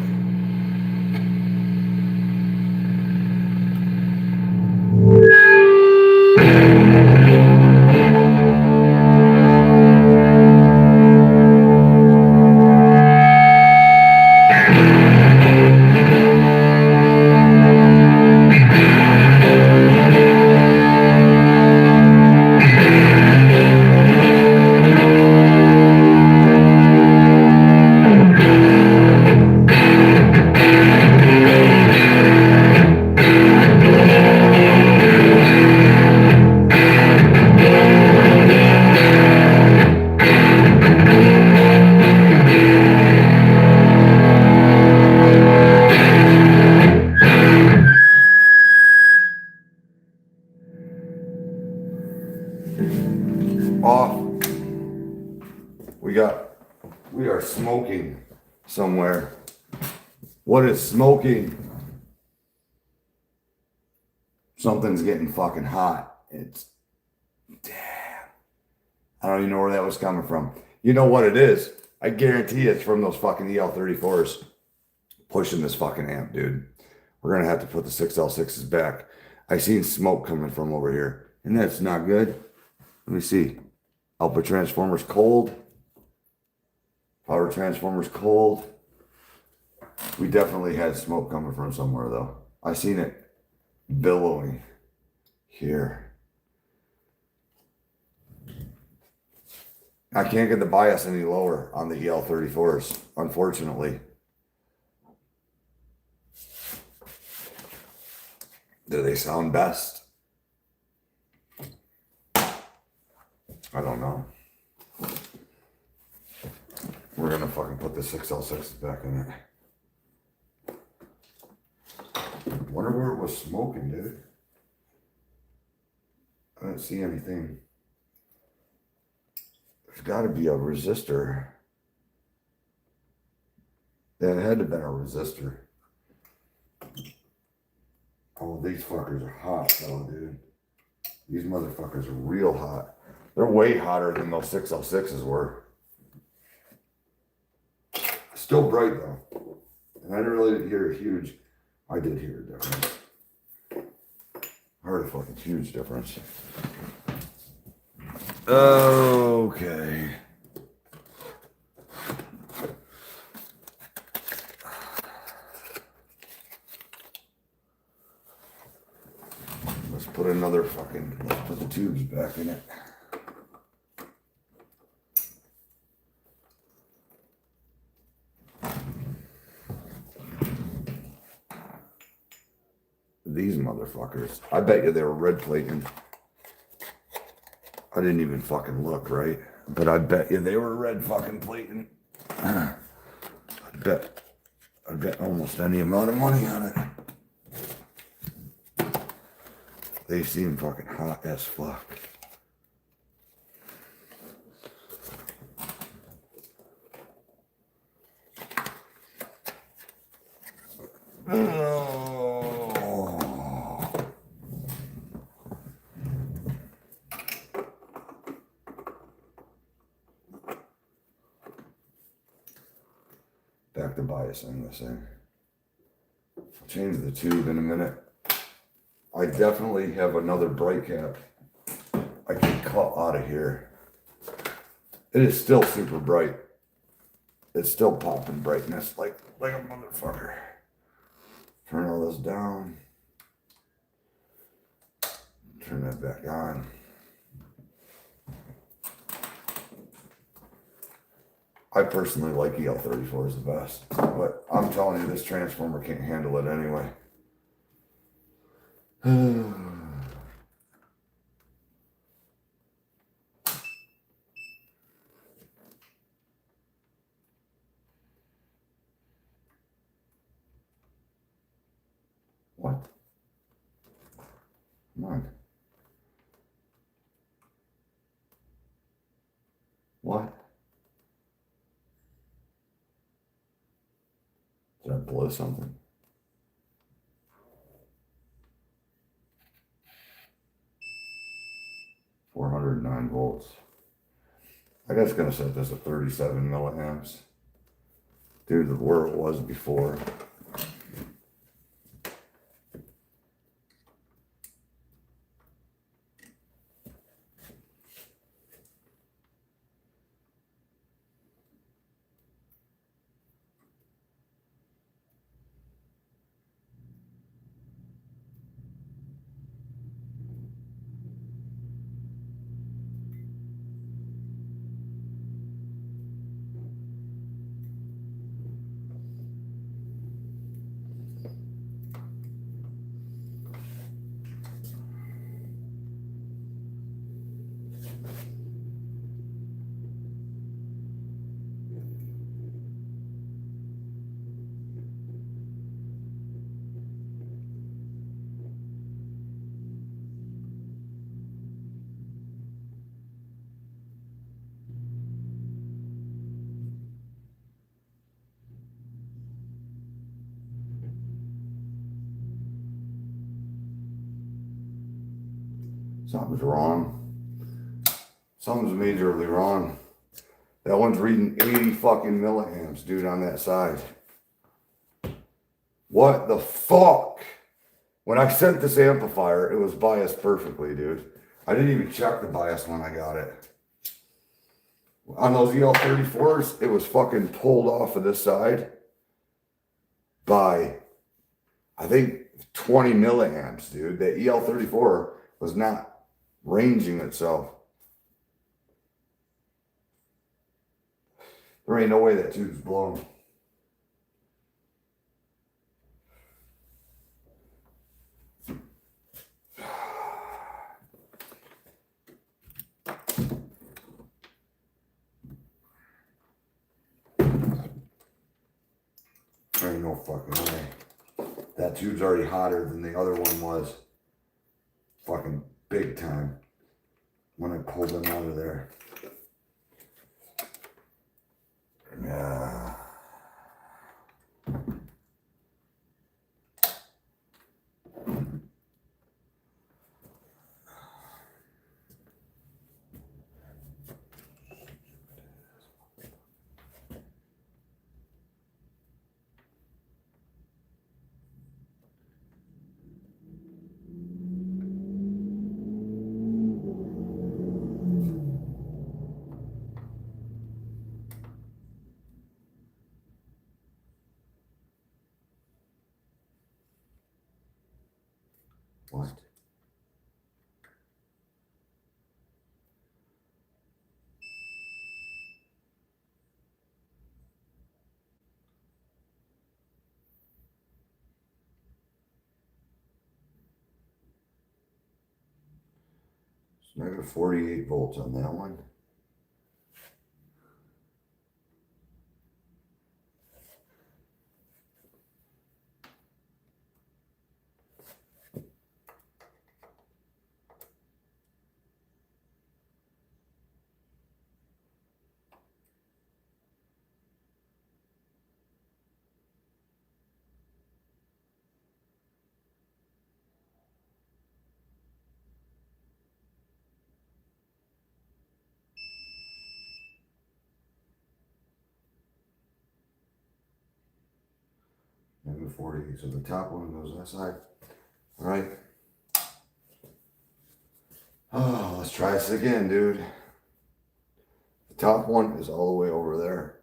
Off. We are smoking somewhere. What is smoking? Something's getting fucking hot. It's, damn. I don't even know where that was coming from. You know what it is? I guarantee it's from those fucking EL34s pushing this fucking amp, dude. We're gonna have to put the 6L6s back. I seen smoke coming from over here, and that's not good. Let me see. Output transformer's cold. Power transformer's cold. We definitely had smoke coming from somewhere though. I seen it billowing here. I can't get the bias any lower on the EL34s, unfortunately. Do they sound best? I don't know. We're gonna fucking put the 6L6 back in it. Wonder where it was smoking, dude. I didn't see anything. There's gotta be a resistor. That had to have been a resistor. Oh, these fuckers are hot though, dude. These motherfuckers are real hot. They're way hotter than those 6L6s were. Still bright though. And I really didn't hear a huge, I did hear a difference. I heard a fucking huge difference. Okay. Let's put another fucking, let's put the tubes back in it. These motherfuckers. I bet you they were red plating. I didn't even fucking look, right? But I bet you they were red fucking plating. I bet almost any amount of money on it. They seem fucking hot as fuck. Back to biasing this thing. I'll change the tube in a minute. I definitely have another bright cap I can cut out of here. It is still super bright. It's still popping brightness like a motherfucker. Turn all this down. Turn that back on. I personally like EL34 is the best, but I'm telling you, this transformer can't handle it anyway. What? Come on. What? Did I blow something? $409. I guess gonna set this at 37 milliamps. Dude, where it was before. Something's wrong. Something's majorly wrong. That one's reading 80 fucking milliamps, dude, on that side. What the fuck? When I sent this amplifier, it was biased perfectly, dude. I didn't even check the bias when I got it. On those EL34s, it was fucking pulled off of this side by, I think, 20 milliamps, dude. The EL34 was not ranging itself. There ain't no way that tube's blown. There ain't no fucking way. That tube's already hotter than the other one was. Fucking big time. When I pulled them out of there. Yeah. What? It's negative 48 volts on that one. Negative 48. So the top one goes that side. All right. Oh, let's try this again, dude. The top one is all the way over there.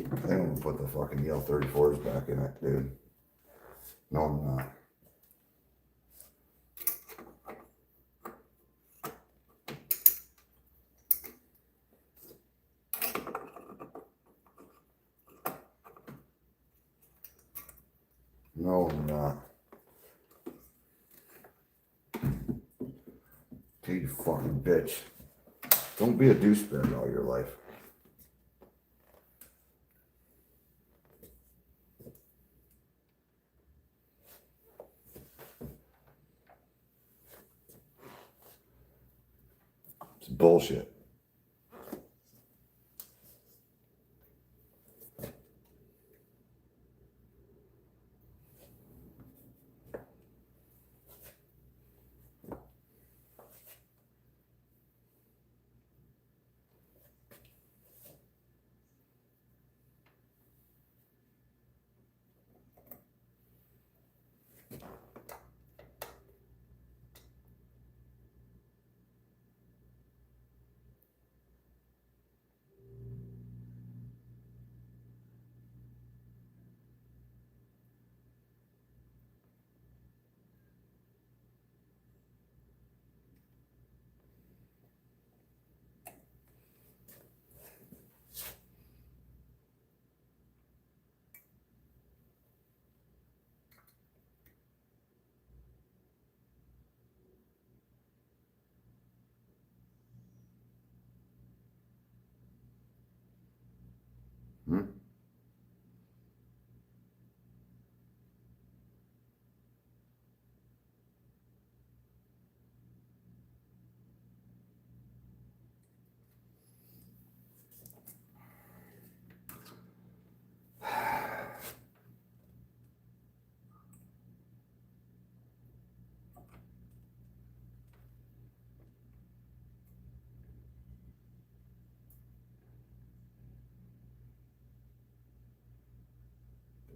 I think I'm gonna put the fucking EL34s back in it, dude. No, I'm not. No, I'm not. Hey, you fucking bitch. Don't be a douchebag all your life. It's bullshit. Hmm?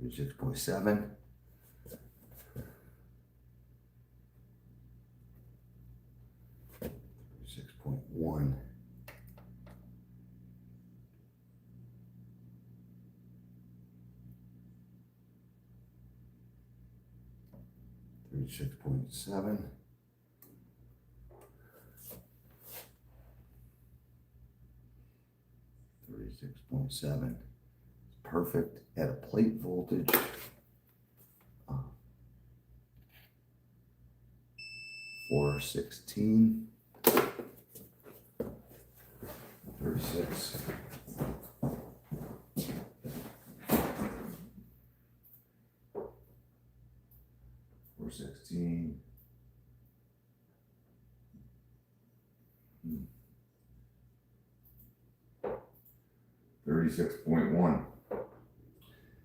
36.7. 6.1. 36.7. 36.7. Perfect at a plate voltage. 416. 36. 416. 36.1.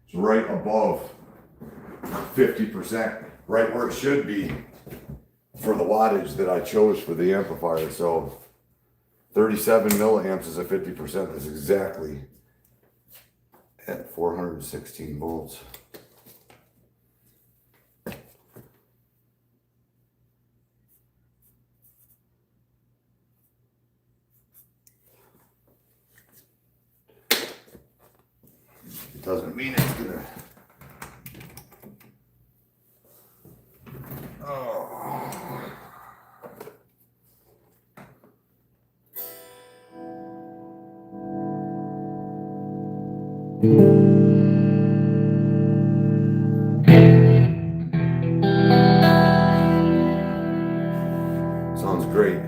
It's right above 50%, right where it should be for the wattage that I chose for the amplifier. So 37 milliamps is at 50%. That's exactly at 416 volts. It doesn't mean it's gonna. Oh. Sounds great.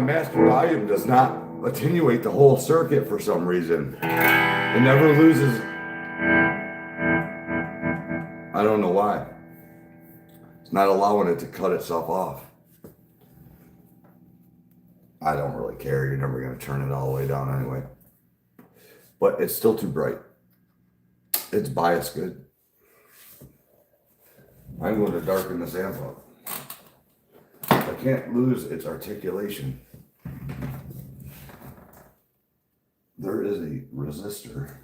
master volume does not attenuate the whole circuit for some reason. It never loses. I don't know why. It's not allowing it to cut itself off. I don't really care. You're never going to turn it all the way down anyway. But it's still too bright. It's bias good. I'm going to darken this amp up. I can't lose its articulation. There is a resistor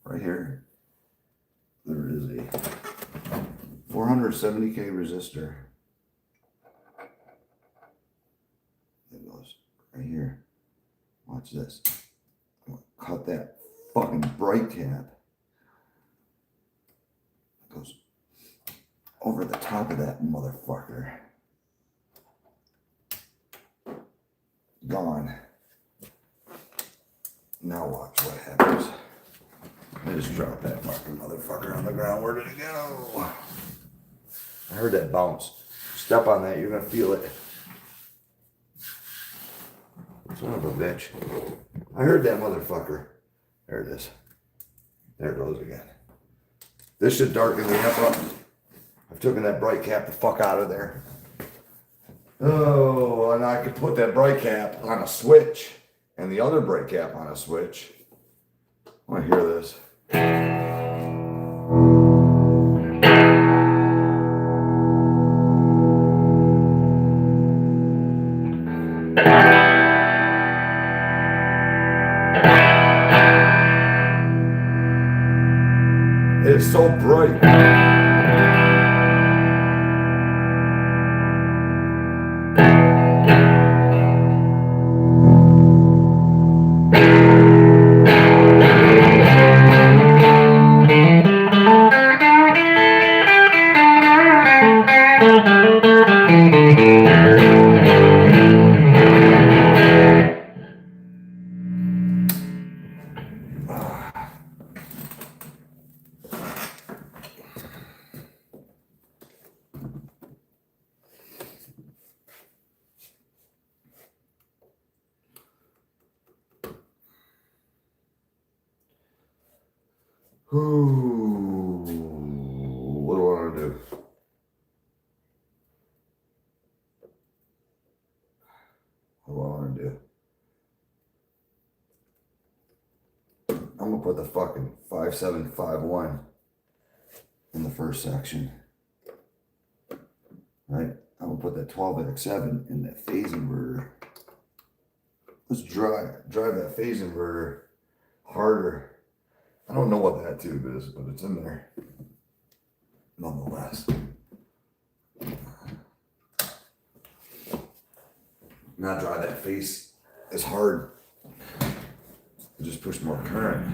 right here. There is a 470K resistor. It goes right here. Watch this. I'm gonna cut that fucking bright cap. It goes over the top of that motherfucker. Gone. Now watch what happens. I just dropped that fucking motherfucker on the ground. Where did it go? I heard that bounce. Step on that, you're gonna feel it. Son of a bitch. I heard that motherfucker. There it is. There it goes again. This should darken the amp up. I've taken that bright cap the fuck out of there. Oh, and I could put that bright cap on a switch and the other bright cap on a switch. I want to hear this. It's so bright. Ooh, what do I want to do? What do I want to do? I'm going to put the fucking 5751 in the first section. Right? I'm going to put that 12X7 in that phase inverter. Let's drive that phase inverter harder. I don't know what that tube is, but it's in there nonetheless. Not drive that face as hard. Just push more current.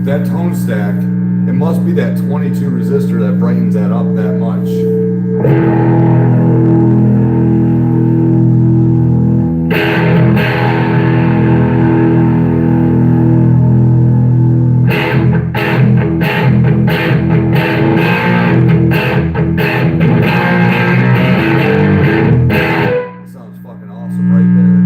that tone stack, it must be that 22 resistor that brightens that up that much. Sounds fucking awesome right there.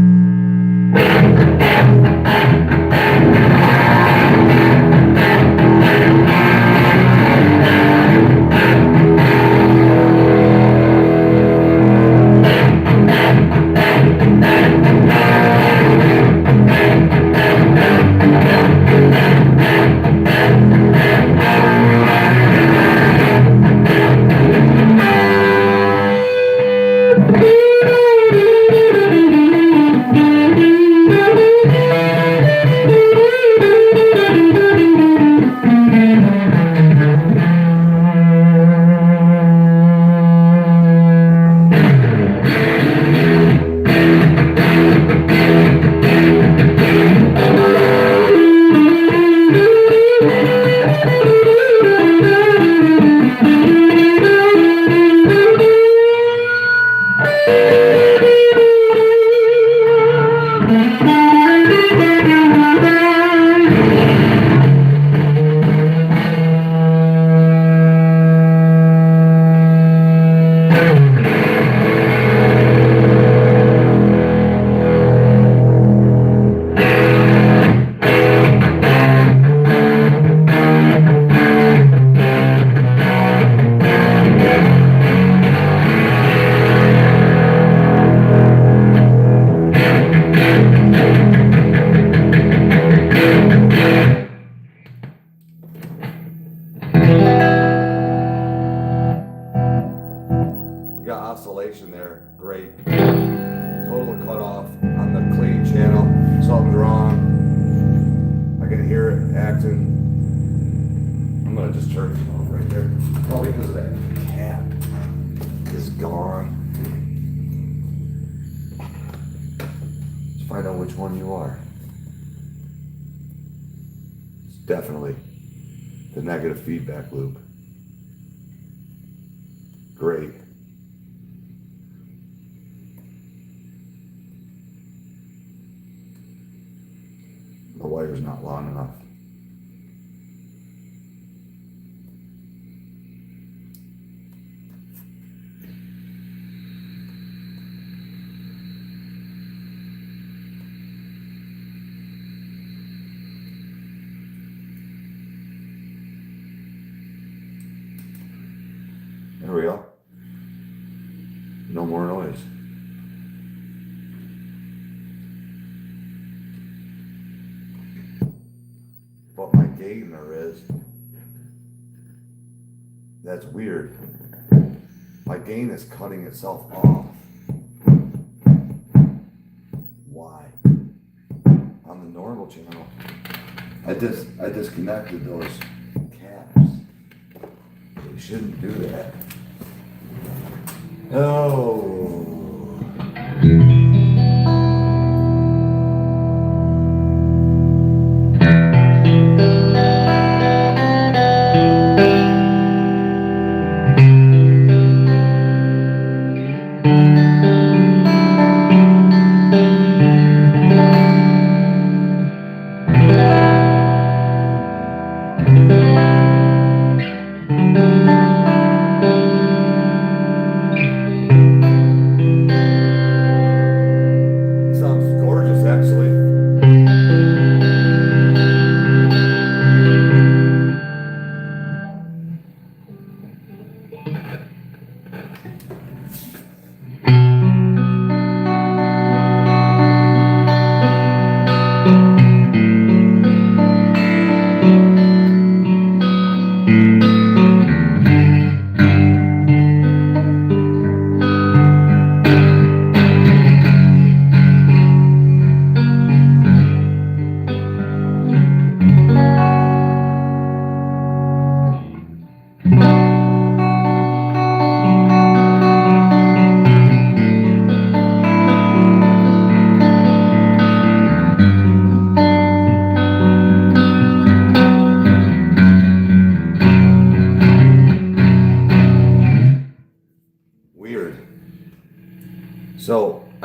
We got oscillation there, great. Total cutoff on the clean channel, something's wrong. I can hear it acting. I'm gonna just turn it off right there. Probably because of that cap is gone. Let's find out which one you are. It's definitely the negative feedback loop. Great. The wire's not long enough. There we go. No more noise. But my gain there is. That's weird. My gain is cutting itself off. Why? On the normal channel, I disconnected those caps. We shouldn't do that. Oh.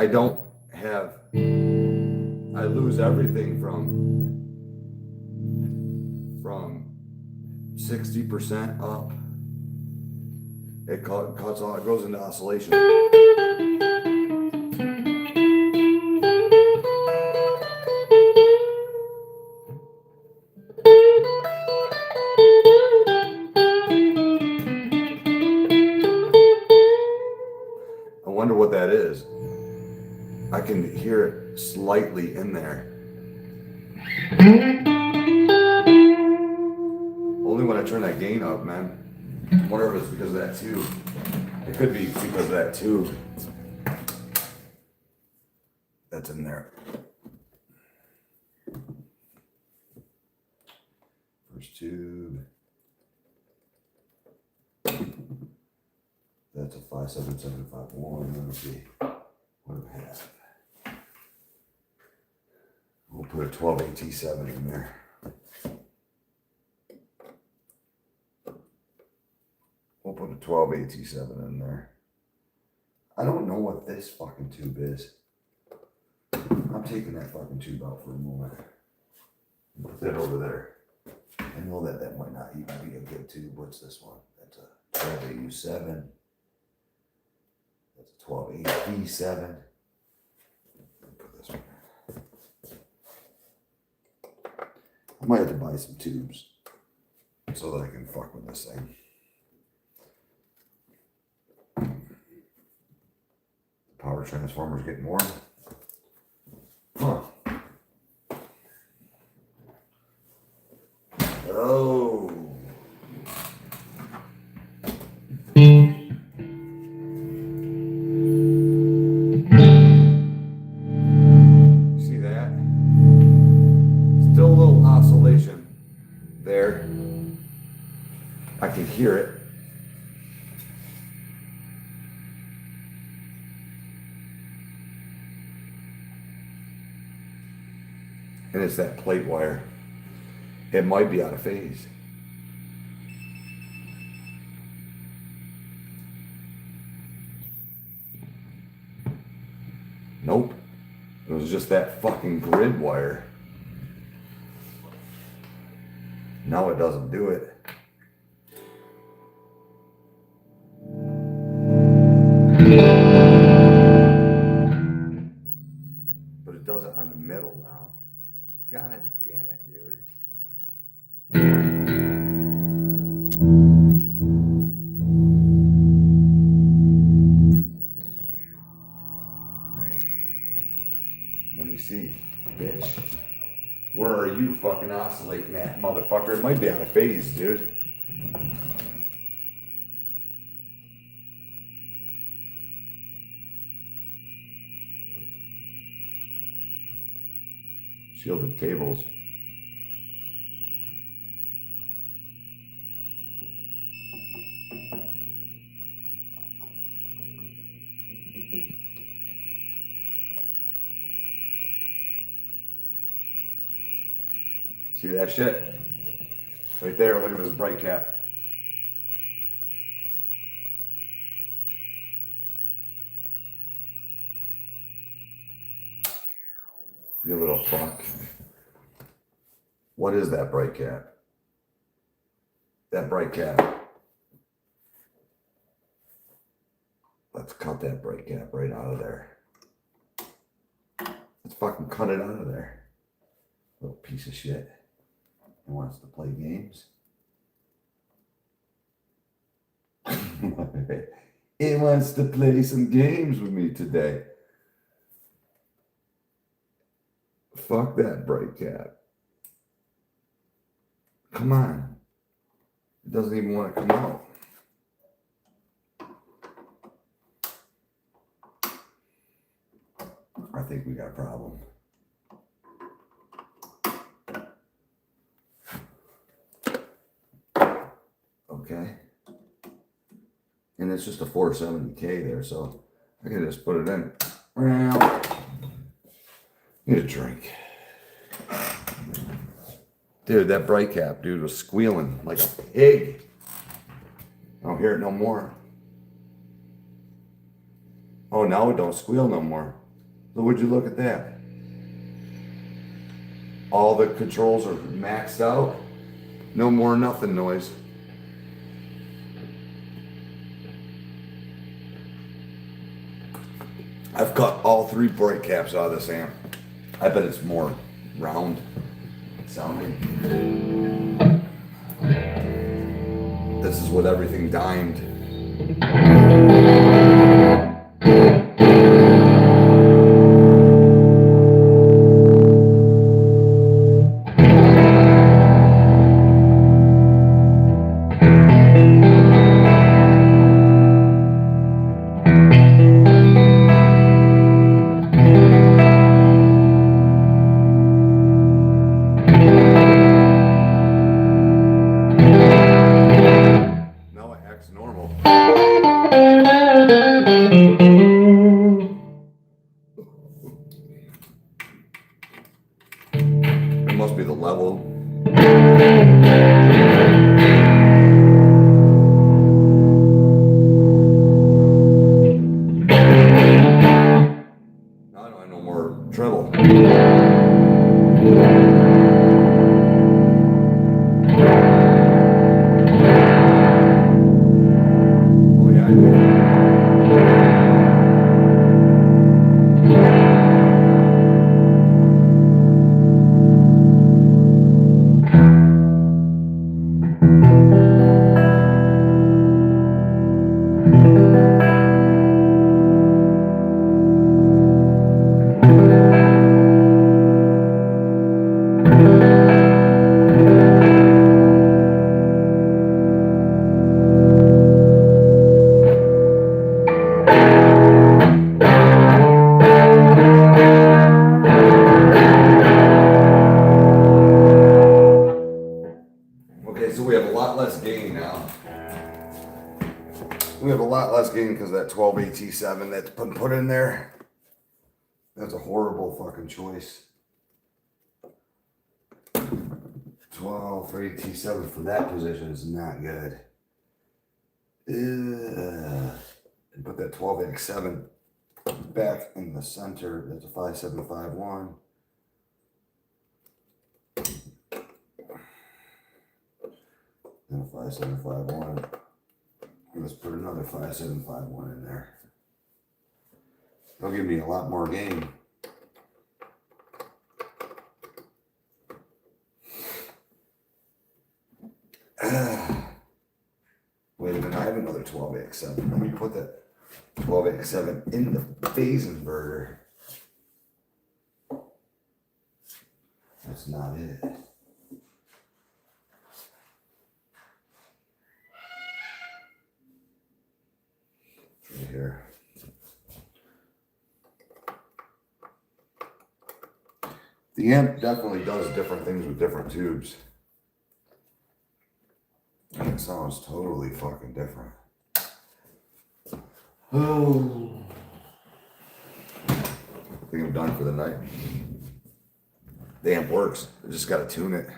don't have, I lose everything from 60% up. It cuts off, it goes into oscillation. I wonder what that is. I can hear it slightly in there. Only when I turn that gain up, man. I wonder if it's because of that tube. It could be because of that tube that's in there. First tube. That's a 57751. Let me see. What do we have? We'll put a 12AT7 in there. We'll put a 12AT7 in there. I don't know what this fucking tube is. I'm taking that fucking tube out for a moment. Put that over there. I know that might not even be a good tube. What's this one? That's a 12AU7. That's a 12AT7. Put this one. I might have to buy some tubes so that I can fuck with this thing. Power transformer's getting warm. Huh. Oh. See that? Still a little oscillation there. I can hear it. And it's that plate wire. It might be out of phase. Nope. It was just that fucking grid wire. Now it doesn't do it. But it does it on the middle now. God damn it, dude. Let me see, bitch. Where are you fucking oscillating at, motherfucker? It might be out of phase, dude. Shielded cables. See that shit? Right there, look at this bright cap. You little fuck. What is that bright cap? That bright cap. Let's cut that bright cap right out of there. Let's fucking cut it out of there. Little piece of shit. He wants to play games. It wants to play some games with me today. Fuck that bright cap. Come on. It doesn't even want to come out. I think we got a problem. Okay. And it's just a 470K there, so I can just put it in. Need a drink. Dude, that bright cap, dude, was squealing like a pig. I don't hear it no more. Oh, now it don't squeal no more. So would you look at that? All the controls are maxed out. No more nothing noise. I've cut all 3 brake caps out of this amp. I bet it's more round sounding. This is with everything dimed. Normal. It must be the level. Now I know more treble. So we have a lot less gain now. We have a lot less gain because that 12AT7 that's been put in there. That's a horrible fucking choice. 12AT7 for that position is not good. And put that 12AX7 back in the center. That's a 5751. And a 5751. Let's put another 5751 in there. They'll give me a lot more gain. Wait a minute, I have another 12AX7. Let me put that 12AX7 in the phase inverter. That's not it. Right here. The amp definitely does different things with different tubes. And it sounds totally fucking different. Oh. I think I'm done for the night. The amp works. I just gotta tune it.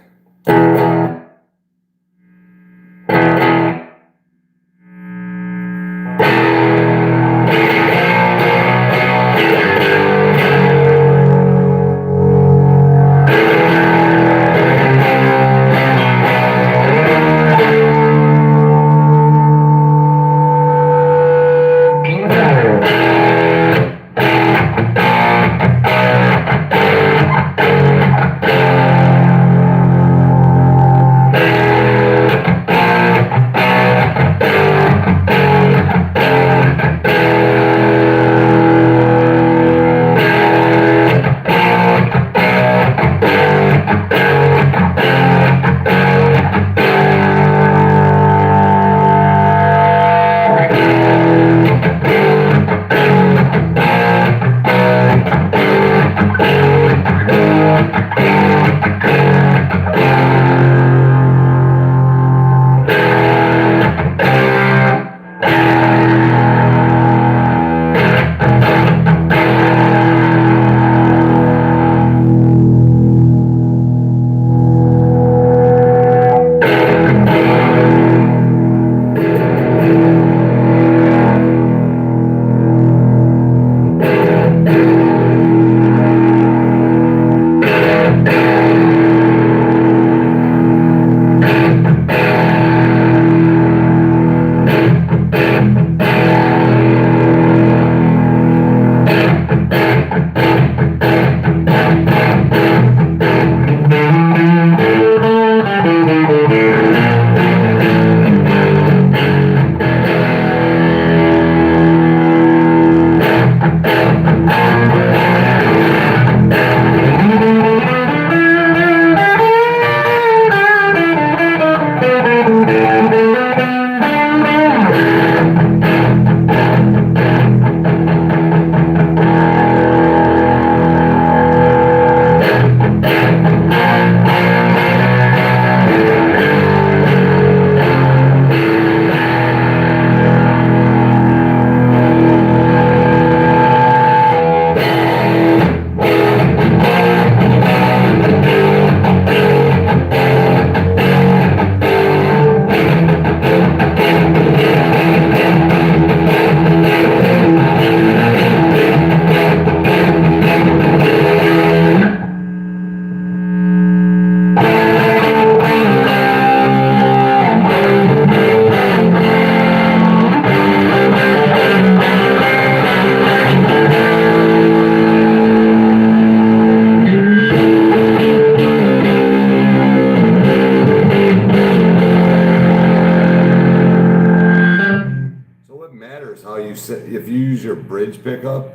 your bridge pickup,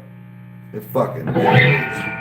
it fucking blows.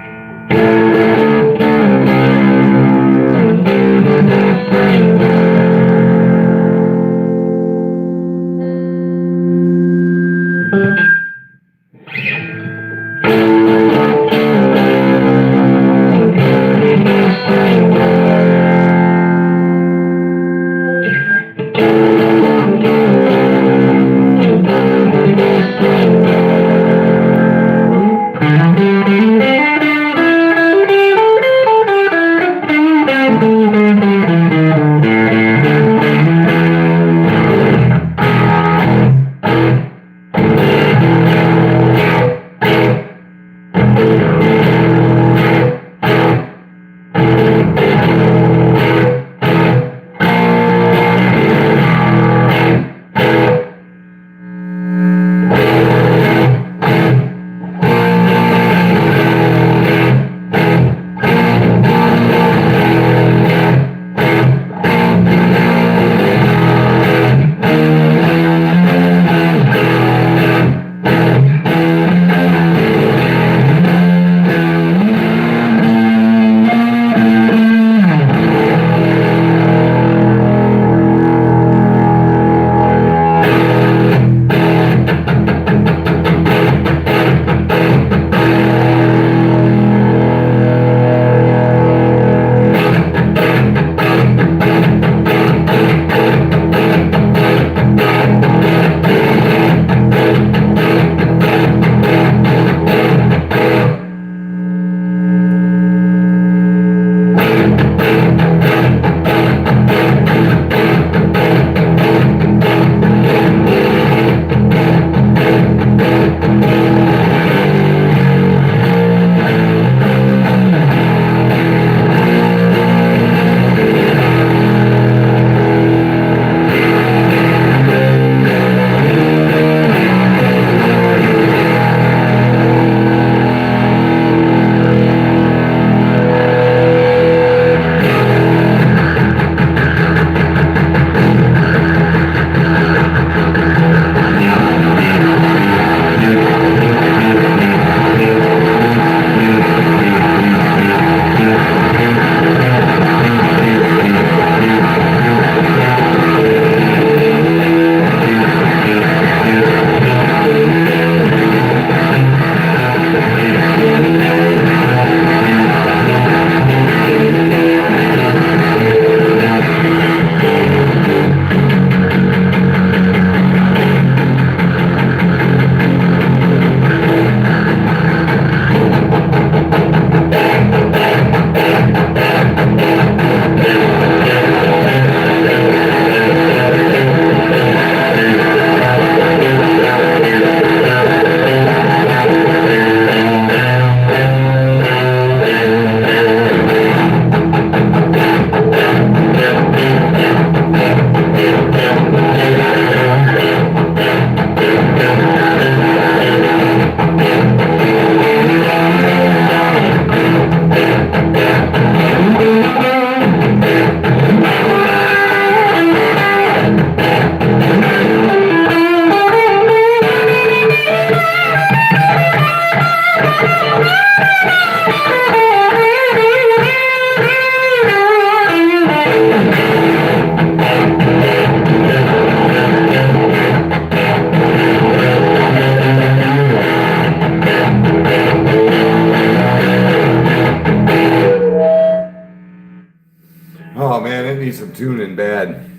Oh man, it needs some tuning bad.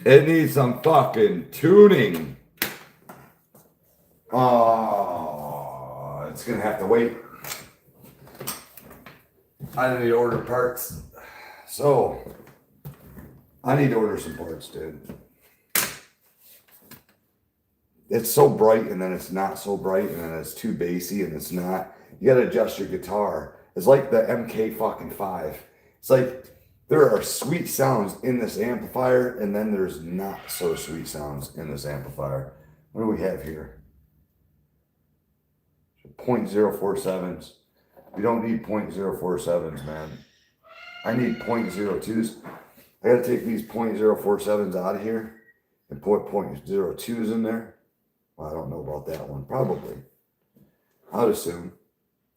It needs some fucking tuning. Oh, it's gonna have to wait. I need to order parts. So, I need to order some parts, dude. It's so bright and then it's not so bright and then it's too bassy and it's not. You gotta adjust your guitar. It's like the MK fucking 5. It's like there are sweet sounds in this amplifier and then there's not so sweet sounds in this amplifier. What do we have here? 0.047s. You don't need 0.047s, man. I need 0.02s. I gotta take these 0.047s out of here and put 0.02s in there. Well, I don't know about that one. Probably. I would assume.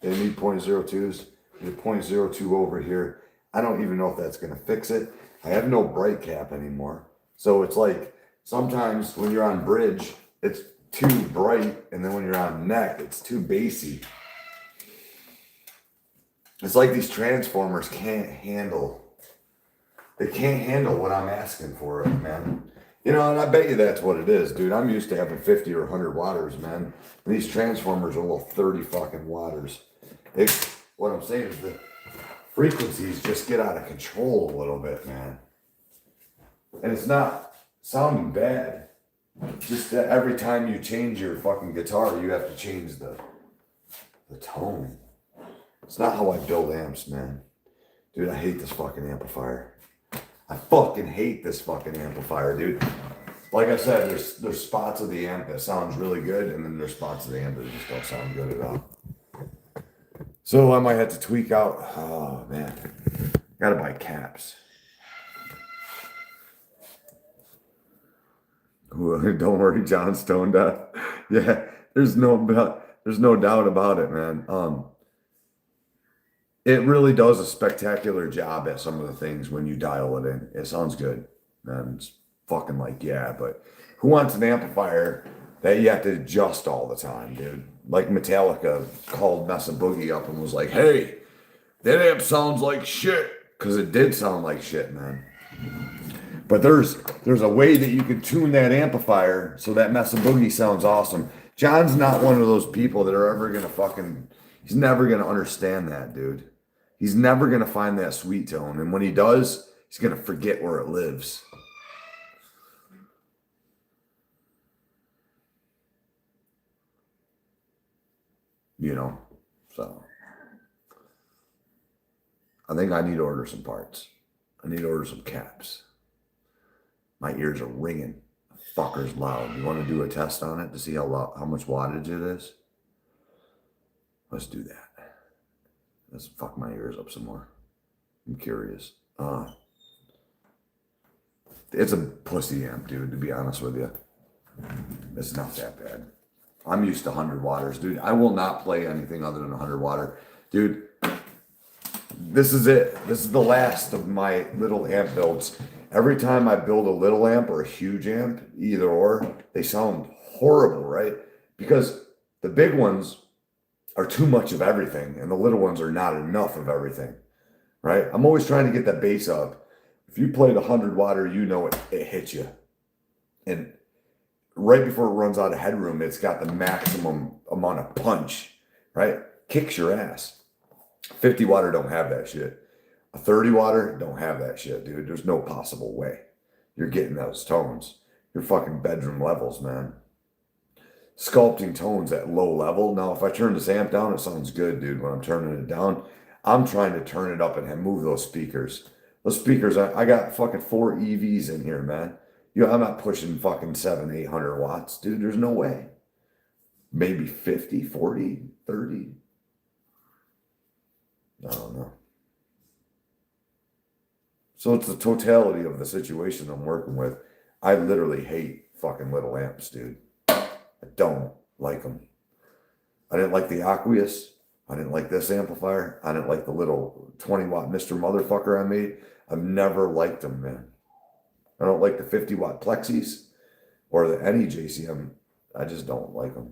They need 0.02s. Need 0.02 over here. I don't even know if that's going to fix it. I have no bright cap anymore. So it's like sometimes when you're on bridge, it's too bright. And then when you're on neck, it's too bassy. It's like these transformers can't handle. They can't handle what I'm asking for, man. You know, and I bet you that's what it is, dude. I'm used to having 50 or 100 watters, man. And these transformers are little 30 fucking watters. What I'm saying is the frequencies just get out of control a little bit, man. And it's not sounding bad. Just that every time you change your fucking guitar, you have to change the tone. It's not how I build amps, man. Dude, I hate this fucking amplifier. I fucking hate this fucking amplifier, dude. Like I said, there's spots of the amp that sounds really good, and then there's spots of the amp that just don't sound good at all. So I might have to tweak out. Oh man, gotta buy caps. Don't worry, John stoned up. Yeah, there's no doubt about it, man. It really does a spectacular job at some of the things when you dial it in. It sounds good. And it's fucking like, yeah, but who wants an amplifier that you have to adjust all the time, dude? Like Metallica called Mesa Boogie up and was like, hey, that amp sounds like shit. Because it did sound like shit, man. But there's a way that you can tune that amplifier so that Mesa Boogie sounds awesome. John's not one of those people that are ever going to he's never going to understand that, dude. He's never going to find that sweet tone. And when he does, he's going to forget where it lives. You know, so I think I need to order some parts. I need to order some caps. My ears are ringing. The fucker's loud. You want to do a test on it to see how much wattage it is? Let's do that. Let's fuck my ears up some more. I'm curious. It's a pussy amp, dude, to be honest with you. It's not that bad. I'm used to 100 watters, dude. I will not play anything other than 100 watt. Dude, this is it. This is the last of my little amp builds. Every time I build a little amp or a huge amp, either or, they sound horrible, right? Because the big ones are too much of everything, and the little ones are not enough of everything, right? I'm always trying to get that bass up. If you played 100 watt, you know it hits you. And right before it runs out of headroom, it's got the maximum amount of punch, right? Kicks your ass. 50 watt don't have that shit. A 30 watt don't have that shit, dude. There's no possible way you're getting those tones. You're fucking bedroom levels, man. Sculpting tones at low level. Now, if I turn this amp down, it sounds good, dude. When I'm turning it down, I'm trying to turn it up and move those speakers. Those speakers, I got fucking 4 EVs in here, man. I'm not pushing fucking 700-800 watts, dude. There's no way. Maybe 50, 40, 30. I don't know. So it's the totality of the situation I'm working with. I literally hate fucking little amps, dude. I don't like them. I didn't like the Aqueous. I didn't like this amplifier. I didn't like the little 20 watt Mr. Motherfucker I made. I've never liked them, man. I don't like the 50 watt Plexis or any JCM. I just don't like them.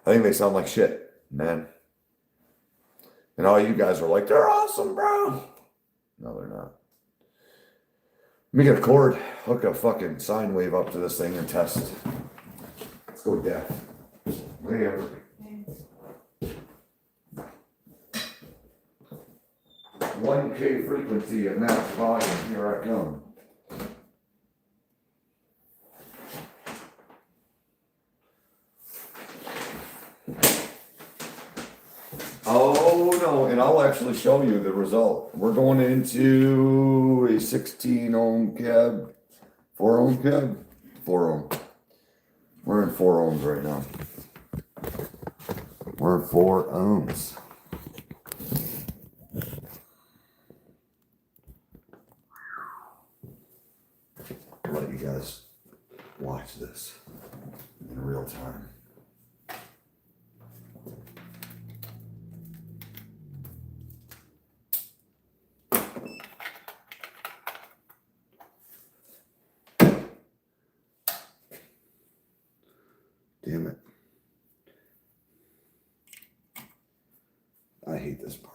I think they sound like shit, man. And all you guys are like, they're awesome, bro. No, they're not. Let me get a cord, hook a fucking sine wave up to this thing and test. Let's go deaf. Whatever. 1K frequency at max volume. Here I come. Oh no, and I'll actually show you the result. We're going into a 16 ohm cab, 4 ohm cab, 4 ohm. We're in 4 ohms right now. We're in 4 ohms. I'll let you guys watch this. in real time. Damn it. I hate this part.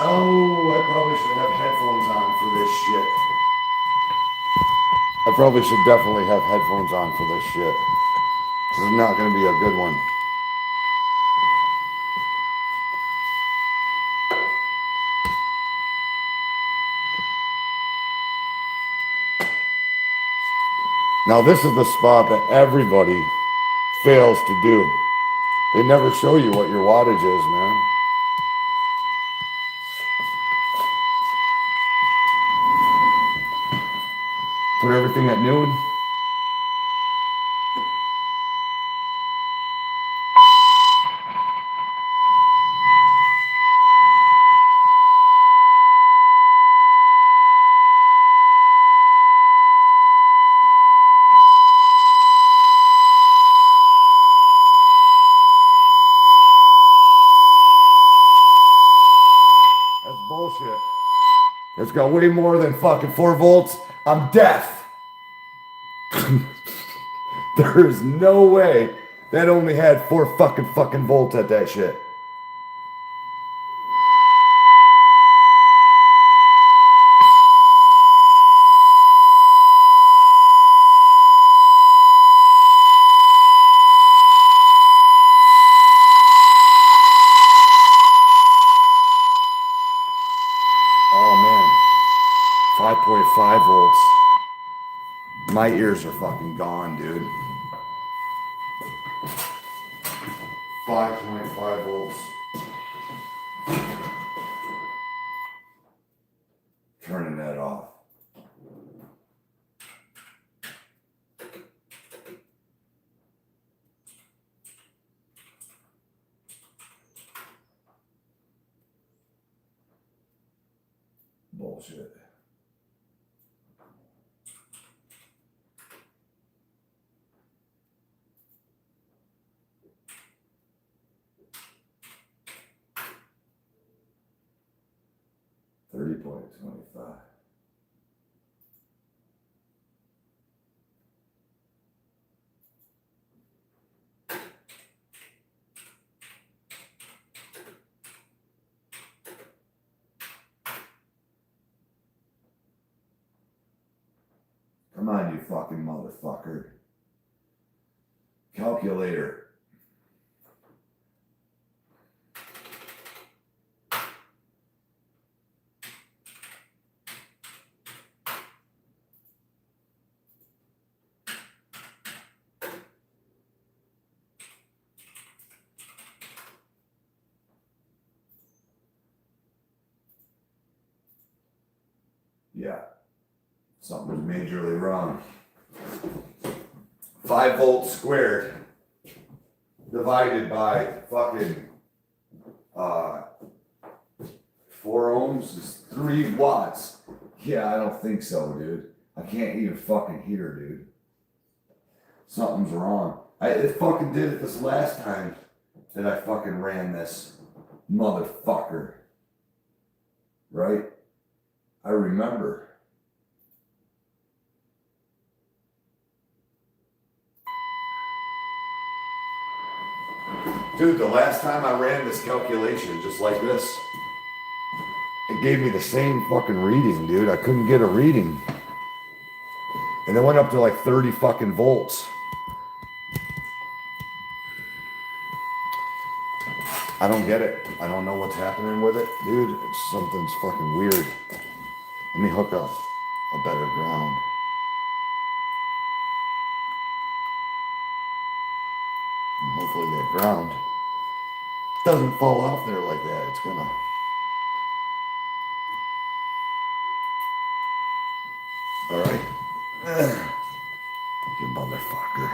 Oh, I probably should have headphones on for this shit. I probably should definitely have headphones on for this shit. This is not going to be a good one. Now this is the spot that everybody fails to do. They never show you what your wattage is, man. Put everything at noon. That's bullshit. It's got way more than fucking 4 volts. I'm deaf. There is no way that only had 4 fucking volts at that shit. Oh man, 5.5 volts. My ears are fucking gone, dude. 5.5 volts. Turning that off. Bullshit. $30.25. Come on, you fucking motherfucker. Calculator. Yeah. Something was majorly wrong. 5 volts squared divided by fucking 4 ohms is 3 watts. Yeah, I don't think so, dude. I can't even fucking hear, dude. Something's wrong. It fucking did it this last time that I fucking ran this motherfucker. Right? I remember. Dude, the last time I ran this calculation just like this, it gave me the same fucking reading, dude. I couldn't get a reading. And it went up to like 30 fucking volts. I don't get it. I don't know what's happening with it, dude. Something's fucking weird. Let me hook up a better ground. And hopefully that ground doesn't fall off there like that. It's gonna. All right. You motherfucker.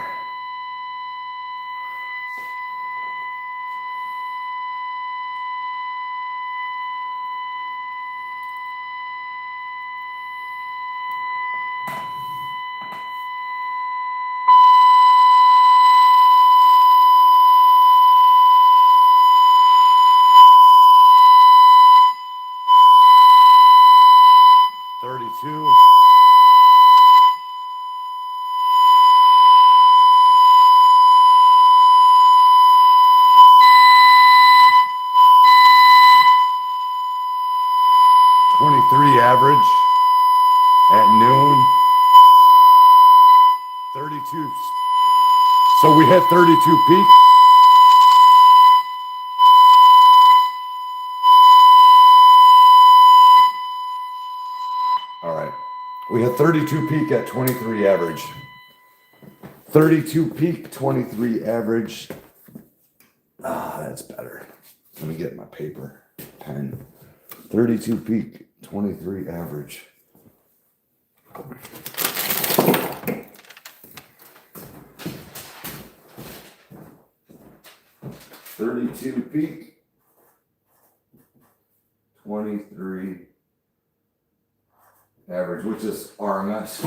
32. Average at noon. 32. So we hit 32 peak. All right. We hit 32 peak at 23 average. 32 peak, 23 average. Ah, that's better. Let me get my paper, pen. 32 peak, 23 average. $32 peak, 23 average, which is RMS.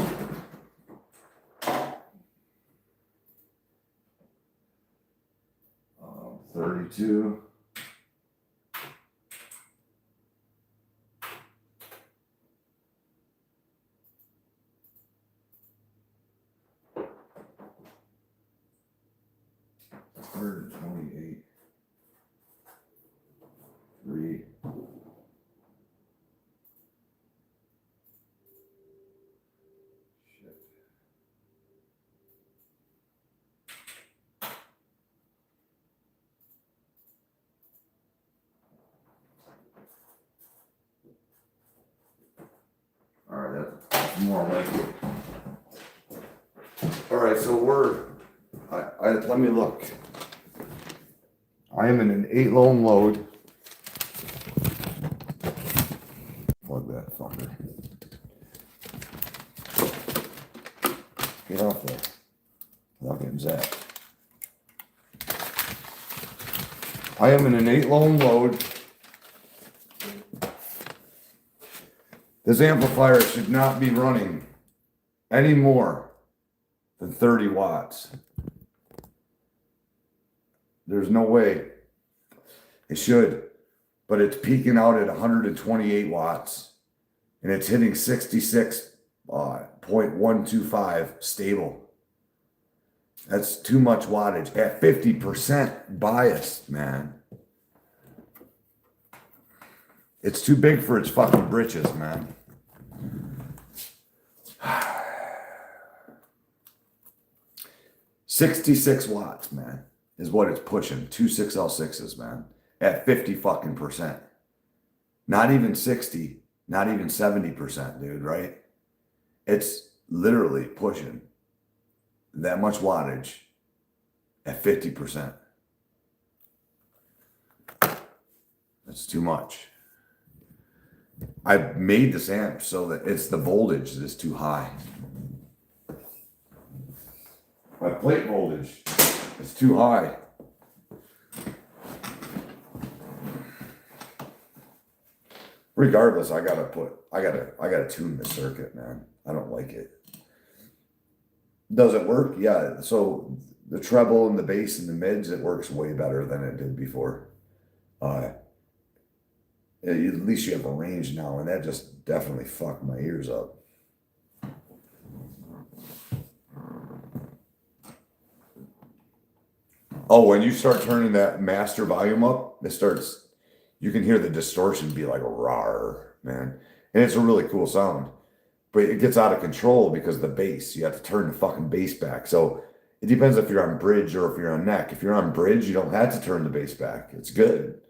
Um, 32. Third, 28. 3. Shit. All right, that's more like it. All right, so let me look. I am in an 8 lone load. Plug that fucker. Get off there. Without getting zapped. I am in an 8 lone load. This amplifier should not be running any more than 30 watts. There's no way. It should, but it's peaking out at 128 watts and it's hitting 66.125 stable. That's too much wattage at 50% biased, man. It's too big for its fucking britches, man. $66 watts, man, is what it's pushing. 2 6L6s, man, at 50 fucking percent. Not even 60, not even 70%, dude, right? It's literally pushing that much wattage at 50%. That's too much. I made this amp so that it's the voltage that's too high. My plate voltage is too high. Regardless, I gotta tune the circuit, man. I don't like it. Does it work? Yeah. So the treble and the bass and the mids, it works way better than it did before. At least you have a range now, and that just definitely fucked my ears up. Oh, when you start turning that master volume up, you can hear the distortion be like a rawr, man. And it's a really cool sound. But it gets out of control because of the bass. You have to turn the fucking bass back. So it depends if you're on bridge or if you're on neck. If you're on bridge, you don't have to turn the bass back. It's good.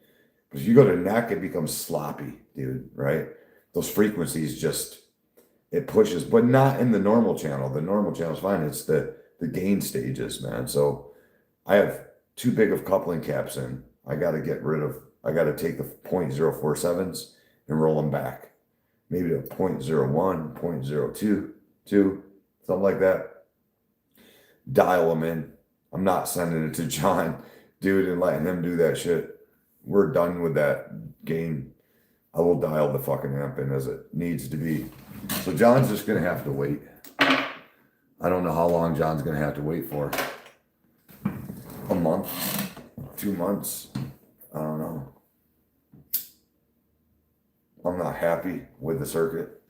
But if you go to neck, it becomes sloppy, dude, right? Those frequencies it pushes, but not in the normal channel. The normal channel is fine. It's the gain stages, man. So I have too big of coupling caps in. I got to take the 0.047s and roll them back. Maybe to 0.01, 0.02, something like that. Dial them in. I'm not sending it to John, dude, and letting him do that shit. We're done with that game. I will dial the fucking amp in as it needs to be. So John's just going to have to wait. I don't know how long John's going to have to wait for. A month, 2 months. I don't know. I'm not happy with the circuit.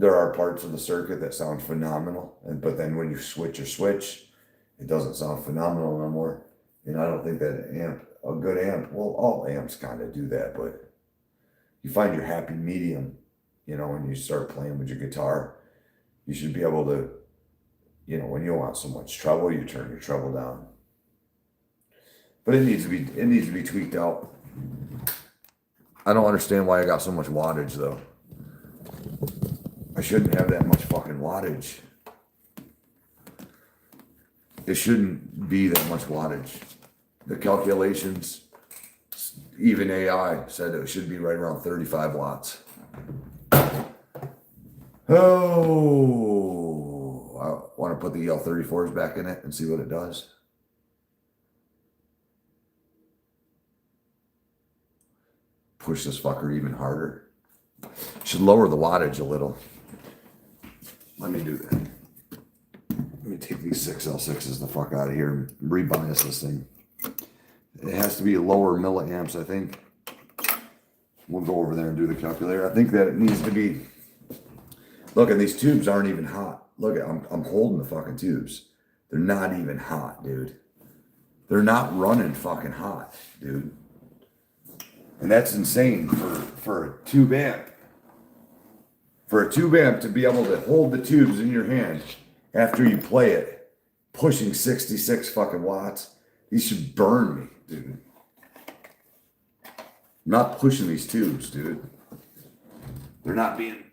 there are parts of the circuit that sound phenomenal, but then when you switch a switch, it doesn't sound phenomenal no more. And I don't think that a good amp, well, all amps kind of do that, but you find your happy medium, when you start playing with your guitar, you should be able to, when you don't want so much treble, you turn your treble down. But it needs to be tweaked out. I don't understand why I got so much wattage though. I shouldn't have that much fucking wattage. It shouldn't be that much wattage. The calculations, even AI said it should be right around 35 watts. Oh, I want to put the EL34s back in it and see what it does. Push this fucker even harder. Should lower the wattage a little. Let me do that. Let me take these 6L6s the fuck out of here and rebias this thing. It has to be lower milliamps, I think. We'll go over there and do the calculator. I think that it needs to be. Look, and these tubes aren't even hot. Look, I'm holding the fucking tubes. They're not even hot, dude. They're not running fucking hot, dude. And that's insane for a tube amp. For a tube amp to be able to hold the tubes in your hand after you play it, pushing 66 fucking watts, these should burn me, dude. I'm not pushing these tubes, dude. They're not being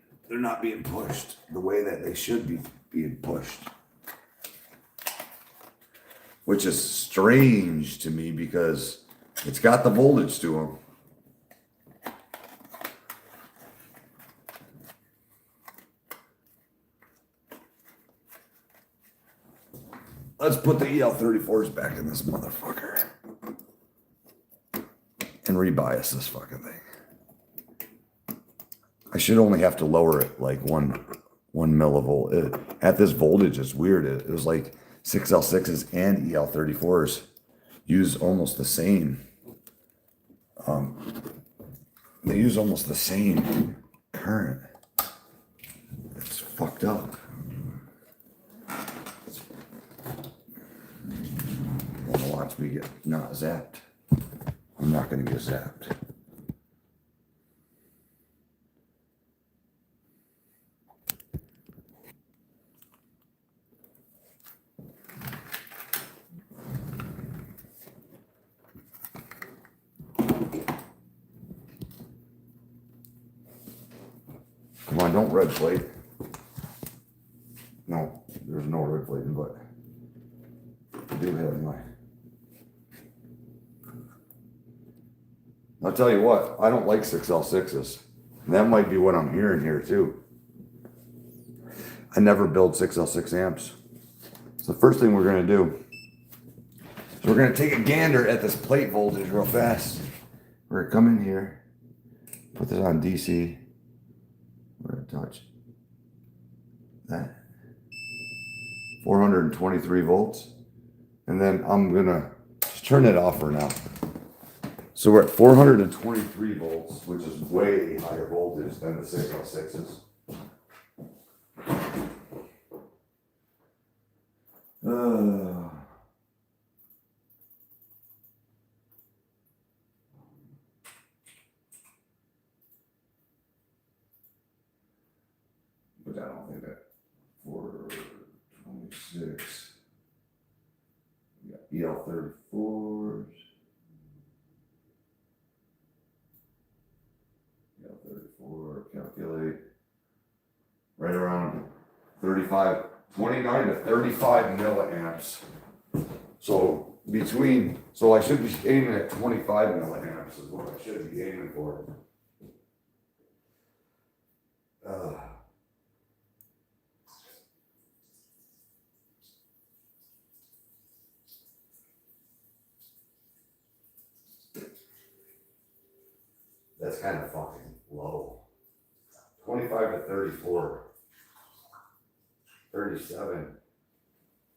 pushed the way that they should be being pushed. Which is strange to me because it's got the voltage to them. Let's put the EL34s back in this motherfucker. And rebias this fucking thing. I should only have to lower it like one millivolt. At this voltage, it's weird. It was like 6L6s and EL34s use almost the same. They use almost the same current. It's fucked up. Watch me get not zapped. I'm not going to get zapped. Come on, don't red plate. No, there's no red plating, but I do have my. I'll tell you what, I don't like 6L6s. That might be what I'm hearing here too. I never build 6L6 amps. So the first thing we're going to do is we're going to take a gander at this plate voltage real fast. We're going to come in here, put this on DC. We're going to touch that. 423 volts. And then I'm going to just turn it off for now. So we're at 423 volts, which is way higher voltage than the 6L6s. But I don't think that 426. We got EL34s. EL34, calculate. Right around 35, 29 to 35 milliamps. So I should be aiming at 25 milliamps is what I should be aiming for. That's kind of fucking low. 25 to 34. 37.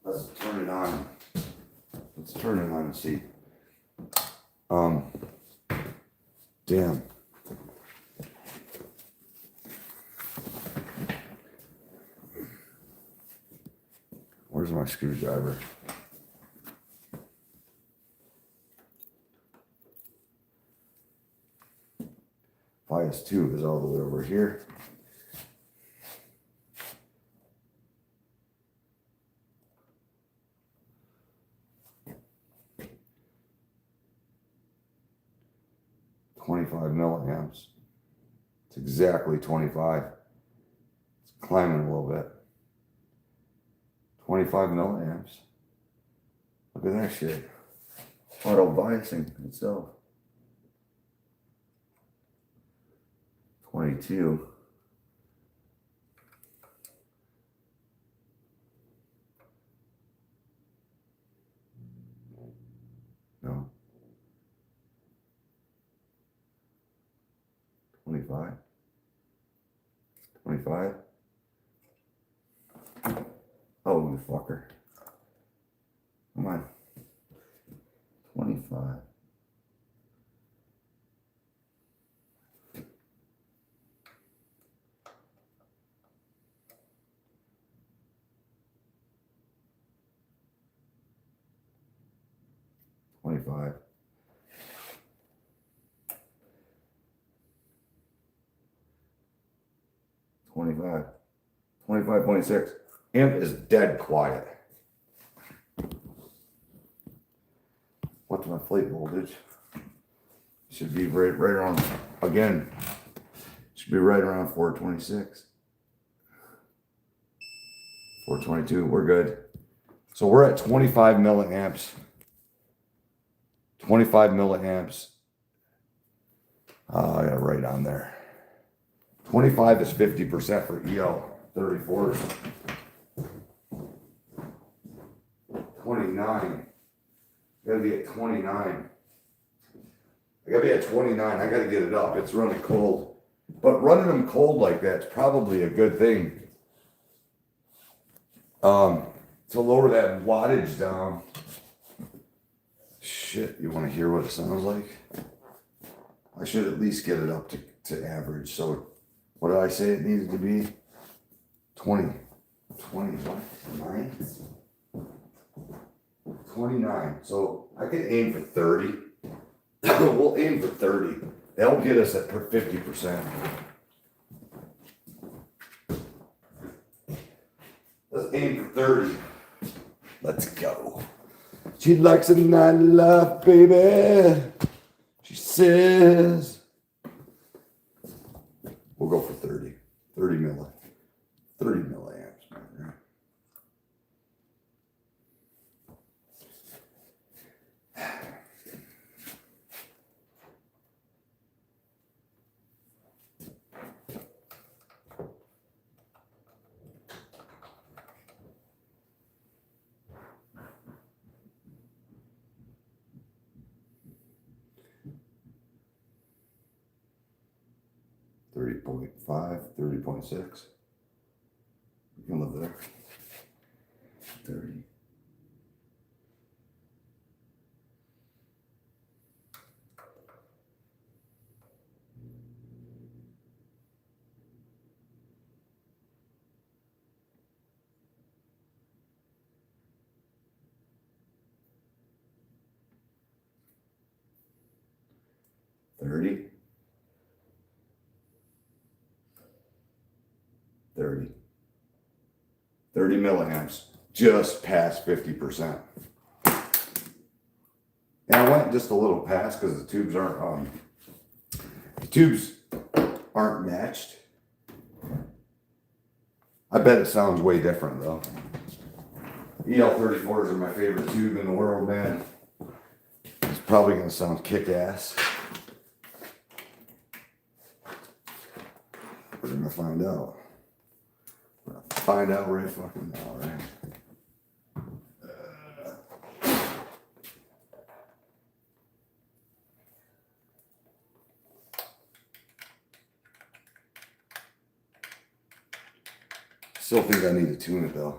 Let's turn it on. Let's turn it on and see. Damn. Where's my screwdriver? Bias 2 is all the way over here. $25 milliamps. It's exactly 25. It's climbing a little bit. 25 milliamps. Look at that shit. Auto biasing itself. 22. No. 25. 25. Oh, you fucker. Come on. 25. $25. 25. 25.6. Amp is dead quiet. What's my plate voltage? Should be right around, again, should be right around 426. 422, we're good. So we're at 25 milliamps. 25 milliamps. I got it right on there. 25 is 50% for EL 34s. 29. Gotta be at 29. I gotta be at 29. I gotta get it up. It's running cold. But running them cold like that's probably a good thing. To lower that wattage down. Shit, you want to hear what it sounds like? I should at least get it up to average. So what did I say it needed to be? 20. 29? 29. So I can aim for 30. We'll aim for 30. That'll get us at 50%. Let's aim for 30. Let's go. She likes a night love, baby. She says. We'll go for 30. 30 milliamps. Right? 30.5, 30.6. You can live there. 30. $30. 30 milliamps, just past 50%. And I went just a little past because the tubes aren't matched. I bet it sounds way different though. EL34s are my favorite tube in the world, man. It's probably gonna sound kick-ass. We're gonna find out. Find out right fucking now, right? Still think I need to tune it though.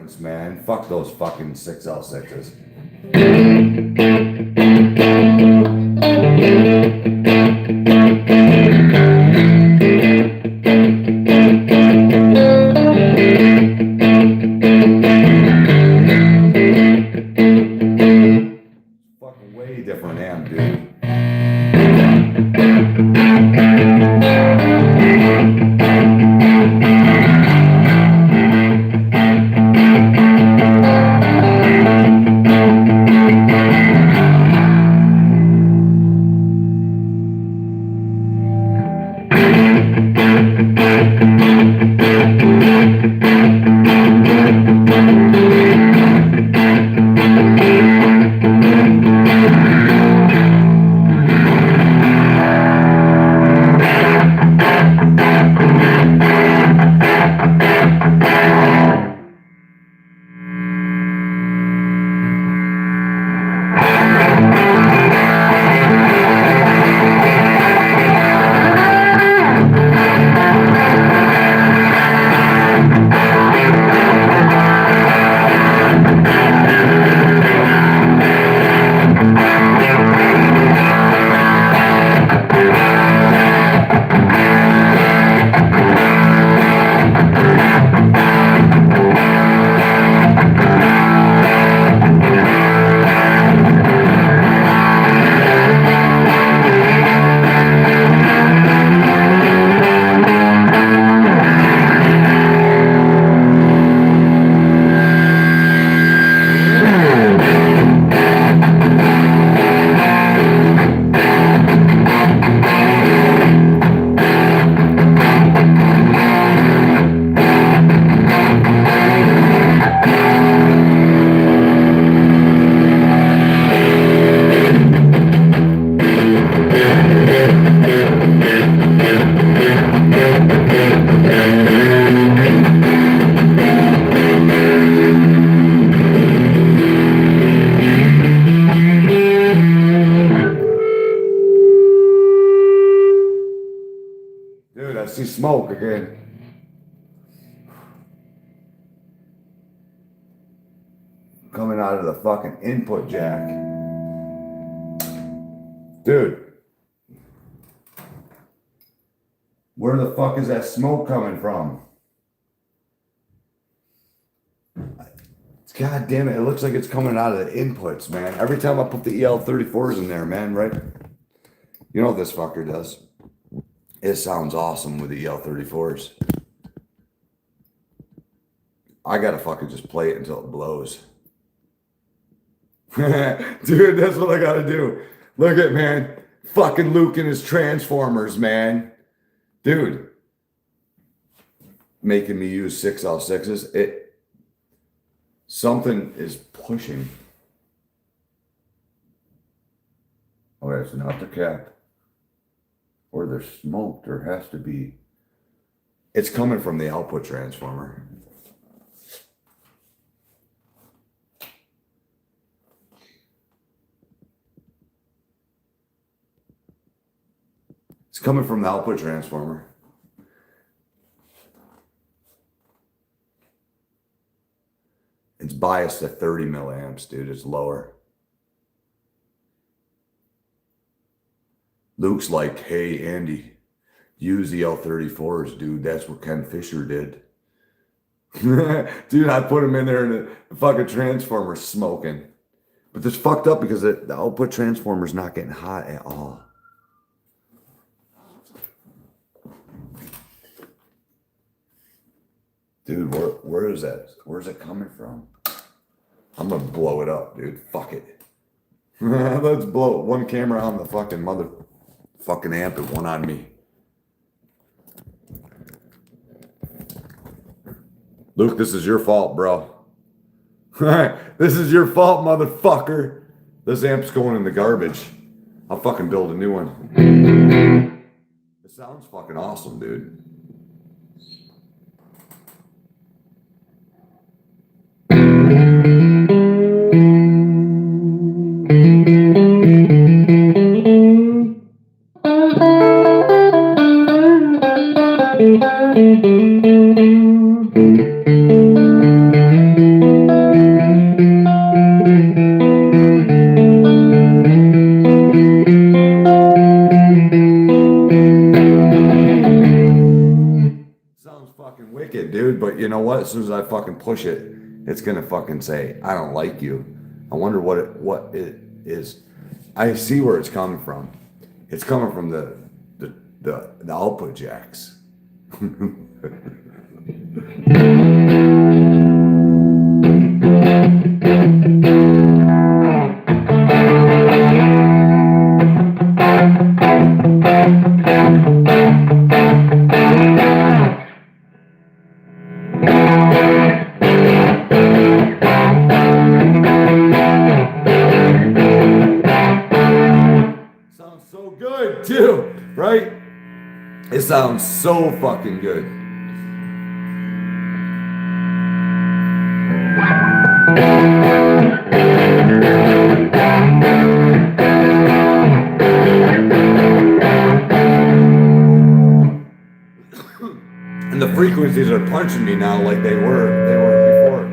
difference, man. Fuck those fucking 6L6s. Fucking way different amp, dude. Dude, I see smoke again. Coming out of the fucking input jack. Dude. Where the fuck is that smoke coming from? God damn it, it looks like it's coming out of the inputs, man. Every time I put the EL34s in there, man, right? You know what this fucker does? It sounds awesome with the EL34s. I gotta fucking just play it until it blows. Dude, that's what I gotta do. Look at, man. Fucking Luke and his Transformers, man. Dude. Making me use 6L6s. Something is pushing. Oh, it's not the cap. Or there's smoke. There has to be. It's coming from the output transformer. It's coming from the output transformer. It's biased to 30 milliamps, dude. It's lower. Luke's like, hey, Andy, use the L34s, dude. That's what Ken Fisher did. Dude, I put him in there and the fucking transformer's smoking. But this fucked up because the output transformer's not getting hot at all. Dude, where is that? Where's it coming from? I'm gonna blow it up, dude. Fuck it. Let's blow it. One camera on the fucking motherfucking amp and one on me. Luke, this is your fault, bro. This is your fault, motherfucker. This amp's going in the garbage. I'll fucking build a new one. It sounds fucking awesome, dude. it, dude. But you know what? As soon as I fucking push it, it's gonna fucking say, I don't like you. I wonder what it is. I see where it's coming from. It's coming from the output jacks. Sounds so good too, right? It sounds so fucking good. And the frequencies are punching me now like they were before.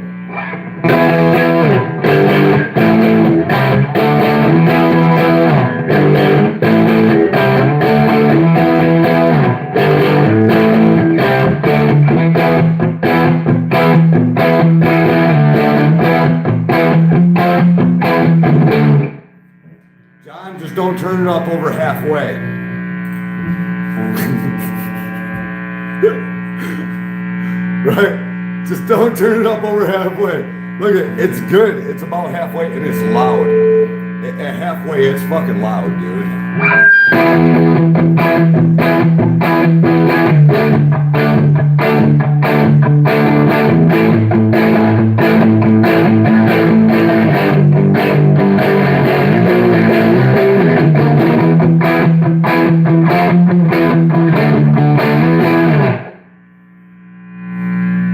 John, just don't turn it up over halfway. Right? Just don't turn it up over halfway. Look at it, it's good. It's about halfway and it's loud. At halfway, it's fucking loud, dude.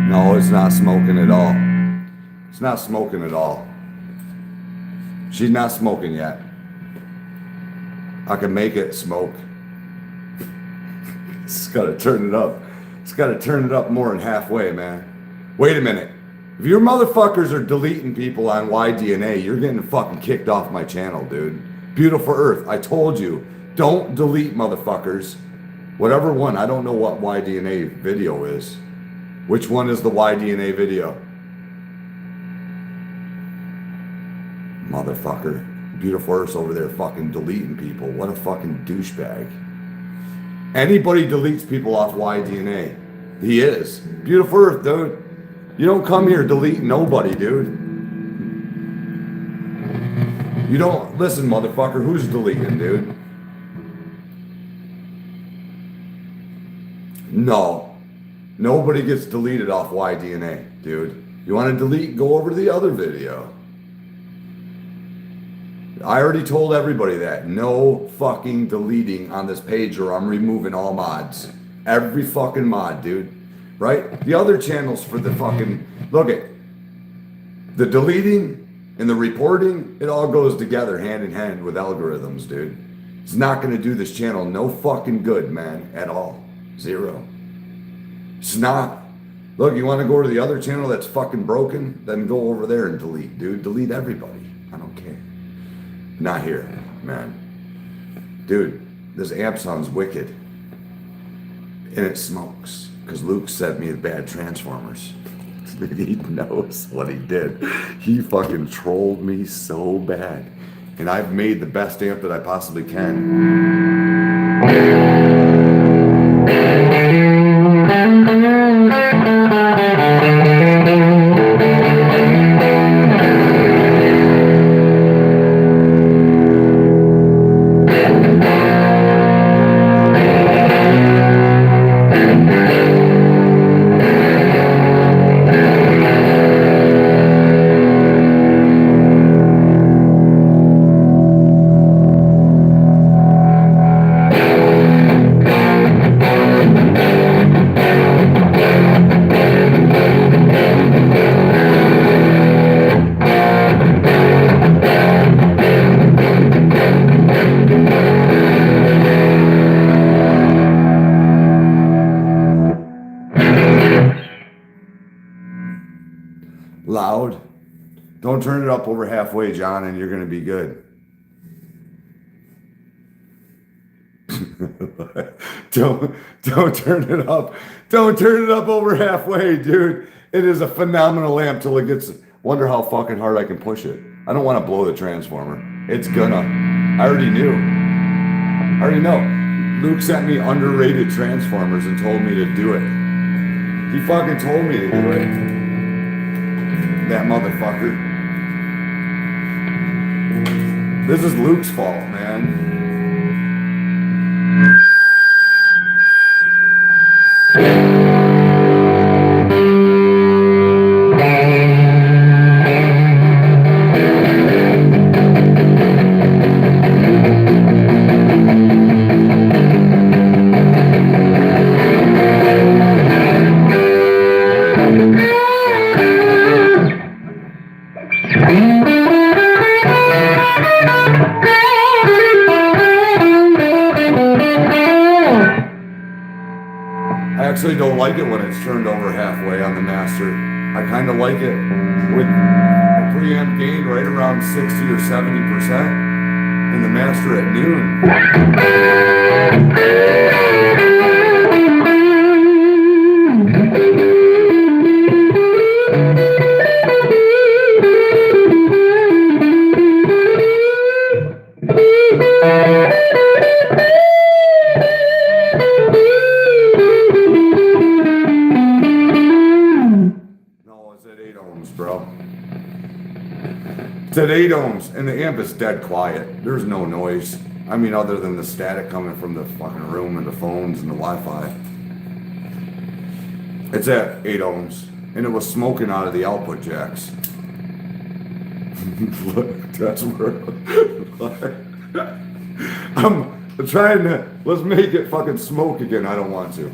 No, it's not smoking at all. It's not smoking at all. She's not smoking yet. I can make it smoke. It's gotta turn it up. It's gotta turn it up more than halfway, man. Wait a minute. If your motherfuckers are deleting people on YDNA, you're getting fucking kicked off my channel, dude. Beautiful Earth, I told you, don't delete motherfuckers. Whatever one, I don't know what YDNA video is. Which one is the YDNA video? Motherfucker. Beautiful Earth's over there fucking deleting people. What a fucking douchebag. Anybody deletes people off YDNA. He is. Beautiful Earth, dude. You don't come here deleting nobody, dude. You don't, listen, motherfucker, who's deleting, dude? No. Nobody gets deleted off YDNA, dude. You want to delete, go over to the other video. I already told everybody that. No fucking deleting on this page or I'm removing all mods. Every fucking mod, dude. Right? The other channels for the fucking... Look at the deleting and the reporting, it all goes together hand in hand with algorithms, dude. It's not going to do this channel no fucking good, man, at all. Zero. It's not. Look, you want to go to the other channel that's fucking broken? Then go over there and delete, dude. Delete everybody. I don't care. Not here, man. Dude, this amp sounds wicked. And it smokes. Because Luke sent me the bad Transformers. He knows what he did. He fucking trolled me so bad. And I've made the best amp that I possibly can. Loud. Don't turn it up over halfway, John, and you're going to be good. Don't turn it up. Don't turn it up over halfway, dude. It is a phenomenal amp till it gets. Wonder how fucking hard I can push it. I don't want to blow the transformer. It's gonna. I already knew. I already know. Luke sent me underrated transformers and told me to do it. He fucking told me to do it. That motherfucker. This is Luke's fault, man. I actually don't like it when it's turned over halfway on the master. I kind of like it with a preamp gain right around 60 or 70% and the master at noon. Bro. It's at 8 ohms, and the amp is dead quiet. There's no noise. I mean, other than the static coming from the fucking room and the phones and the Wi-Fi. It's at 8 ohms, and it was smoking out of the output jacks. Look, that's where I'm trying to. Let's make it fucking smoke again. I don't want to.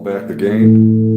Back the gain.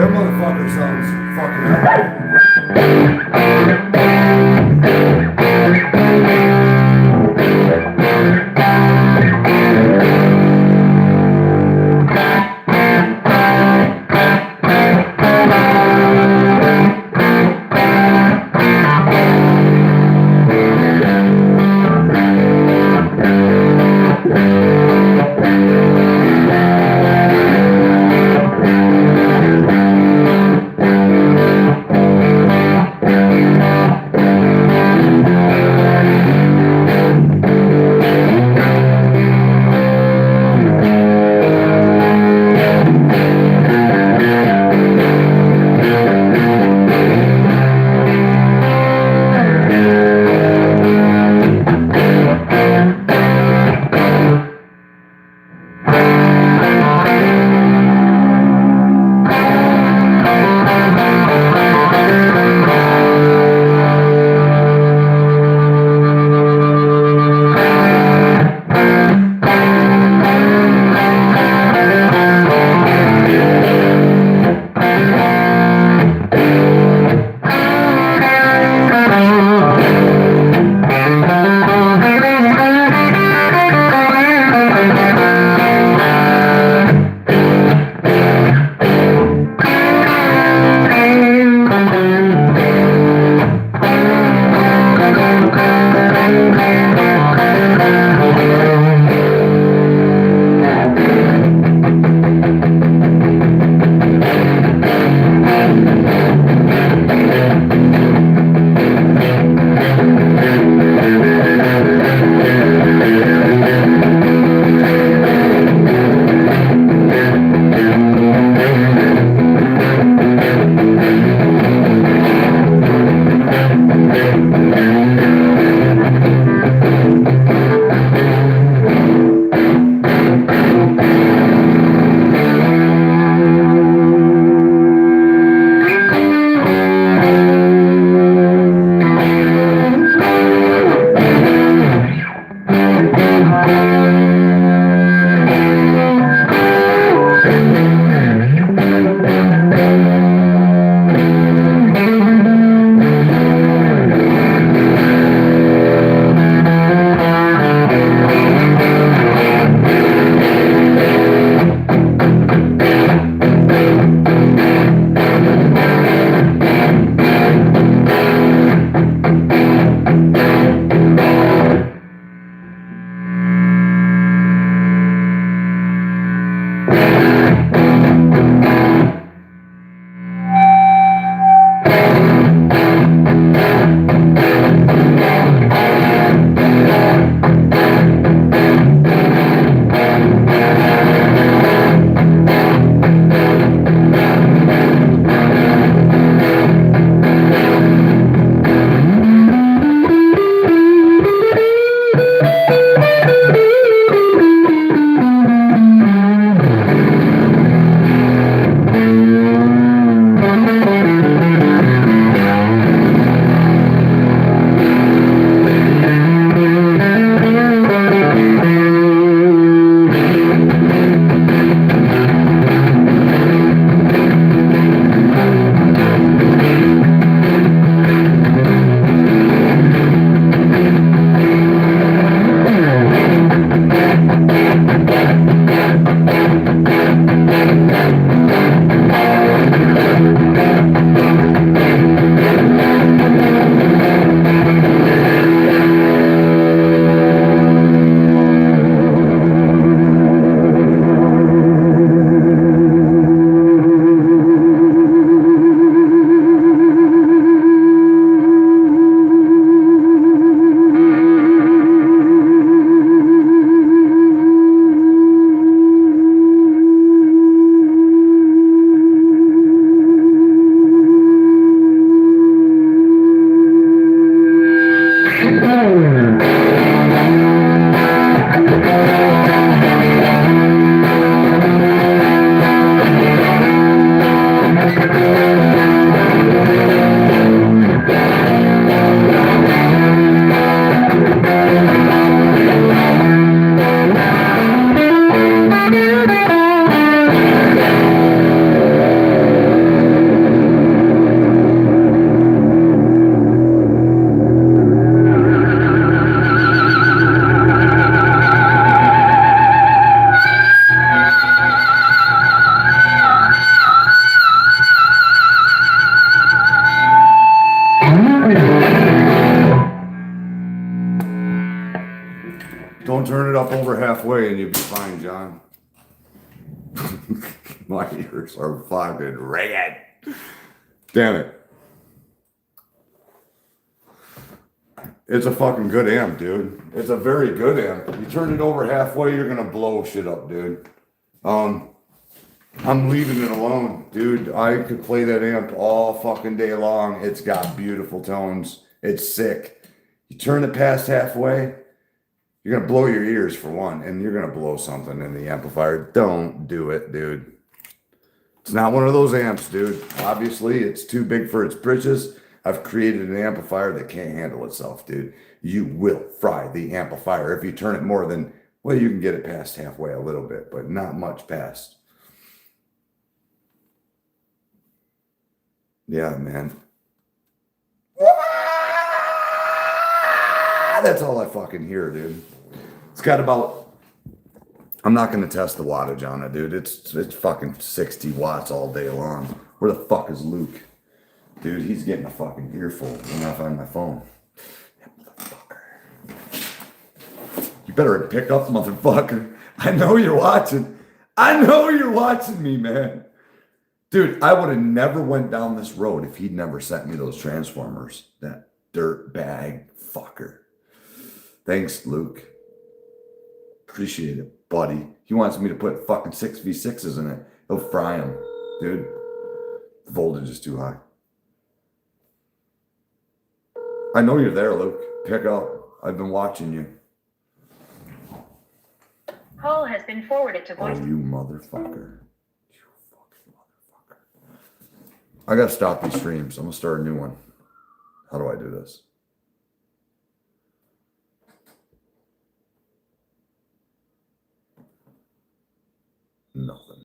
That motherfucker sounds fucking over halfway and you'll be fine, John. My ears are fucking red. Damn it. It's a fucking good amp, dude. It's a very good amp. You turn it over halfway, you're gonna blow shit up, dude. I'm leaving it alone, dude. I could play that amp all fucking day long. It's got beautiful tones. It's sick. You turn it past halfway, you're gonna blow your ears for one, and you're gonna blow something in the amplifier. Don't do it, dude. It's not one of those amps, dude. Obviously, it's too big for its britches. I've created an amplifier that can't handle itself, dude. You will fry the amplifier if you turn it more than, well, you can get it past halfway a little bit, but not much past. Yeah, man. That's all I fucking hear, dude. It's got about, I'm not going to test the wattage on it, dude. It's fucking 60 watts all day long. Where the fuck is Luke? Dude, he's getting a fucking earful when I find my phone. Motherfucker. You better pick up, motherfucker. I know you're watching. I know you're watching me, man. Dude, I would have never went down this road if he'd never sent me those transformers. That dirt bag fucker. Thanks, Luke. Appreciate it, buddy. He wants me to put fucking 6v6s in it. He'll fry them. Dude, the voltage is too high. I know you're there, Luke. Pick up. I've been watching you. Call has been forwarded to voice. Oh, you motherfucker. You fucking motherfucker. I gotta stop these streams. I'm gonna start a new one. How do I do this? Nothing.